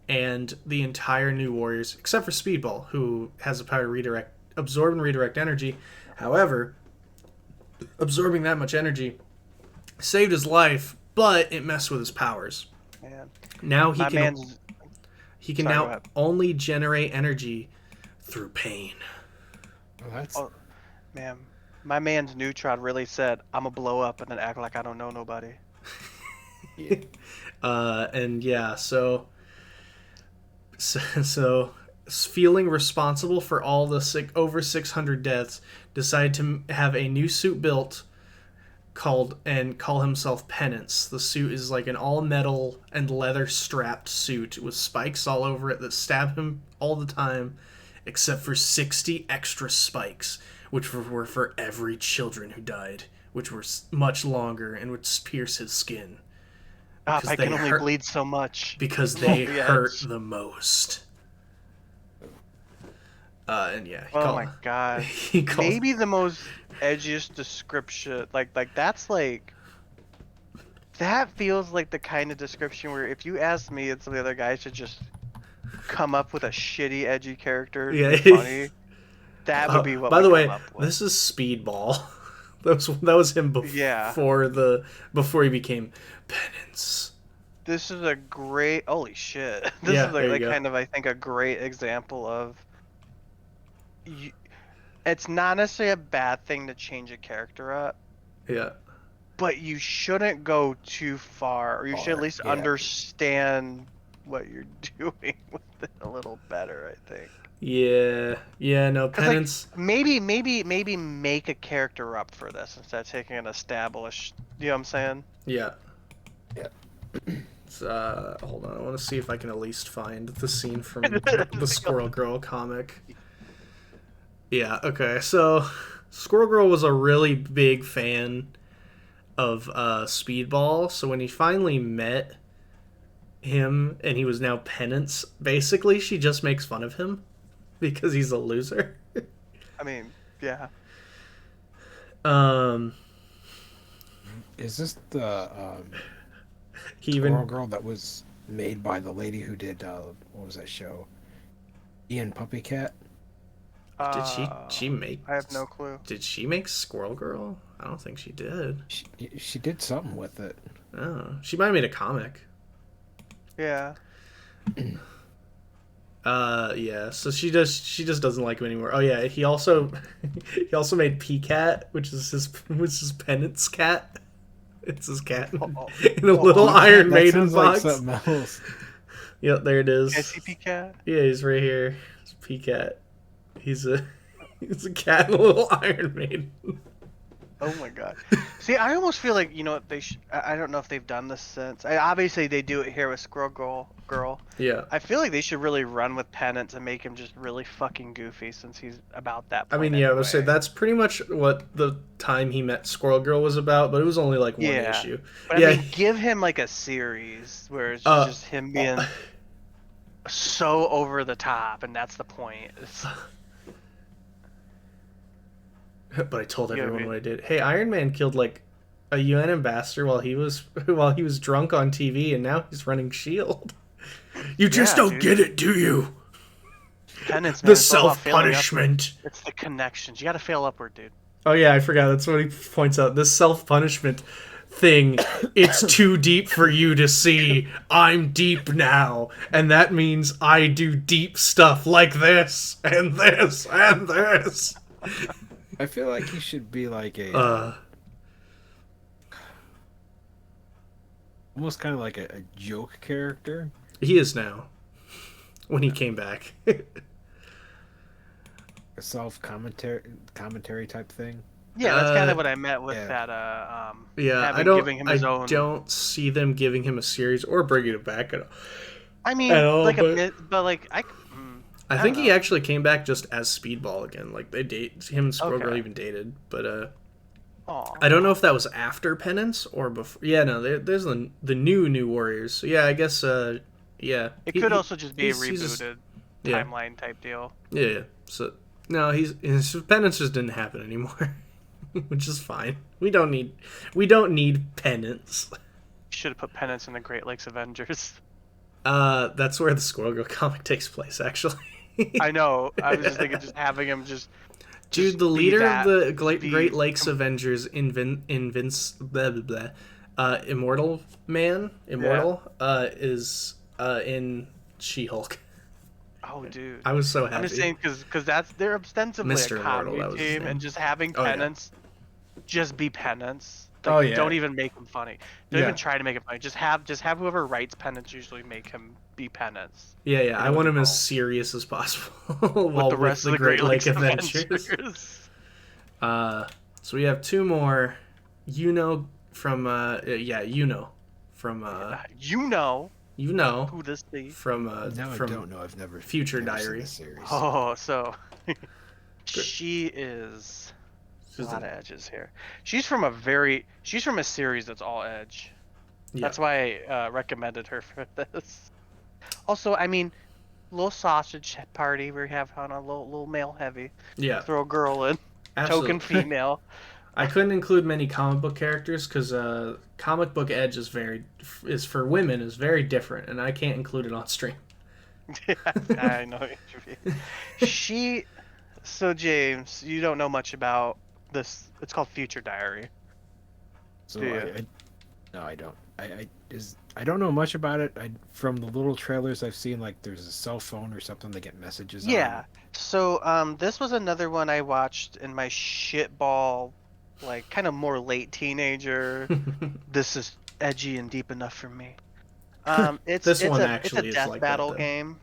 and the entire New Warriors, except for Speedball, who has the power to absorb and redirect energy. However, absorbing that much energy saved his life, but it messed with his powers. Man. Now he My can man's he can Sorry, go now ahead. only generate energy through pain. Well, that's Oh. man. My man's Neutron really said, "I'm gonna blow up and then act like I don't know nobody." yeah. And yeah, so feeling responsible for all the over 600 deaths, decided to have a new suit built call himself Penance. The suit is like an all metal and leather strapped suit with spikes all over it that stab him all the time, except for 60 extra spikes, which were for every children who died, which were much longer and would pierce his skin. I can only bleed so much. Because they hurt the most. And yeah. Oh my god. Maybe the most edgiest description. Like that's like. That feels like the kind of description where if you asked me and some of the other guys to just come up with a shitty edgy character to be funny, that would be what. By the way, this is Speedball. that was him before he became Penance. This is a great holy shit. This is like kind of I think a great example of. It's not necessarily a bad thing to change a character up. Yeah. But you shouldn't go too far, or you should at least understand what you're doing with it a little better, I think. Yeah, no, Penance. Like, maybe make a character up for this instead of taking an established. You know what I'm saying? Yeah. Hold on, I want to see if I can at least find the scene from the Squirrel Girl comic. Yeah. Okay. So, Squirrel Girl was a really big fan of Speedball. So when he finally met him and he was now Penance, basically she just makes fun of him because he's a loser. I mean, yeah. Is this the Squirrel Girl that was made by the lady who did what was that show? Ian Puppy Cat? Did she make? I have no clue. Did she make Squirrel Girl? I don't think she did. She did something with it. Oh, she might have made a comic. Yeah. Yeah. So she just doesn't like him anymore. Oh yeah, he also made P-Cat, which is Penance cat. It's his cat in a little Iron Maiden box. Like something else. Yep, there it is. Can I see P-Cat? Yeah, he's right here. It's P-Cat. He's a cat in a little Iron Maiden. Oh my god. See, I almost feel like, you know, I don't know if they've done this since. Obviously, they do it here with Squirrel Girl. Yeah. I feel like they should really run with Penance and make him just really fucking goofy since he's about that point. I mean, yeah, I would say that's pretty much what the time he met Squirrel Girl was about, but it was only like one issue. But I mean, give him like a series where it's just him being so over the top, and that's the point. But I told everyone what I did. Hey, Iron Man killed like a UN ambassador while he was drunk on TV, and now he's running S.H.I.E.L.D. You just don't get it, do you? Penance, man, the self-punishment. It's the connections. You gotta fail upward, dude. Oh yeah, I forgot. That's what he points out. This self-punishment thing, it's too deep for you to see. I'm deep now, and that means I do deep stuff like this and this and this. I feel like he should be like a almost kind of like a joke character. He is now. When he came back, a self-commentary type thing. Yeah, that's kind of what I meant with that. Yeah, I don't see them giving him a series or bringing it back at all. I mean, like a bit, but like I think he actually came back just as Speedball again. Like him and Squirrel Girl even dated, but I don't know if that was after Penance or before. Yeah, no, there's the new Warriors. So yeah, I guess yeah. It could also just be a rebooted timeline type deal. Yeah. So no, his Penance just didn't happen anymore, which is fine. We don't need Penance. Should have put Penance in the Great Lakes Avengers. That's where the Squirrel Girl comic takes place, actually. I know. I was just thinking, just having him just. Dude, the leader of the Great Lakes Avengers, Immortal Man, is in She-Hulk. Oh, dude. I was so happy. I'm just saying because they're ostensibly Mr. a comedy Immortal, team, and just having Penance just be Penance. Like, Oh, yeah. don't even make him funny. Don't Yeah. even try to make him funny. Just have whoever writes Penance usually make him be Penance. Yeah, yeah. You I know, want the him as role. serious as possible With while the rest of the Great Lakes Adventures. Adventures. So we have two more. From from You know you know who this be. from No, I from don't know. I've never Future never seen Diary. the series. Oh, so Good. she is a She's lot the- of edges here. She's from a series that's all edge. yeah. That's why I recommended her for this. Also, I mean, little sausage party we have on a little male heavy. Yeah, Throw a girl in, token absolutely. female. I couldn't include many comic book characters because comic book Edge is for women is very different, and I can't include it on stream. Yeah, I know what you mean. So James, you don't know much about this. It's called Future Diary. So Do you? no, I don't. I don't know much about it. From the little trailers I've seen, like there's a cell phone or something they get messages Yeah. So this was another one I watched in my shitball, like kind of more late teenager. This is edgy and deep enough for me. It's This one it's a actually is death like that, battle though. game.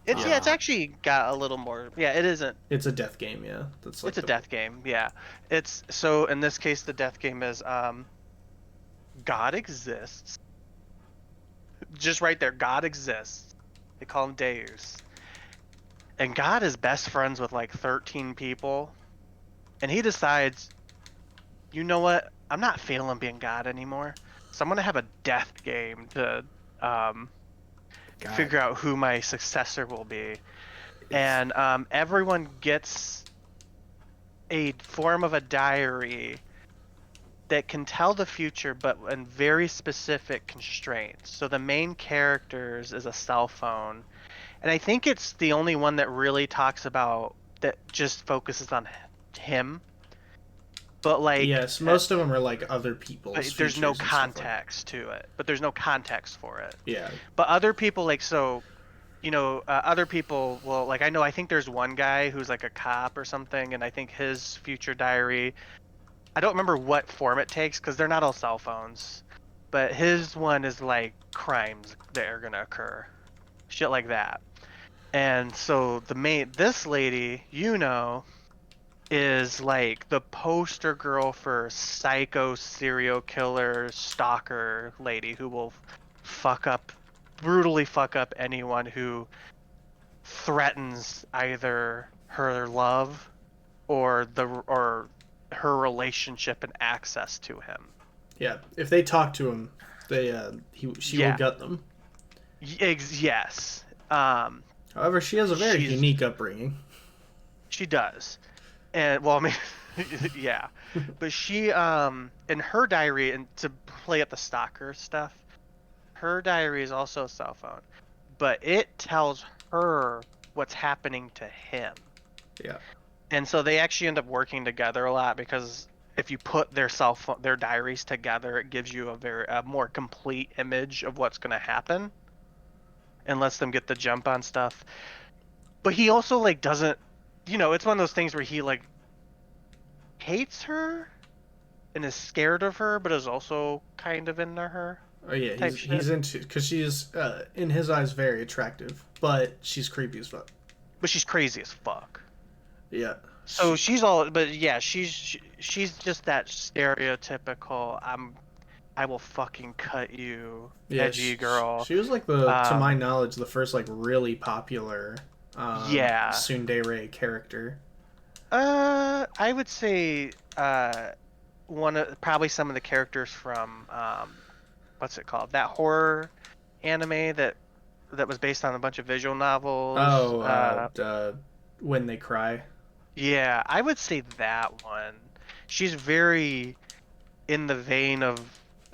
It's Ah. actually got a little more. Yeah, it isn't. It's a death game, yeah. That's like It's a death game. Yeah. It's so in this case the death game is God exists. Just right there, God exists. They call him Deus. And God is best friends with like 13 people. And he decides, you know what? I'm not feeling being God anymore. So I'm gonna have a death game to God. figure out who my successor will be. And everyone gets a form of a diary that can tell the future, but in very specific constraints. So the main characters is a cell phone, and I think it's the only one that really talks about that just focuses on him. But like, yes, most of them are like other people's. but there's no futures and stuff like that. context to it. But there's no context for it. Yeah, But other people like so. Other people will like. I think there's one guy who's like a cop or something, and I think his future diary. I don't remember what form it takes because they're not all cell phones, but his one is like crimes that are gonna occur, shit like that. And so this lady, is like the poster girl for psycho serial killer stalker lady who will brutally fuck up anyone who threatens either her love or her relationship and access to him. yeah. If they talk to him, she will Yeah. gut them. Yes. However, she has a very She's- unique upbringing. She does. And well, I mean, yeah. But she in her diary, and to play up the stalker stuff, her diary is also a cell phone, but it tells her what's happening to him. Yeah. And so they actually end up working together a lot because if you put their diaries together, it gives you a more complete image of what's going to happen and lets them get the jump on stuff. But he also like doesn't, it's one of those things where he like hates her and is scared of her, but is also kind of into her. Oh yeah, Type he's into because she's in his eyes very attractive, but she's creepy as fuck. But she's crazy as fuck. Yeah. So she's just that stereotypical I will fucking cut you edgy girl. She was like to my knowledge, the first like really popular tsundere character. I would say probably some of the characters from what's it called? That horror anime that was based on a bunch of visual novels. When They Cry. Yeah, I would say that one. She's very in the vein of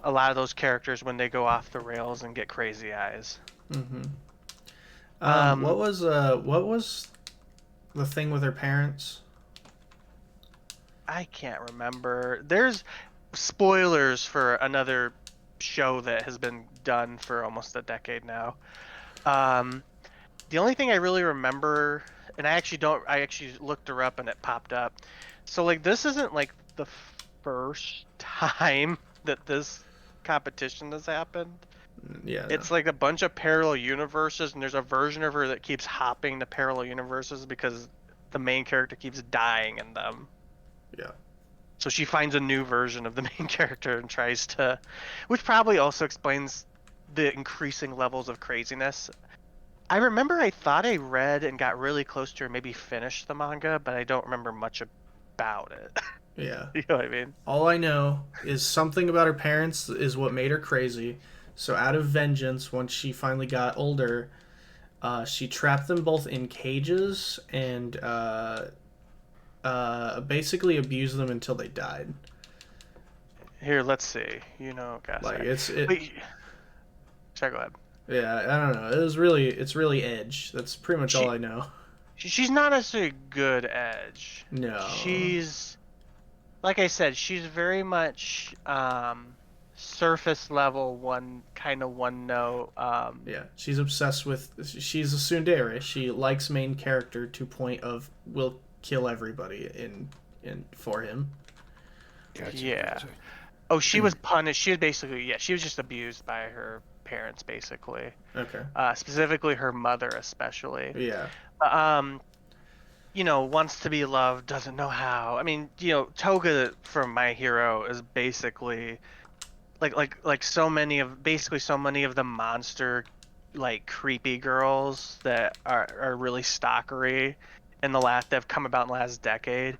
a lot of those characters when they go off the rails and get crazy eyes. Mm-hmm. What was the thing with her parents? I can't remember. There's spoilers for another show that has been done for almost a decade now. The only thing I really remember, and I actually looked her up and it popped up. So like this isn't like first time that this competition has happened. Yeah. It's No. like a bunch of parallel universes, and there's a version of her that keeps hopping to parallel universes because the main character keeps dying in them. Yeah. So she finds a new version of the main character and tries to, which probably also explains the increasing levels of craziness. I remember I thought I read and got really close to or maybe finished the manga, but I don't remember much about it. Yeah. You know what I mean? All I know is something about her parents is what made her crazy. So out of vengeance, once she finally got older, she trapped them both in cages and basically abused them until they died. Here, let's see. You know, gosh, Like sorry. it. Wait, sorry, go ahead. Yeah, I don't know. It's really Edge. That's pretty much all She, I know. she's not necessarily a good Edge. No. She's, like I said, she's very much surface level, one note. Yeah, she's obsessed with. She's a tsundere. She likes main character to point of will kill everybody in for him. Gotcha. Yeah. Gotcha. Oh, she was punished. She was basically, yeah, she was just abused by her parents, basically. Okay. Specifically her mother, especially. Yeah. Um, wants to be loved, doesn't know how. I mean, Toga from My Hero is basically like so many of the monster, like creepy girls that are really stalkery in that have come about in the last decade.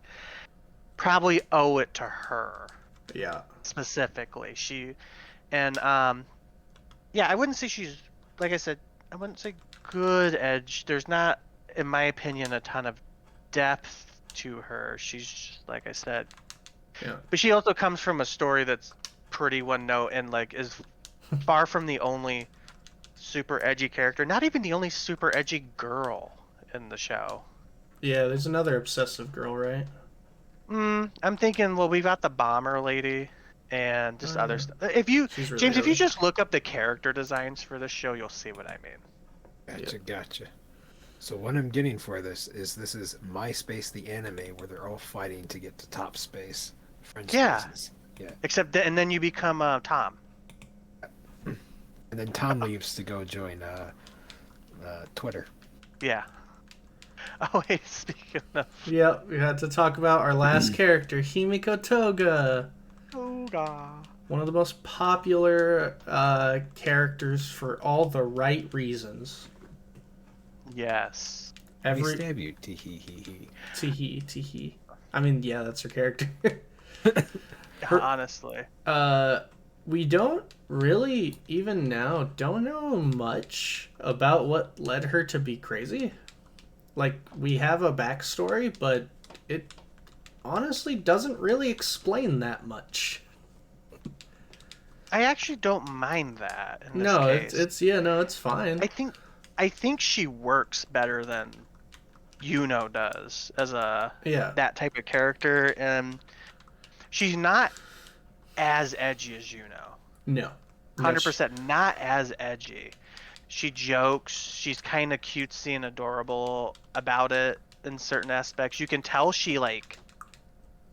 Probably owe it to her Yeah. specifically. And yeah, I wouldn't say she's, like I said, I wouldn't say good Edge. There's not, in my opinion, a ton of depth to her. She's just, like I said, Yeah. but she also comes from a story that's pretty one note and like is far from the only super edgy character, not even the only super edgy girl in the show. Yeah. There's another obsessive girl, right? I'm thinking, well, we've got the bomber lady and just other Yeah. stuff. If you, She's really James, if you heavy. just look up the character designs for this show, you'll see what I mean. Gotcha. Gotcha. So what I'm getting for this is MySpace the anime where they're all fighting to get to top space. Friend Yeah. spaces. Yeah. Except that, and then you become Tom. And then Tom leaves to go join Twitter. Yeah. Oh wait, speaking of Yep. We had to talk about our last character, Himiko Toga. Toga. One of the most popular characters for all the right reasons. Yes. Let me Every stab you. Tee hee hee hee. Teehee. I mean, yeah, that's her character. Honestly. We don't really even now don't know much about what led her to be crazy. Like, we have a backstory, but it honestly doesn't really explain that much. I actually don't mind that in this No, case. it's fine. I think she works better than Yuno does as Yeah. that type of character, and she's not as edgy as Yuno. No. 100% not as edgy. She jokes. She's kind of cutesy and adorable about it in certain aspects. You can tell she like.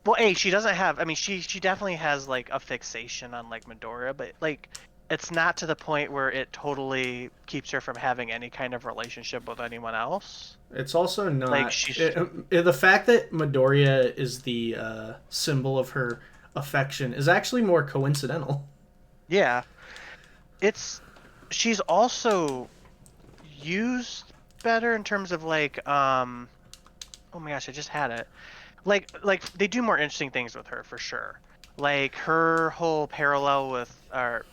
Well, she doesn't have. I mean, she definitely has like a fixation on like Midoriya, but like, it's not to the point where it totally keeps her from having any kind of relationship with anyone else. It's also not Like she's. the fact that Midoriya is the symbol of her affection is actually more coincidental. Yeah, she's also used better in terms of like oh my gosh, I just had it. Like they do more interesting things with her for sure. Like her whole parallel with or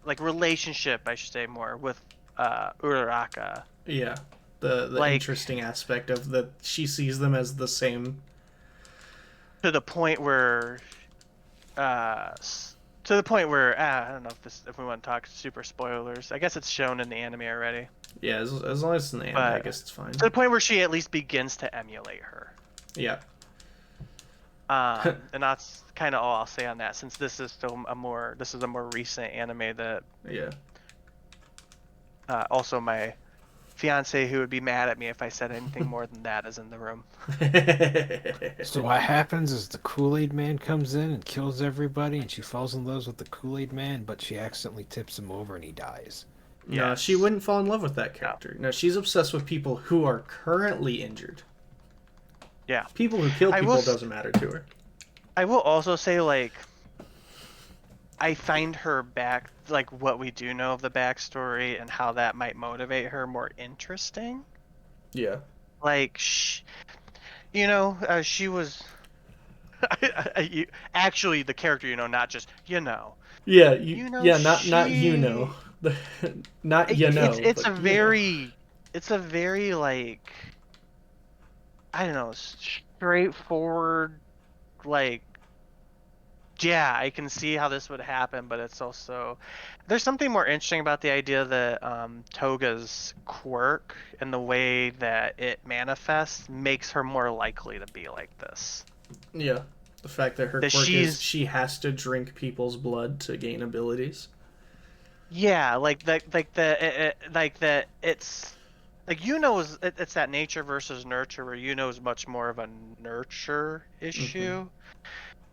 like relationship, I should say more with Uraraka. Yeah. The Like interesting aspect of that she sees them as the same. to the point where I don't know if we want to talk super spoilers. I guess it's shown in the anime already. Yeah, as long as it's in the anime, I guess it's fine. To the point where she at least begins to emulate her. Yeah. And that's kind of all I'll say on that, since this is still a more recent anime that Yeah. also my fiance who would be mad at me if I said anything more than that is in the room. So what happens is the Kool-Aid man comes in and kills everybody, and she falls in love with the Kool-Aid man, but she accidentally tips him over and he dies. No, Yes. she wouldn't fall in love with that character. No, she's obsessed with people who are currently injured. Yeah. People who kill I people will doesn't matter to her. I will also say, like, I find her back, like, what we do know of the backstory and how that might motivate her more interesting. Yeah. Like, she was actually the character, not just, Yeah, not she, not it's but a very, like, I don't know, straightforward, like, yeah, I can see how this would happen, but it's also, there's something more interesting about the idea that Toga's quirk and the way that it manifests makes her more likely to be like this. Yeah. The fact that her That quirk is she's, she has to drink people's blood to gain abilities. yeah, like that it's like it's that nature versus nurture where is much more of a nurture issue.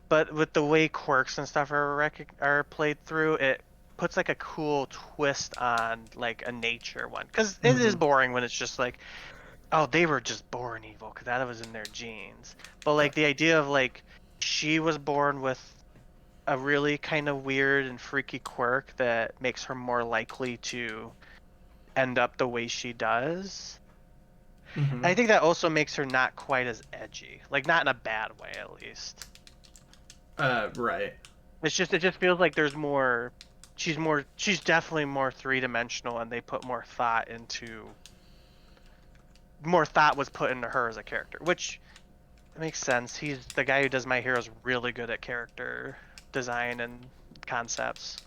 But with the way quirks and stuff are played through, it puts like a cool twist on like a nature one, because it is boring when it's just like, oh, they were just born evil because that was in their genes. But like the idea of like she was born with a really kind of weird and freaky quirk that makes her more likely to end up the way she does. And I think that also makes her not quite as edgy, like not in a bad way at least. Right. It just feels like there's more. She's definitely more three-dimensional, and they put more thought was put into her as a character, which makes sense. He's the guy who does My Hero's really good at character design and concepts.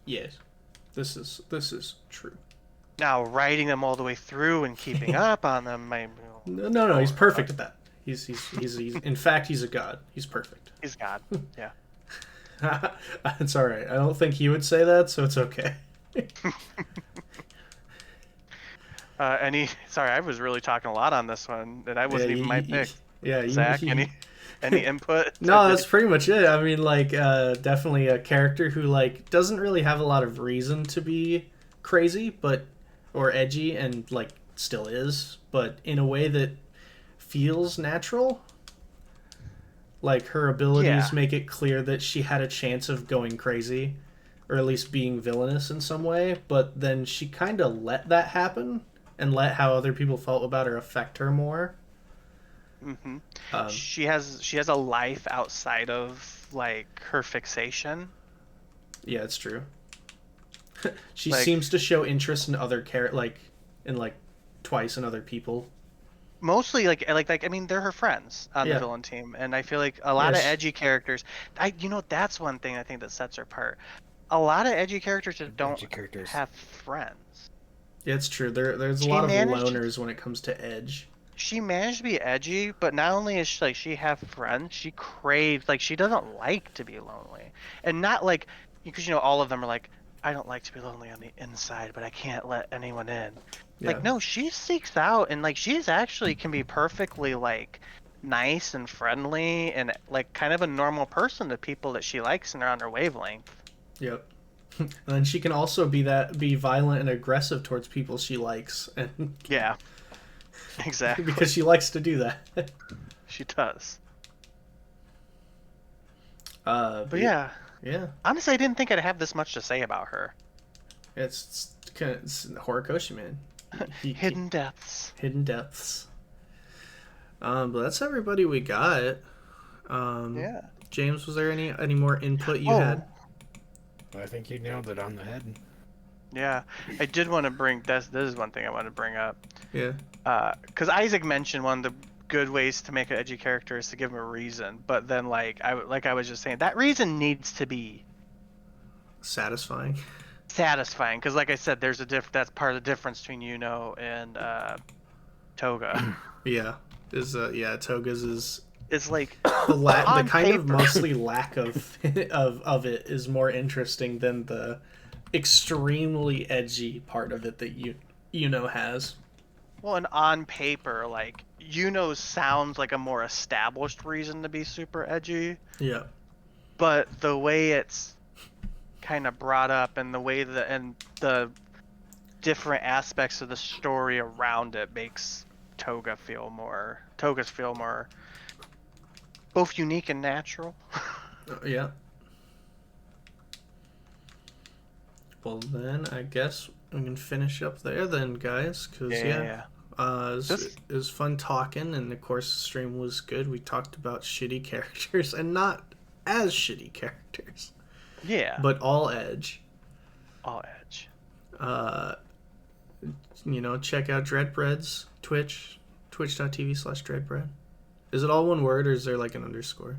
Yes. This is true. Now writing them all the way through and keeping up on them, No, he's perfect at that. He's in fact he's a god. He's perfect. he's God. Yeah. It's all right. I don't think he would say that, so it's okay. Sorry, I was really talking a lot on this one, and I wasn't even my pick. Yeah, Zach, any input? No, that's pretty much it. I mean, like, definitely a character who like doesn't really have a lot of reason to be crazy, or edgy, and like still is, but in a way that feels natural. Like her abilities make it clear that she had a chance of going crazy, or at least being villainous in some way, but then she kind of let that happen and let how other people felt about her affect her more. She has a life outside of like her fixation. Yeah, it's true. She Like, seems to show interest in other twice in other people. mostly like I mean, they're her friends on the villain team, and I feel like a lot of edgy characters. That's one thing I think that sets her apart. A lot of edgy characters just don't have friends. Yeah, it's true. There's a lot of loners when it comes to edge. She managed to be edgy, but not only is she have friends, she craves, like, she doesn't like to be lonely, and not like, because all of them are like, I don't like to be lonely on the inside, but I can't let anyone in. Like, no, she seeks out, and like she's actually can be perfectly like nice and friendly and like kind of a normal person to people that she likes and are on her wavelength. Yep. And then she can also be violent and aggressive towards people she likes, and yeah, exactly, because she likes to do that. She does. But yeah. Honestly, I didn't think I'd have this much to say about her. It's Horikoshi, man. Hidden depths. Hidden depths. But that's everybody we got. Yeah. James, was there any more input you had? I think you nailed it on the head. Yeah, I did want to bring this is one thing I want to bring up. Yeah. Because Isaac mentioned one of the good ways to make an edgy character is to give him a reason, but then like I was just saying, that reason needs to be satisfying. Because like I said, there's that's part of the difference between and Toga. Yeah. Toga's is. It's like the kind of mostly lack of it is more interesting than the extremely edgy part of it that has. Well, and on paper, like, sounds like a more established reason to be super edgy, Yeah. but the way it's kind of brought up and the different aspects of the story around it makes Togas feel more both unique and natural. Yeah. Well, then I guess we can finish up there, then, guys. Cause Yeah. it was fun talking, and of course the stream was good. We talked about shitty characters and not as shitty characters, Yeah. but all Edge. All Edge. Check out Dreadbread's Twitch, twitch.tv/Dreadbread. Is it all one word, or is there like an underscore?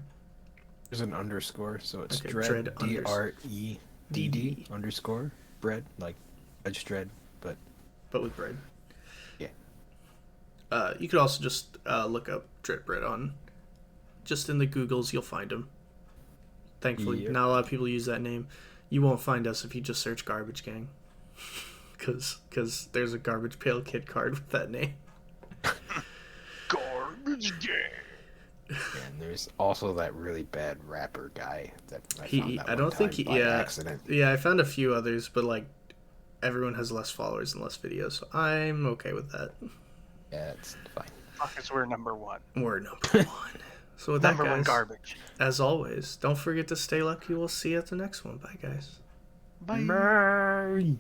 There's an underscore, so it's Okay, Dread, Dread DREDD underscore bread, like Edge Dread, but with bread. yeah. You could also just look up Dreadbread on, just in the Googles, you'll find him. Thankfully, Yep. not a lot of people use that name. You won't find us if you just search Garbage Gang, because there's a Garbage Pail Kid card with that name. Garbage Gang. And there's also that really bad rapper guy that I found that I one don't think time he. by accident. Yeah, I found a few others, but like everyone has less followers and less videos, so I'm okay with that. Yeah, it's fine. Because we're number one. We're number one. So with that, Number guys, one garbage. as always, don't forget to stay lucky. We'll see you at the next one. Bye, guys. Bye. Bye.